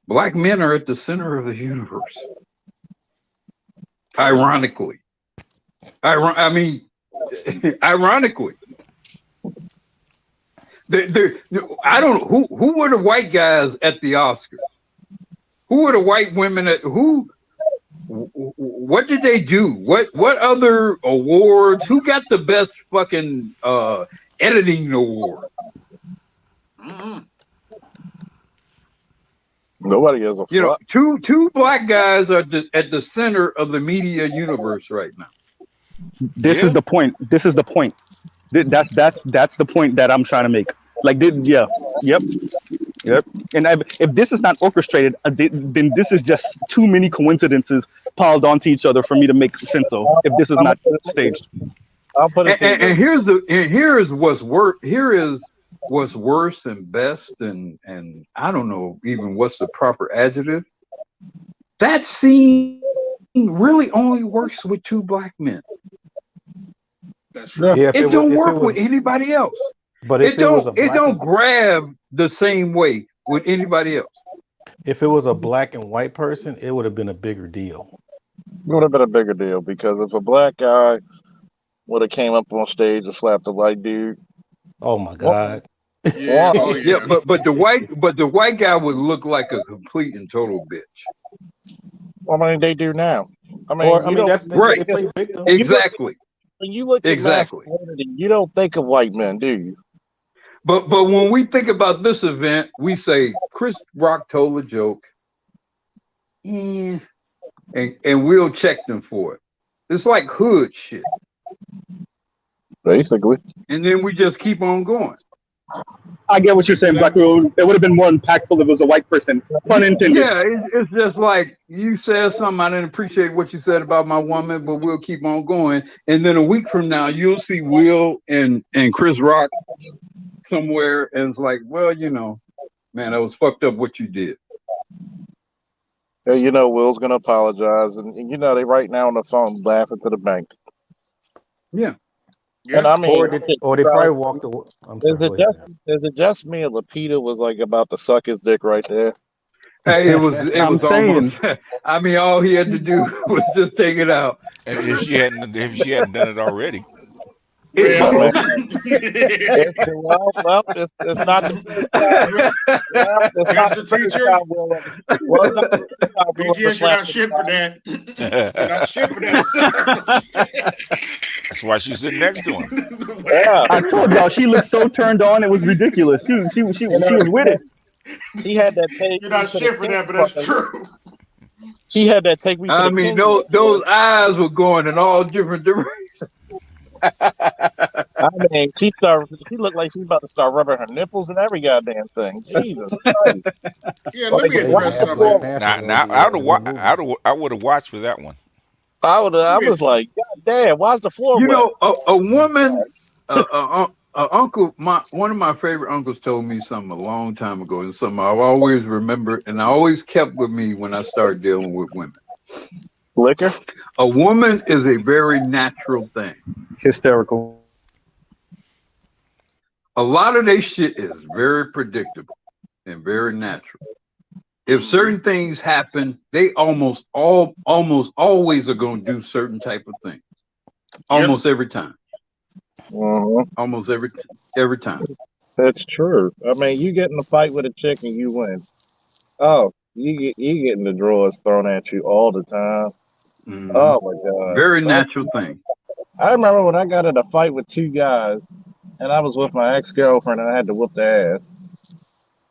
Black men are at the center of the universe. Ironically. Ironically. I don't know who were the white guys at the Oscars? Who were the white women what did they do? What other awards? Who got the best fucking editing award? Nobody has a two black guys are at the center of the media universe right now. This is the point. That's the point that I'm trying to make. Like, yep. And if this is not orchestrated, then this is just too many coincidences piled onto each other for me to make sense of. If this is not staged, I'll put it. And here is what's worse. Here is what's worse and best, and I don't know even what's the proper adjective. That scene really only works with two black men. That's true. Yeah, it don't work with anybody else. But it don't grab the same way with anybody else. If it was a black and white person, it would have been a bigger deal. It would have been a bigger deal because if a black guy would have came up on stage and slapped a white dude. Oh my God. Yeah, but the white guy would look like a complete and total bitch. I mean, they do now. That's right. Exactly. When you look at masculinity, you don't think of white men, do you? But when we think about this event, we say Chris Rock told a joke, and we'll check them for it. It's like hood shit. Basically. And then we just keep on going. I get what you're saying, Black Road. It would have been more impactful if it was a white person. Pun intended. Yeah, it's just like you said something. I didn't appreciate what you said about my woman, but we'll keep on going. And then a week from now, you'll see Will and Chris Rock somewhere, and it's like, well, man, that was fucked up what you did. Yeah, Will's gonna apologize, and they right now on the phone laughing to the bank. Yeah. And I mean, or they probably walked away. Is it just me or Lapita was like about to suck his dick right there? Hey, it was almost, I mean, all he had to do was just take it out. And if she hadn't done it already. It's not the teacher. BGS, you're not shit for that. You're not shit for that. That's why she's sitting next to him. Yeah, I told y'all she looked so turned on. It was ridiculous. She was with it. She had that tape. You're not shit for that, but that's true. She had that take me to I the mean, kingdom. those eyes were going in all different directions. I mean, she looked like she's about to start rubbing her nipples and every goddamn thing. Jesus Christ! Yeah, let Like, me why address the something. floor? Now, I would have watched for that one. I was like, God damn, why's the floor You wet? know, a woman, uncle, one of my favorite uncles told me something a long time ago, and something I've always remembered, and I always kept with me when I started dealing with women. Liquor? A woman is a very natural thing. Hysterical. A lot of their shit is very predictable and very natural. If certain things happen, they almost always are going to do certain type of things. Almost every time. Almost every time. That's true. I mean, you get in a fight with a chick and you win. Oh, you getting the drawers thrown at you all the time. Mm-hmm. Oh my god. Very natural thing. I remember when I got in a fight with two guys and I was with my ex-girlfriend and I had to whoop their ass.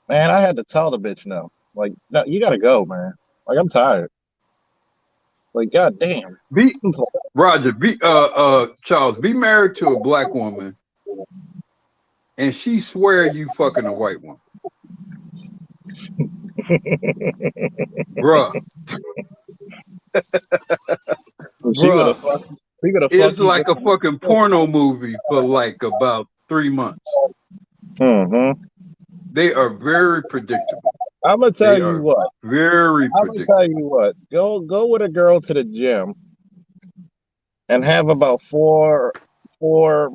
Man, I had to tell the bitch no. Like, no, you gotta go, man. Like, I'm tired. Like, god damn. Roger, Charles, be married to a black woman and she swear you fucking a white woman. Bruh. It's like a fucking porno movie for like about 3 months. Mm-hmm. They are very predictable. I'm gonna tell you what. Very I'm gonna tell you what. Go with a girl to the gym and have about four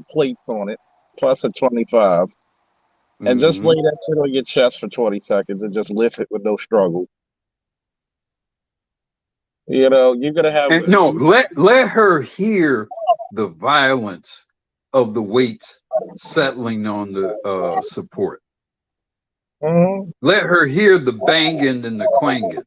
plates on it, plus a 25. And just lay that shit on your chest for 20 seconds and just lift it with no struggle. You know, you're gonna have let her hear the violence of the weights settling on the support. Mm-hmm. Let her hear the banging and the clanging.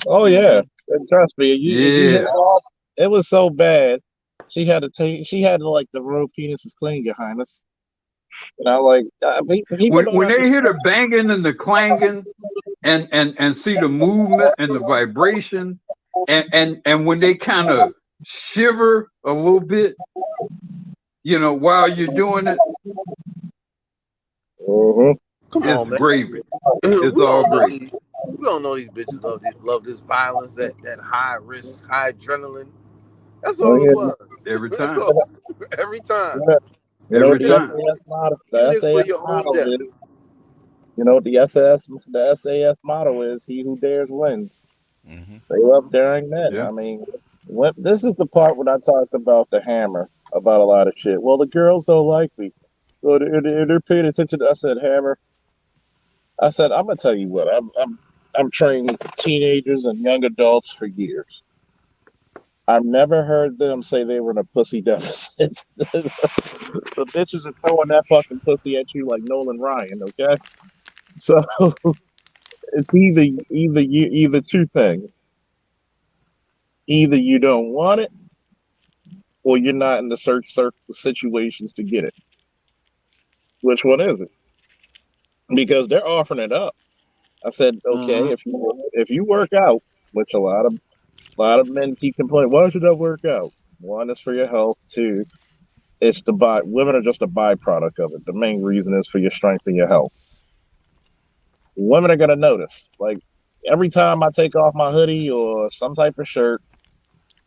Oh yeah, and trust me. You hit it off. It was so bad. She had to like the real penis is clean, Your Highness. And I like people When they hear the banging and the clanging and see the movement and the vibration and when they kind of shiver a little bit, you know, while you're doing it, Come it's on, man. gravy. It's all gravy. We all know these bitches love this violence, that high risk, high adrenaline. That's all it was. Every That's time. all. Every time. You know what Every the time. SAS model? You The live for SAS your own model death. is. You know what the SAS motto is? He who dares wins. They love daring men. Yeah. I mean, this is the part when I talked about the hammer about a lot of shit. Well, the girls don't like me. Well, they're paying attention. I said, Hammer. I said, I'm gonna tell you what. I'm training teenagers and young adults for years. I've never heard them say they were in a pussy deficit. The bitches are throwing that fucking pussy at you like Nolan Ryan, okay? So it's either two things. Either you don't want it, or you're not in the search situations to get it. Which one is it? Because they're offering it up. I said, okay, if you work out, which a lot of men keep complaining, why should I work out? One is for your health. Two, it's women are just a byproduct of it. The main reason is for your strength and your health. Women are gonna notice. Like every time I take off my hoodie or some type of shirt,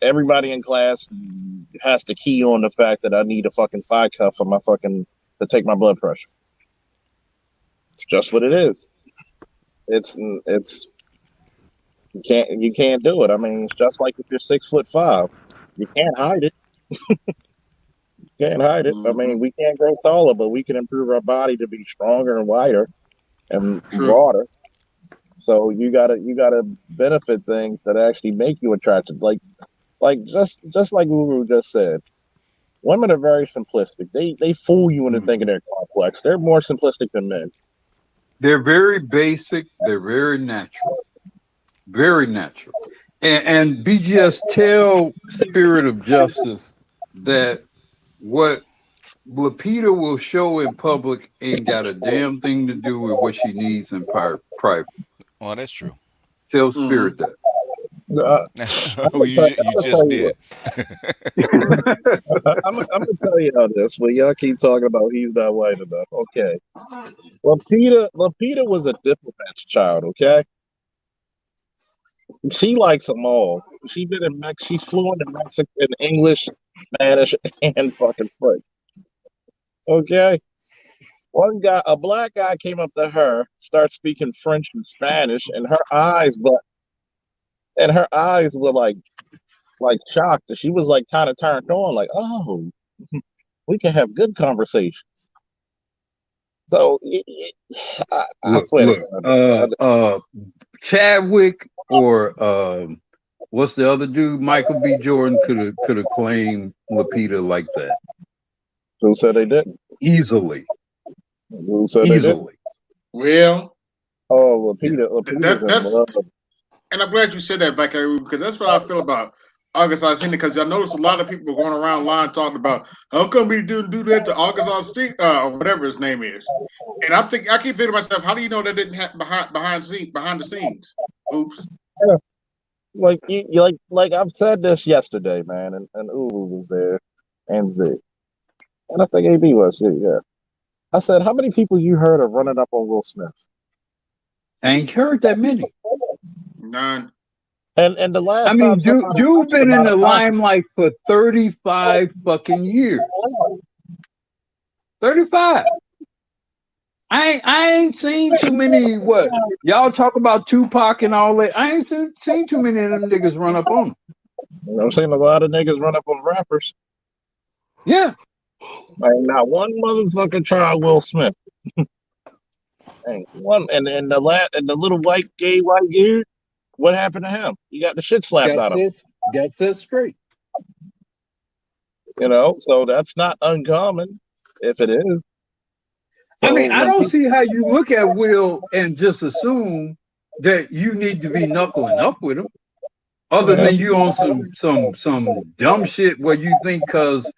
everybody in class has to key on the fact that I need a fucking thigh cuff for my fucking to take my blood pressure. It's just what it is. It's you can't do it. I mean, it's just like if you're 6'5", you can't hide it. Can't hide it. I mean, we can't grow taller, but we can improve our body to be stronger and wider and broader. So you gotta benefit things that actually make you attractive. Like just like Guru just said, women are very simplistic. They fool you into thinking they're complex. They're more simplistic than men. They're very basic. They're very natural. Very natural. And BGS tell Spirit of Justice that what Lupita will show in public ain't got a damn thing to do with what she needs in private. Well, that's true. Tell Spirit that. Well, you just did. I'm gonna tell y'all this, but y'all keep talking about he's not white enough. Okay. Lupita was a diplomat's child, okay? She likes them all. She's been in she's fluent in Mexican, English, Spanish, and fucking French. Okay? One guy, a black guy came up to her, started speaking French and Spanish, and her eyes were like shocked. She was like kind of turned on, like, oh, we can have good conversations. So I swear to God. Chadwick or what's the other dude? Michael B. Jordan could have claimed Lupita like that. Who said they didn't? Easily. Who said they didn't? Well, oh, Lupita's that's in love. and I'm glad you said that, back because that's what I feel about August Alsina. Because I noticed a lot of people going around line talking about how come we didn't do that to August Alsina or whatever his name is. And I keep thinking to myself, how do you know that didn't happen behind the scenes? Oops. Yeah. Like I've said this yesterday, man, and Ulu was there, and Z, and I think AB was, yeah. I said, how many people you heard of running up on Will Smith? I ain't heard that many. None. And the last I mean, time dude been in the limelight for 35 fucking years. 35. I ain't seen too many. What y'all talk about Tupac and all that? I ain't seen too many of them niggas run up on him. I've seen a lot of niggas run up on rappers. Yeah. Ain't not one motherfucker tried Will Smith. Ain't one. And the little gay white dude, what happened to him? He got the shit slapped out of him. That's straight. You know, so that's not uncommon if it is. So, I mean, I don't see how you look at Will and just assume that you need to be knuckling up with him. Other than you on some dumb shit where you think because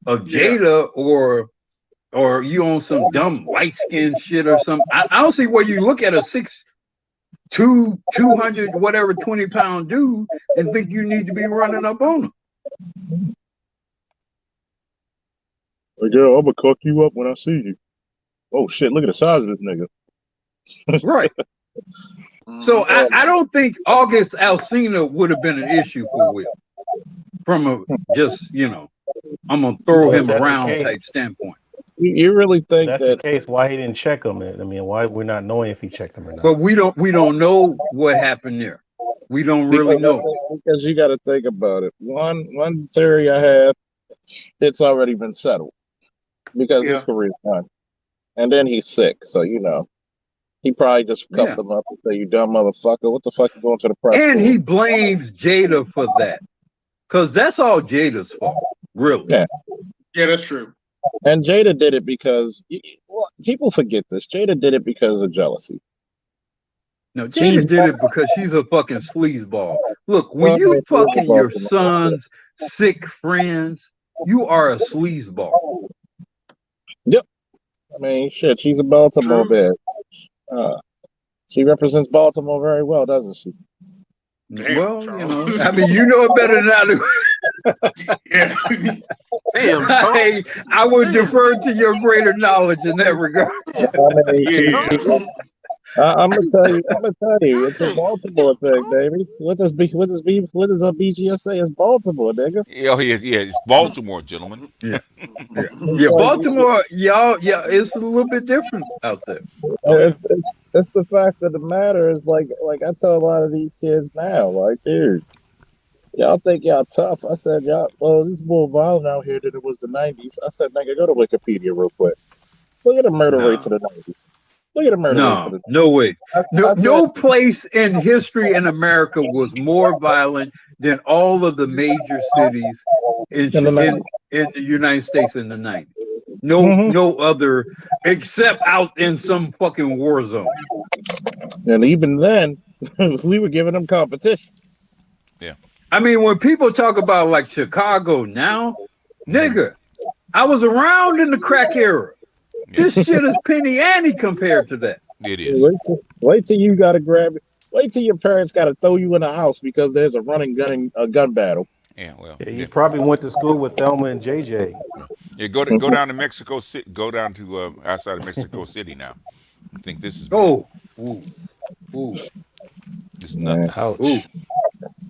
of Jada or you on some dumb light skin shit or something. I don't see where you look at a 6'2", 200, whatever, 20-pound dude and think you need to be running up on him. Like, girl, I'm gonna cook you up when I see you. Oh shit! Look at the size of this nigga. Right. So I don't think August Alsina would have been an issue for Will from a just I'm gonna throw him around type standpoint. You really think that's the case? Why he didn't check him? I mean, why we're not knowing if he checked him or not? But we don't know what happened there. We don't really know because you got to think about it. One theory I have, it's already been settled because his career's done, and then he's sick, so he probably just cuffed him up and say, "You dumb motherfucker! What the fuck you going to the press?" And for? he blames Jada for that, because that's all Jada's fault, really. Yeah, that's true. And Jada did it because people forget this. Jada did it because of jealousy. No, Jada did it because she's a fucking sleazeball. Look, when you fucking your son's sick friends, you are a sleazeball. Yep. I mean, shit, she's a Baltimore bed. She represents Baltimore very well, doesn't she? Damn, well, I mean, you know it better than I do. Yeah. Damn. I would defer to your greater knowledge in that regard. I'm gonna tell you, it's a Baltimore thing, baby. What does BGS say? It's Baltimore, nigga. Yeah, it's Baltimore, gentlemen. Yeah, Baltimore, y'all, it's a little bit different out there. It's the fact of the matter is like I tell a lot of these kids now, like, dude, y'all think y'all tough. I said, this is more violent out here than it was the 90s. I said, nigga, go to Wikipedia real quick. Look at the murder rates of the 90s. Look at the murder rates of the 90s. No way. No place in history in America was more violent than all of the major cities in the United States in the 90s. No other except out in some fucking war zone. And even then, we were giving them competition. Yeah. I mean, when people talk about like Chicago now, nigga, I was around in the crack era. This shit is penny ante compared to that. It is. Wait till you gotta grab it. Wait till your parents got to throw you in a house because there's a gun battle. Yeah, well, Yeah, he yeah. probably went to school with Thelma and JJ. Yeah, go down to Mexico City. Go down to outside of Mexico City now. I think this is bad. Oh, ooh, ooh, This is Man, nothing. ooh. Ouch.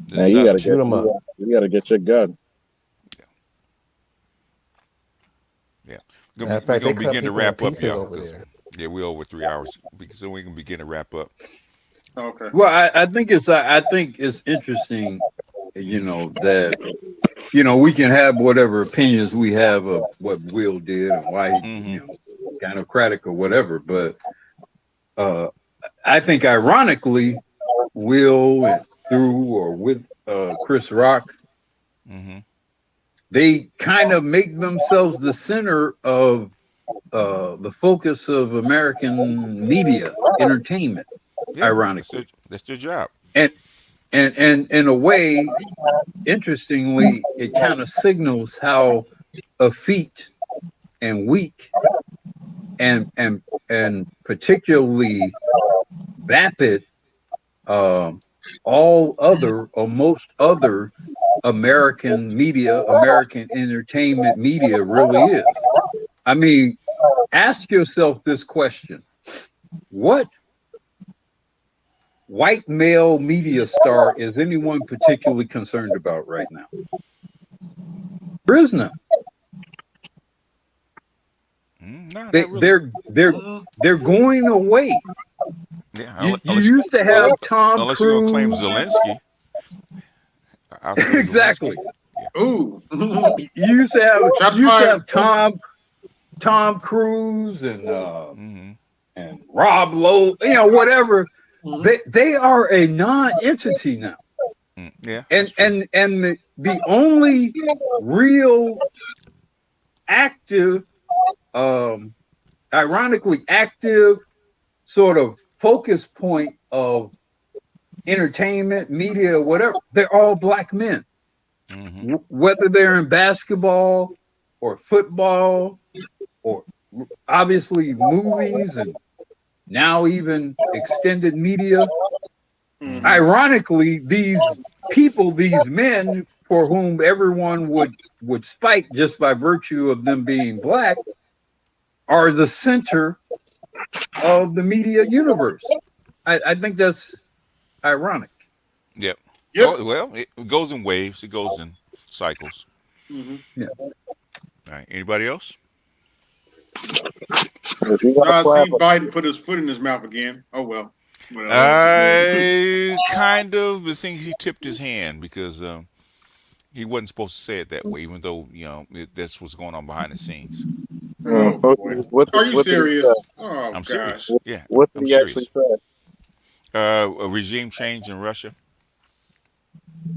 This now is you got to nothing. Shoot get him up. you got to get your gun. Yeah, Matter of we're fact, they gonna cut begin to people in wrap up, pieces y'all, over because there. yeah, we're over 3 hours, so we can begin to wrap up. Okay. Well, I think it's interesting, that we can have whatever opinions we have of what Will did and why he, Mm-hmm. kind of cratic or whatever, but I think ironically, Will and through or with Chris Rock, Mm-hmm. they kind of make themselves the center of the focus of American media entertainment, Yeah, ironically, that's their job. and and in a way, interestingly, it kind of signals how effete and weak and particularly vapid all other or most other American media, American entertainment media really is. I mean, ask yourself this question: what white male media star is anyone particularly concerned about right now? There is none. No, not really. They're going away. Yeah, You used to have Tom unless you're gonna claim Cruise. Zelensky. I'll say Exactly. Zelensky. Ooh. You used to Shots fired. have Tom Cruise and Mm-hmm. and Rob Lowe, whatever. They are a non-entity now. Yeah, And the only real active, ironically active sort of focus point of entertainment, media, whatever, they're all black men. Mm-hmm. Whether they're in basketball or football or obviously movies and now even extended media. Mm-hmm. Ironically, these people, these men for whom everyone would spite just by virtue of them being black, are the center of the media universe. I think that's ironic. Yep. Yep. Well, it goes in waves. It goes in cycles. Mm-hmm. Yeah. All right. Anybody else? If you got I to slap see Biden put his foot in his mouth again. Oh well. Well, I kind of think he tipped his hand because he wasn't supposed to say it that way, even though that's what's going on behind the scenes. oh boy. Are you what did he serious? say? Oh I'm gosh. serious. Yeah, What I'm did he actually serious. say? A regime change in Russia.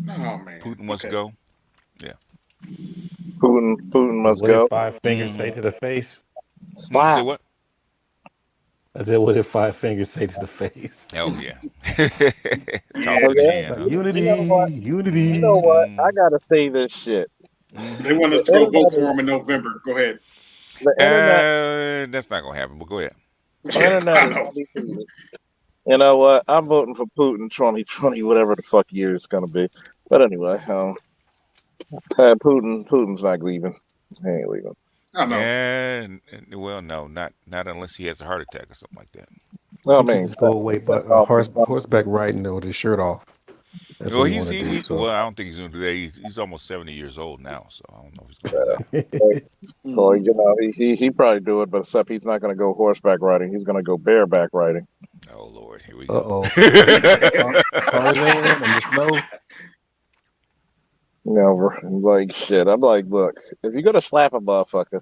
Oh man. Putin must Okay. go. Yeah. Putin must What did go. Five Fingers say to the face? Say Slap. what? I said, what did Five Fingers say to the face? Oh yeah. Talk Yeah. to the Okay. hand, Like, huh? You know what? You know unity. what? I Mm, gotta say this shit. mm-hmm. They want us The to go vote internet for is him in November. Go ahead. the internet. That's not gonna happen. But go ahead. The Yeah, internet I is know. undefeated. You know what? I'm voting for Putin 2020, whatever the fuck year it's gonna be. But anyway, Putin's not leaving. He ain't leaving. I know. Well, no, not unless he has a heart attack or something like that. No, I He could mean, just go away, but horseback riding with his shirt off. That's Well, what he want to do. well. So, I don't think he's gonna do that. He's almost 70 years old now, so I don't know if he's gonna do that. Or Mm. he probably do it, but except he's not gonna go horseback riding. He's gonna go bareback riding. Oh Lord, here we go. uh-oh. Tarzan in the snow. You know, like shit. I'm like, look, if you're gonna slap a motherfucker,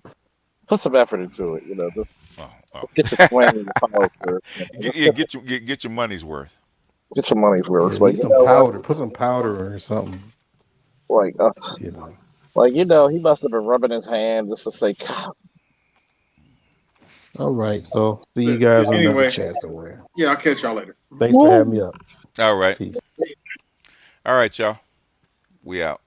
put some effort into it. Just Oh. get your swing in the follow through. Yeah, get your money's worth. Get your money's Yeah, worth. Like need some powder. Put some powder or something. like You know. he must have been rubbing his hand just to say, God. All right. So see you guys on another Anyway, chat somewhere. yeah, I'll catch y'all later. Thanks for having me up. All right. Peace. All right, y'all. We out.